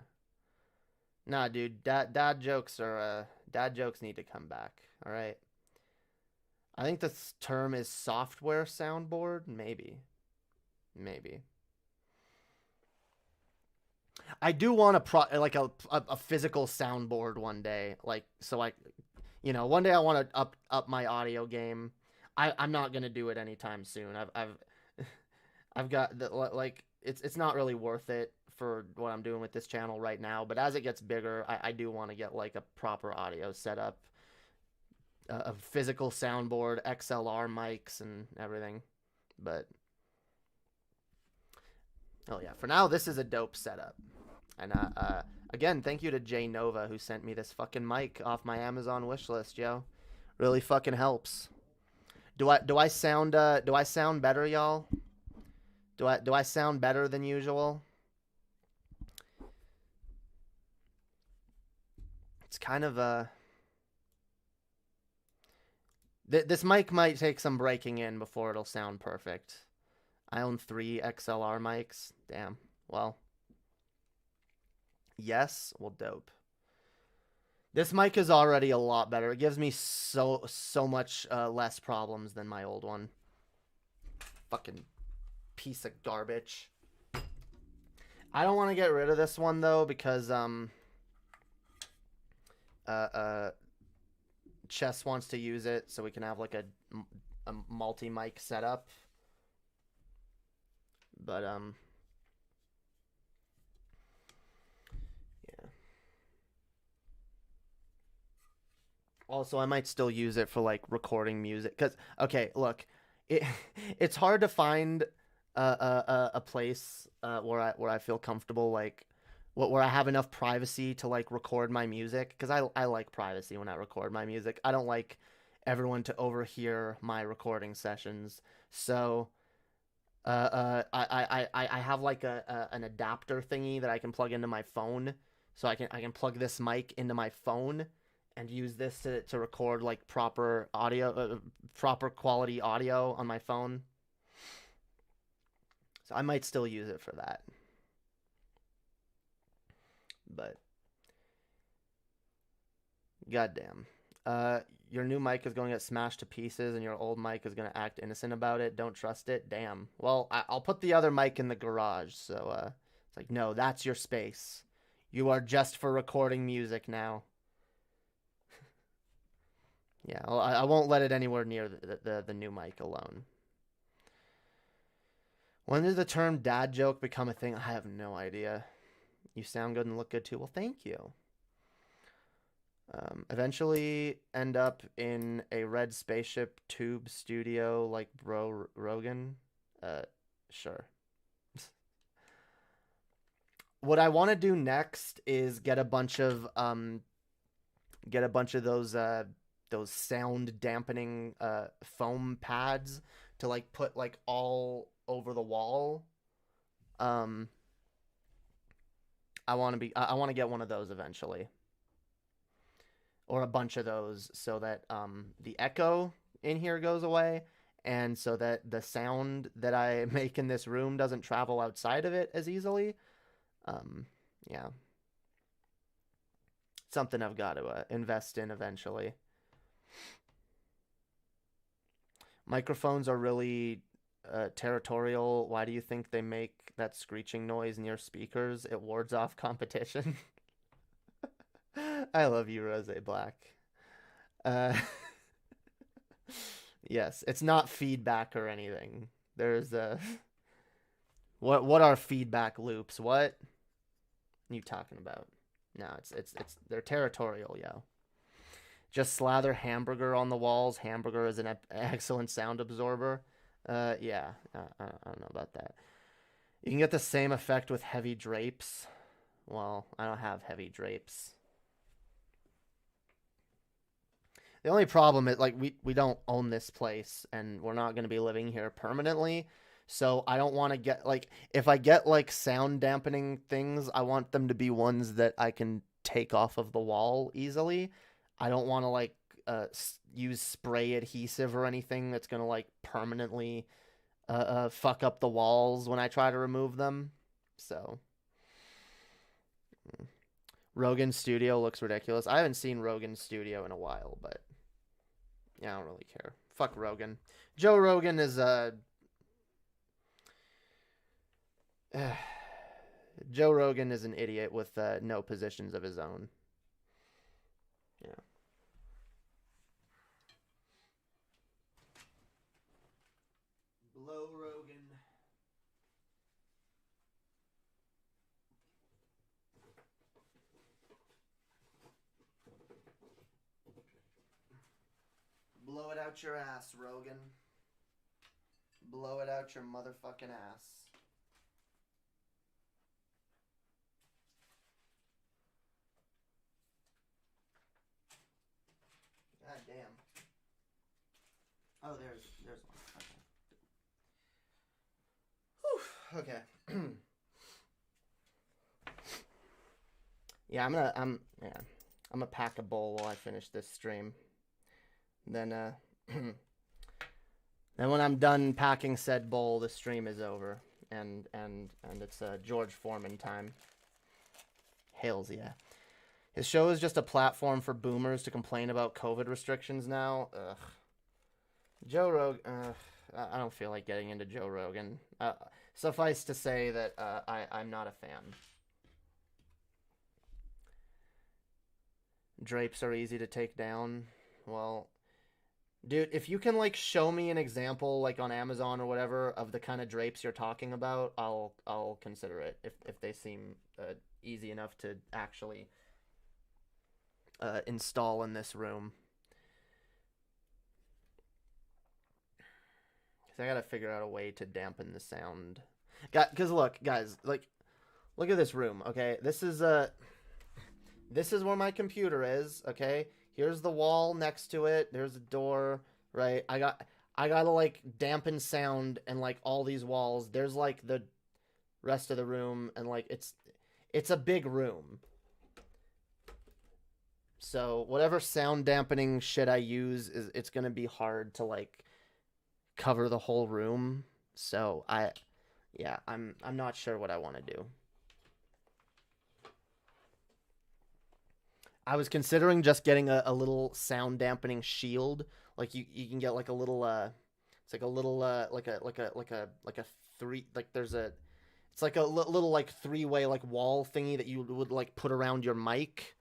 Nah, dude, dad jokes need to come back. All right. I think this term is software soundboard. Maybe. I do want a physical soundboard one day. Like, so one day I want to up my audio game. I'm not gonna do it anytime soon. I've got it's not really worth it for what I'm doing with this channel right now, but as it gets bigger, I do want to get like a proper audio setup, a physical soundboard, XLR mics and everything. But oh yeah, for now this is a dope setup. And again, thank you to Jay Nova who sent me this fucking mic off my Amazon wishlist, yo. Really fucking helps. Do I sound better, y'all? Do I sound better than usual? It's kind of this mic might take some breaking in before it'll sound perfect. I own 3 XLR mics. Damn. Well. Yes. Well, dope. This mic is already a lot better. It gives me so much less problems than my old one. Fucking piece of garbage. I don't want to get rid of this one though because Chess wants to use it so we can have like a multi-mic setup. But yeah. Also, I might still use it for like recording music cuz okay, look. It's hard to find a place where I feel comfortable, like where I have enough privacy to like record my music, because I like privacy when I record my music. I don't like everyone to overhear my recording sessions. So I have like an adapter thingy that I can plug into my phone, so I can plug this mic into my phone and use this to record like proper audio, proper quality audio on my phone. So I might still use it for that. But goddamn, your new mic is going to get smashed to pieces, and your old mic is going to act innocent about it. Don't trust it. Damn. Well, I'll put the other mic in the garage. So it's like, no, that's your space. You are just for recording music now. Yeah, I won't let it anywhere near the new mic alone. When did the term dad joke become a thing? I have no idea. You sound good and look good too. Well, thank you. Eventually end up in a red spaceship tube studio like Bro Rogan. Sure. what I want to do next is get a bunch of those sound dampening foam pads to like put like all over the wall. I want to get one of those eventually, or a bunch of those, so that the echo in here goes away, and so that the sound that I make in this room doesn't travel outside of it as easily. Yeah. Something I've got to invest in eventually. Microphones are really territorial. Why do you think they make that screeching noise near speakers? It wards off competition. I love you, Rose Black. Yes, it's not feedback or anything. There's what are feedback loops? What are you talking about? No, it's they're territorial, yo. Just slather hamburger on the walls. Hamburger is an excellent sound absorber. Yeah, I don't know about that. You can get the same effect with heavy drapes. Well, I don't have heavy drapes. The only problem is, like, we don't own this place, and we're not going to be living here permanently. So I don't want to get, like, if I get, like, sound dampening things, I want them to be ones that I can take off of the wall easily. I don't want to, like, use spray adhesive or anything that's going to, like, permanently fuck up the walls when I try to remove them. So Rogan's studio looks ridiculous. I haven't seen Rogan's studio in a while, but yeah, I don't really care. Fuck Rogan. Joe Rogan is Joe Rogan is an idiot with no positions of his own. Yeah. Blow Rogan. Blow it out your ass, Rogan. Blow it out your motherfucking ass. God damn. Oh, there's one. Okay. Okay. Yeah, I'm gonna pack a bowl while I finish this stream. Then then when I'm done packing said bowl, the stream is over, and it's George Foreman time. Hails, yeah. His show is just a platform for boomers to complain about COVID restrictions now. Ugh. Joe Rogan. I don't feel like getting into Joe Rogan. Suffice to say that I'm not a fan. Drapes are easy to take down. Well, dude, if you can, like, show me an example, like, on Amazon or whatever, of the kind of drapes you're talking about, I'll consider it, if they seem easy enough to actually install in this room. Because I gotta figure out a way to dampen the sound. Because, look, guys, like, look at this room, okay? This is where my computer is, okay? Here's the wall next to it. There's a door, right? I gotta, like, dampen sound and, like, all these walls. There's, like, the rest of the room, and, like, it's a big room. So whatever sound dampening shit I use, it's gonna be hard to, like, cover the whole room. So I'm not sure what I want to do. I was considering just getting a little sound dampening shield. Like you can get like a little it's like a little like a three, like there's a, it's like a little like three-way like wall thingy that you would like put around your mic.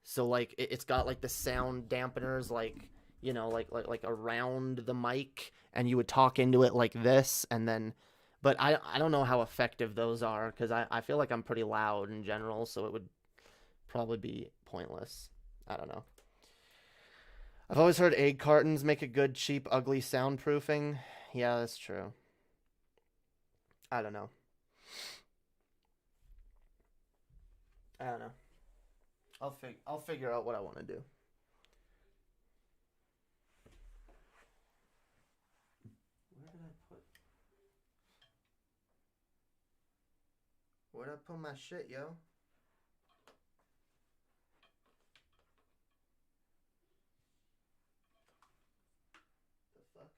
So like it's got like the sound dampeners like, you know, like around the mic, and you would talk into it like this, and then, but I don't know how effective those are, because I feel like I'm pretty loud in general, so it would probably be pointless. I don't know. I've always heard egg cartons make a good, cheap, ugly soundproofing. Yeah, that's true. I don't know. I don't know. I'll figure out what I want to do. Where'd I put my shit, yo? The fuck?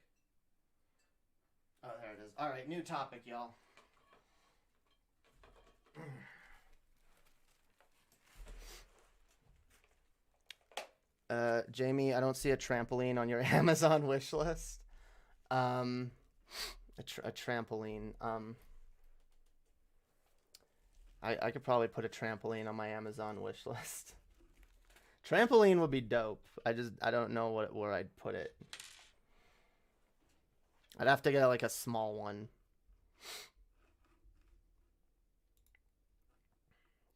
Oh, there it is. Alright, new topic, y'all. Jamie, I don't see a trampoline on your Amazon wish list. A trampoline. I could probably put a trampoline on my Amazon wish list. Trampoline would be dope. I don't know where I'd put it. I'd have to get like a small one.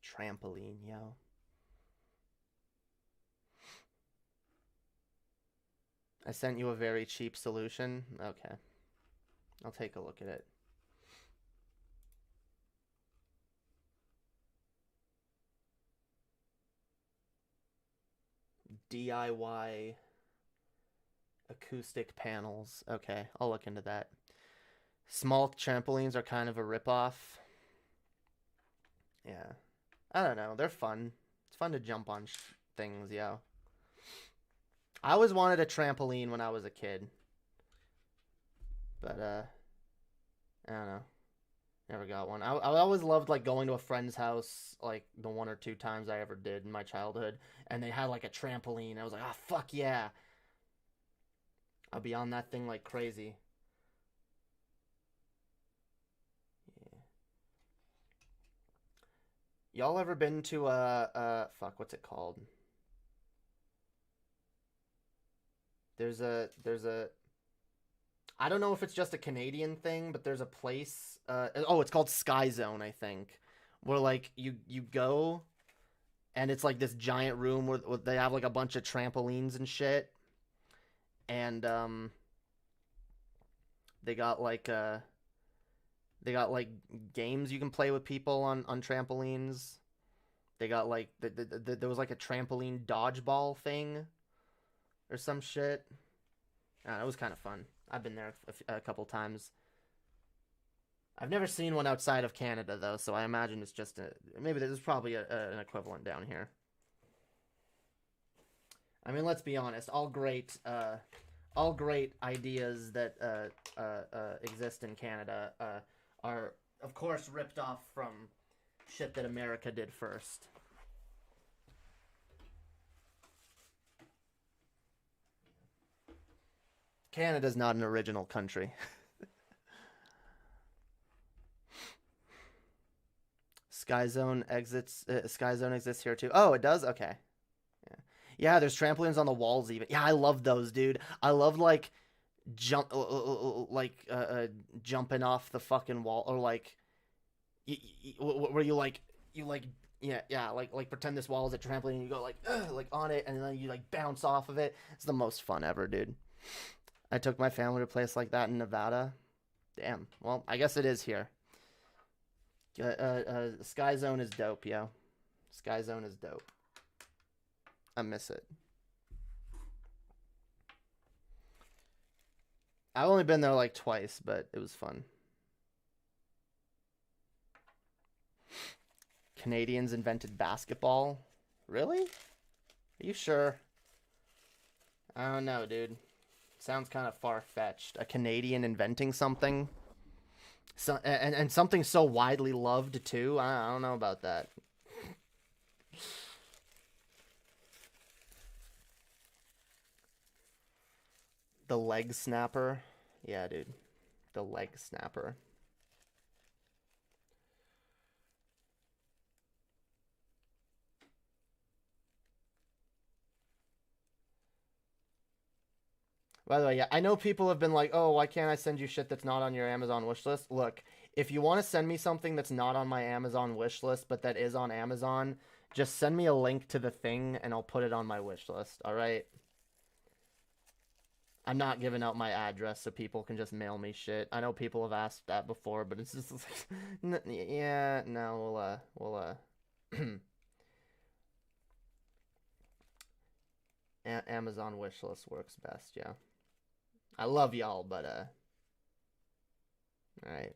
Trampoline, yo. I sent you a very cheap solution. Okay. I'll take a look at it. DIY acoustic panels. Okay, I'll look into that. Small trampolines are kind of a ripoff. Yeah. I don't know. They're fun. It's fun to jump on things, yo. I always wanted a trampoline when I was a kid. But, I don't know. Never got one. I always loved, like, going to a friend's house, like, the 1 or 2 times I ever did in my childhood. And they had, like, a trampoline. I was like, oh, fuck yeah. I'll be on that thing like crazy. Yeah. Y'all ever been to fuck, what's it called? There's a I don't know if it's just a Canadian thing, but there's a place, it's called Sky Zone, I think, where, like, you go, and it's, like, this giant room where they have, like, a bunch of trampolines and shit, and, they got, like, games you can play with people on trampolines. They got, like, there was, like, a trampoline dodgeball thing, or some shit. It was kind of fun. I've been there a couple times. I've never seen one outside of Canada, though, so I imagine it's just maybe there's probably an equivalent down here. I mean, let's be honest. All great ideas that exist in Canada are, of course, ripped off from shit that America did first. Canada's not an original country. Sky Zone exists here too. Oh, it does? Okay. Yeah, there's trampolines on the walls even. Yeah, I love those, dude. I love like jumping off the fucking wall, or like where you pretend this wall is a trampoline and you go like on it and then you like bounce off of it. It's the most fun ever, dude. I took my family to a place like that in Nevada. Damn. Well, I guess it is here. Sky Zone is dope, yo. Sky Zone is dope. I miss it. I've only been there like twice, but it was fun. Canadians invented basketball? Really? Are you sure? I don't know, dude. Sounds kind of far-fetched. A Canadian inventing something? And something so widely loved, too? I don't know about that. The leg snapper? Yeah, dude. The leg snapper. By the way, yeah, I know people have been like, oh, why can't I send you shit that's not on your Amazon wish list? Look, if you want to send me something that's not on my Amazon wish list, but that is on Amazon, just send me a link to the thing and I'll put it on my wish list, alright? I'm not giving out my address so people can just mail me shit. I know people have asked that before, but it's just like, yeah, no, we'll Amazon wishlist works best, yeah. I love y'all, but, alright.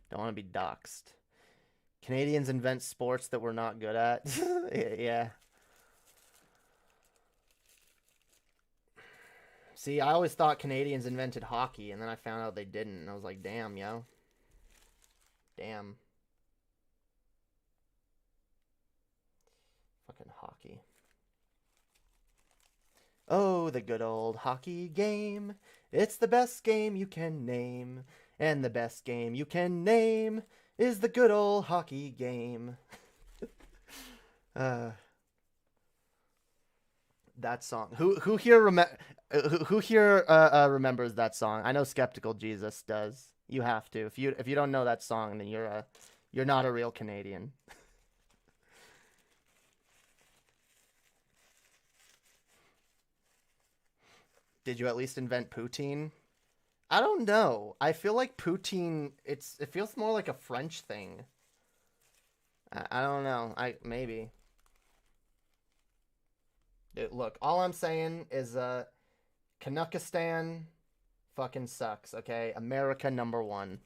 Don't want to be doxxed. Canadians invent sports that we're not good at. Yeah. See, I always thought Canadians invented hockey, and then I found out they didn't, and I was like, damn, yo. Damn. Fucking hockey. Oh, the good old hockey game. It's the best game you can name. And the best game you can name is the good old hockey game. That song. Who here remembers that song? I know Skeptical Jesus does. You have to. If you don't know that song, then you're not a real Canadian. Did you at least invent poutine? I don't know. I feel like poutine, it feels more like a French thing. I don't know. Maybe. Dude, look, all I'm saying is Canuckistan fucking sucks, okay? America #1.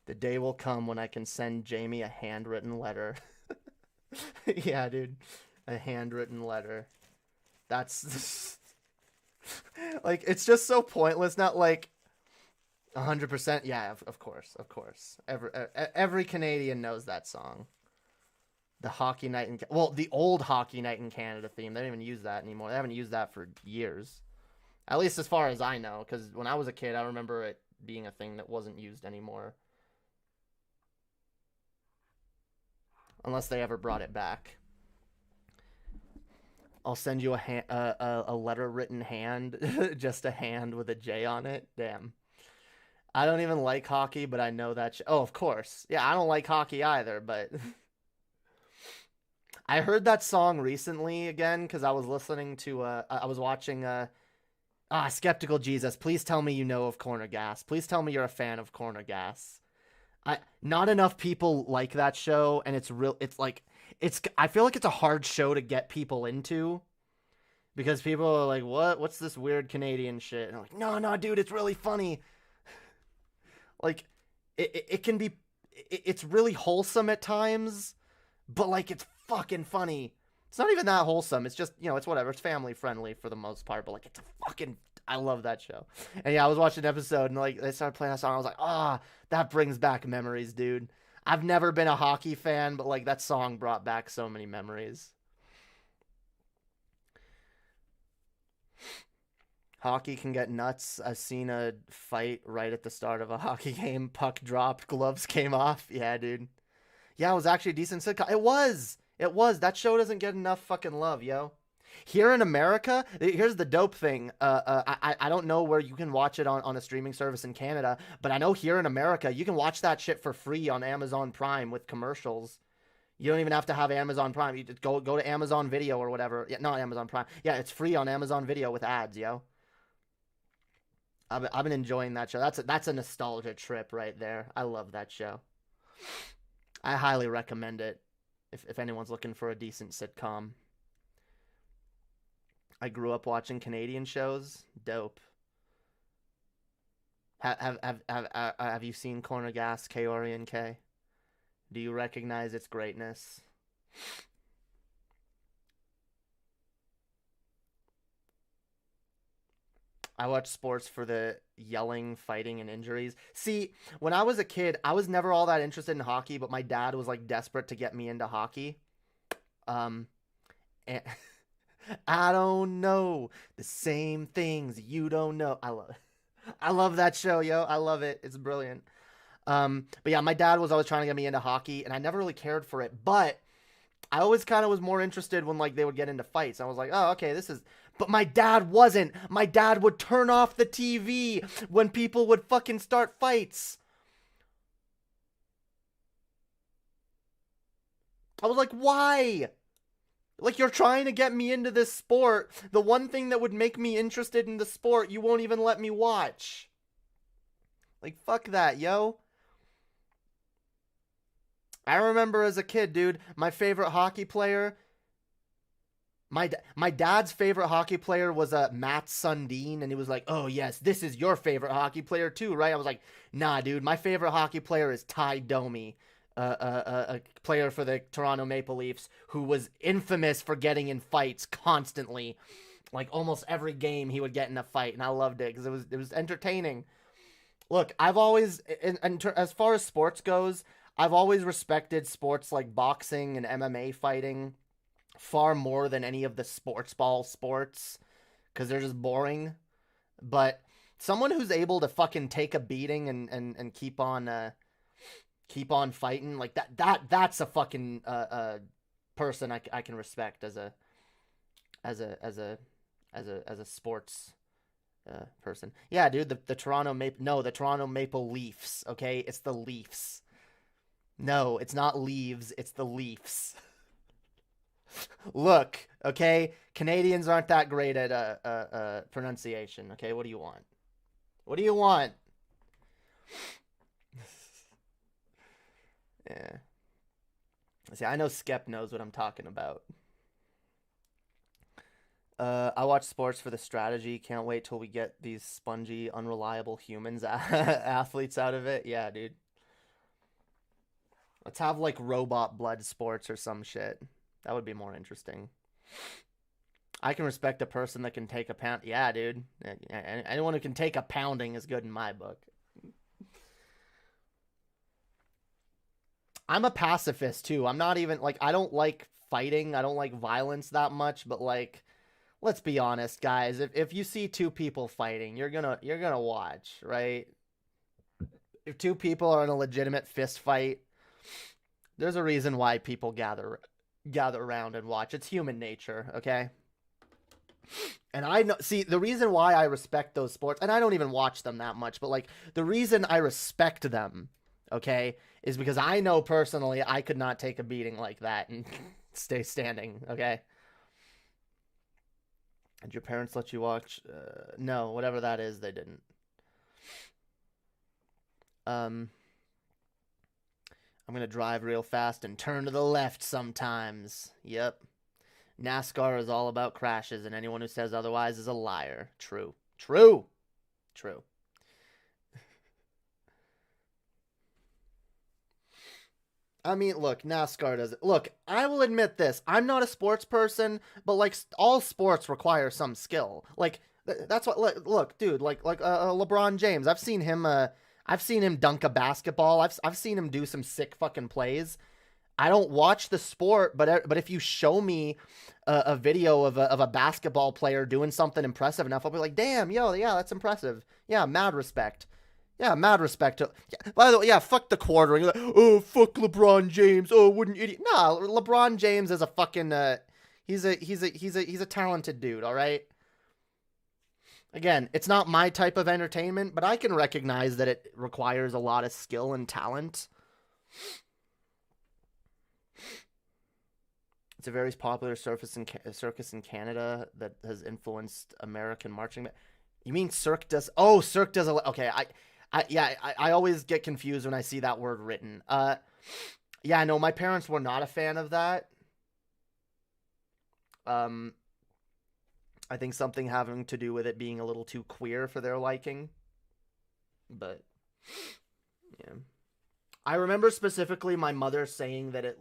The day will come when I can send Jamie a handwritten letter. Yeah, dude. A handwritten letter. That's like, it's just so pointless. Not like 100%. Yeah, of course. Every Canadian knows that song. The Hockey Night in... Well, the old Hockey Night in Canada theme. They don't even use that anymore. They haven't used that for years. At least as far as I know. Because when I was a kid, I remember it being a thing that wasn't used anymore. Unless they ever brought it back. I'll send you a letter written hand. Just a hand with a J on it. Damn. I don't even like hockey, but I know that... Oh, of course. Yeah, I don't like hockey either, but... I heard that song recently again because I was listening to... I was watching... Skeptical Jesus. Please tell me you know of Corner Gas. Please tell me you're a fan of Corner Gas. Not enough people like that show, and it's like... I feel like it's a hard show to get people into because people are like, what's this weird Canadian shit? And I'm like, no, dude, it's really funny. Like, it can be, it's really wholesome at times, but like, it's fucking funny. It's not even that wholesome. It's just, it's whatever. It's family friendly for the most part, but like, it's a fucking, I love that show. And yeah, I was watching an episode and like, they started playing that song. I was like, that brings back memories, dude. I've never been a hockey fan, but like that song brought back so many memories. Hockey can get nuts. I've seen a fight right at the start of a hockey game. Puck dropped, gloves came off. Yeah, dude. Yeah, it was actually a decent sitcom. It was. That show doesn't get enough fucking love, yo. Here in America, here's the dope thing. I don't know where you can watch it on a streaming service in Canada, but I know here in America, you can watch that shit for free on Amazon Prime with commercials. You don't even have to have Amazon Prime. You just go to Amazon Video or whatever. Yeah, not Amazon Prime. Yeah, it's free on Amazon Video with ads, yo. I've been enjoying that show. That's a nostalgia trip right there. I love that show. I highly recommend it if anyone's looking for a decent sitcom. I grew up watching Canadian shows. Dope. Have you seen Corner Gas, Kaori and K? Do you recognize its greatness? I watch sports for the yelling, fighting, and injuries. See, when I was a kid, I was never all that interested in hockey, but my dad was like desperate to get me into hockey. And I don't know the same things you don't know. I love that show, yo. I love it. It's brilliant. But yeah, my dad was always trying to get me into hockey, and I never really cared for it. But I always kind of was more interested when like they would get into fights. I was like, oh, okay, this is. But my dad wasn't. My dad would turn off the TV when people would fucking start fights. I was like, why? Like, you're trying to get me into this sport. The one thing that would make me interested in the sport, you won't even let me watch. Like, fuck that, yo. I remember as a kid, dude, my favorite hockey player, My dad's favorite hockey player was Matt Sundin, and he was like, "Oh yes, this is your favorite hockey player too, right?" I was like, "Nah, dude, my favorite hockey player is Ty Domi, a player for the Toronto Maple Leafs who was infamous for getting in fights constantly, like almost every game he would get in a fight, and I loved it because it was entertaining." Look, I've always, as far as sports goes, I've always respected sports like boxing and MMA fighting far more than any of the sports ball sports because they're just boring. But someone who's able to fucking take a beating and keep on fighting like that's a fucking person I can respect as a sports person. Yeah, dude, the Toronto Maple Leafs, okay? It's the Leafs. No, it's not leaves, it's the Leafs. Look, okay? Canadians aren't that great at pronunciation, okay? What do you want? What do you want? Yeah. See, I know Skep knows what I'm talking about. I watch sports for the strategy. Can't wait till we get these spongy, unreliable humans athletes out of it. Yeah, dude. Let's have like robot blood sports or some shit. That would be more interesting. I can respect a person that can take a pound. Yeah, dude. Anyone who can take a pounding is good in my book. I'm a pacifist too. I'm not even like, I don't like fighting. I don't like violence that much, but like, let's be honest, guys. If you see two people fighting, you're gonna watch, right? If two people are in a legitimate fist fight, there's a reason why people gather around and watch. It's human nature, okay? And I know, see, the reason why I respect those sports, and I don't even watch them that much, but like the reason I respect them, okay, is because I know personally I could not take a beating like that and stay standing, okay? Did your parents let you watch? No, whatever that is, they didn't. I'm going to drive real fast and turn to the left sometimes. Yep. NASCAR is all about crashes, and anyone who says otherwise is a liar. True. True. True. I mean, look, NASCAR doesn't. Look, I will admit this. I'm not a sports person, but like all sports require some skill. Like that's what. Look, dude. Like LeBron James. I've seen him dunk a basketball. I've seen him do some sick fucking plays. I don't watch the sport, but if you show me a video of a basketball player doing something impressive enough, I'll be like, damn, yo, yeah, that's impressive. Yeah, mad respect. Yeah, mad respect to. Yeah, by the way, yeah, fuck the quartering. Like, oh, fuck LeBron James. Oh, what an idiot. Nah, LeBron James is a fucking. He's a talented dude. All right. Again, it's not my type of entertainment, but I can recognize that it requires a lot of skill and talent. It's a very popular circus in Canada that has influenced American marching. You mean Cirque does? Oh, Cirque does. Okay, I always get confused when I see that word written. Yeah, no, my parents were not a fan of that. I think something having to do with it being a little too queer for their liking. But yeah. I remember specifically my mother saying that it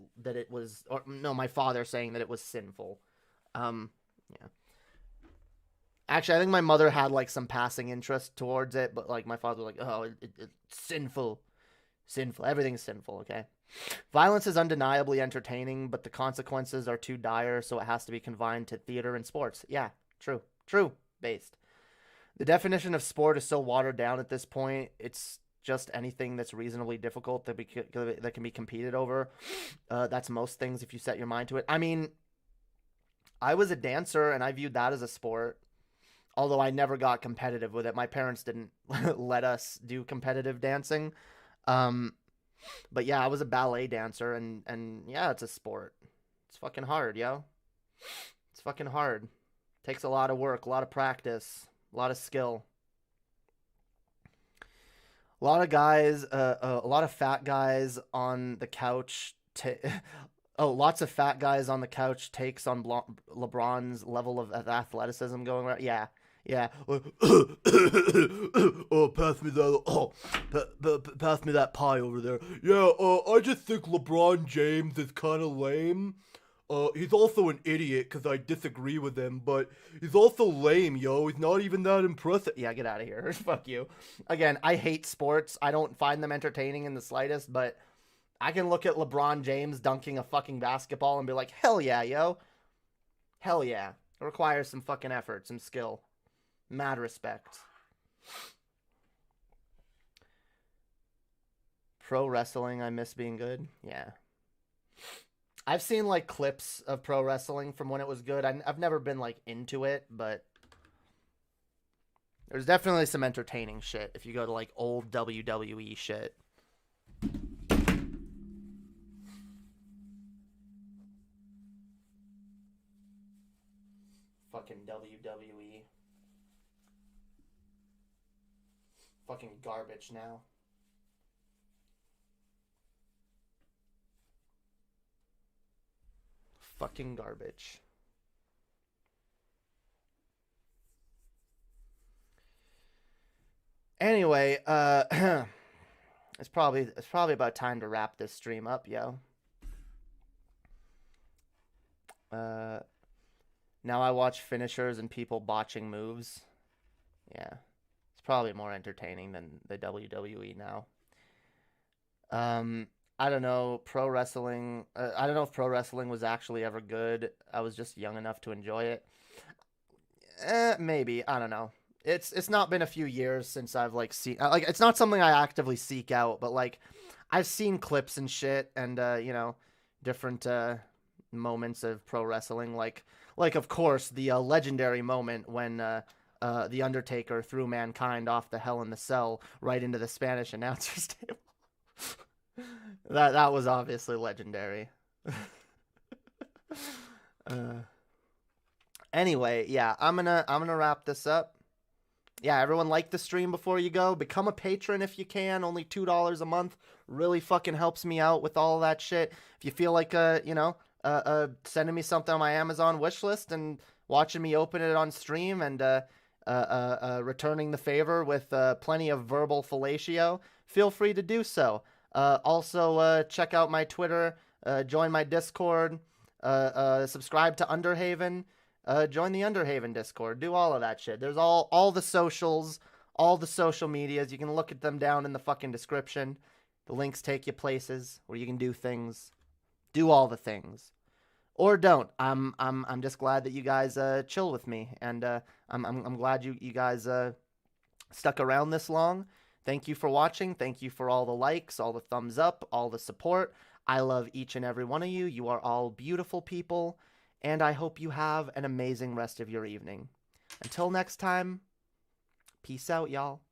was, or no, my father saying that it was sinful. Yeah. Actually, I think my mother had like some passing interest towards it, but like my father was like, oh, it's sinful. Sinful. Everything's sinful, okay? Violence is undeniably entertaining, but the consequences are too dire, so it has to be confined to theater and sports. Yeah, true. True. Based. The definition of sport is so watered down at this point, it's just anything that's reasonably difficult that can be competed over. That's most things if you set your mind to it. I mean, I was a dancer, and I viewed that as a sport. Although I never got competitive with it. My parents didn't let us do competitive dancing. But yeah, I was a ballet dancer, and yeah, it's a sport. It's fucking hard, yo. It's fucking hard. Takes a lot of work, a lot of practice, a lot of skill. A lot of guys, a lot of fat guys on the couch Oh, lots of fat guys on the couch takes on LeBron's level of athleticism going around. Yeah, yeah. Oh, pass me that. Oh, pass me that pie over there. Yeah. I just think LeBron James is kind of lame. He's also an idiot because I disagree with him, but he's also lame, yo. He's not even that impressive. Yeah, get out of here. Fuck you. Again, I hate sports. I don't find them entertaining in the slightest, but I can look at LeBron James dunking a fucking basketball and be like, hell yeah, yo. Hell yeah. It requires some fucking effort, some skill. Mad respect. Pro wrestling, I miss being good. Yeah. I've seen, like, clips of pro wrestling from when it was good. I've never been, like, into it, but there's definitely some entertaining shit if you go to, like, old WWE shit. Fucking WWE. Fucking garbage now. Fucking garbage. Anyway, it's probably about time to wrap this stream up, yo. Now I watch finishers and people botching moves. Yeah. It's probably more entertaining than the WWE now. I don't know, pro wrestling. I don't know if pro wrestling was actually ever good. I was just young enough to enjoy it. Maybe. I don't know. It's not been a few years since I've like seen, like, it's not something I actively seek out, but like I've seen clips and shit and you know, different moments of pro wrestling, like of course the legendary moment when the Undertaker threw Mankind off the Hell in the Cell right into the Spanish announcer's table. That was obviously legendary. Anyway, yeah, I'm gonna wrap this up. Yeah, everyone like the stream before you go. Become a patron if you can. Only $2 a month really fucking helps me out with all that shit. If you feel like you know, sending me something on my Amazon wish list and watching me open it on stream and returning the favor with plenty of verbal fellatio, feel free to do so. Also, check out my Twitter, join my Discord, subscribe to Underhaven, join the Underhaven Discord, do all of that shit. There's all the socials, all the social medias. You can look at them down in the fucking description. The links take you places where you can do things, do all the things, or don't. I'm just glad that you guys chill with me, and I'm glad you guys stuck around this long. Thank you for watching. Thank you for all the likes, all the thumbs up, all the support. I love each and every one of you. You are all beautiful people, and I hope you have an amazing rest of your evening. Until next time, peace out, y'all.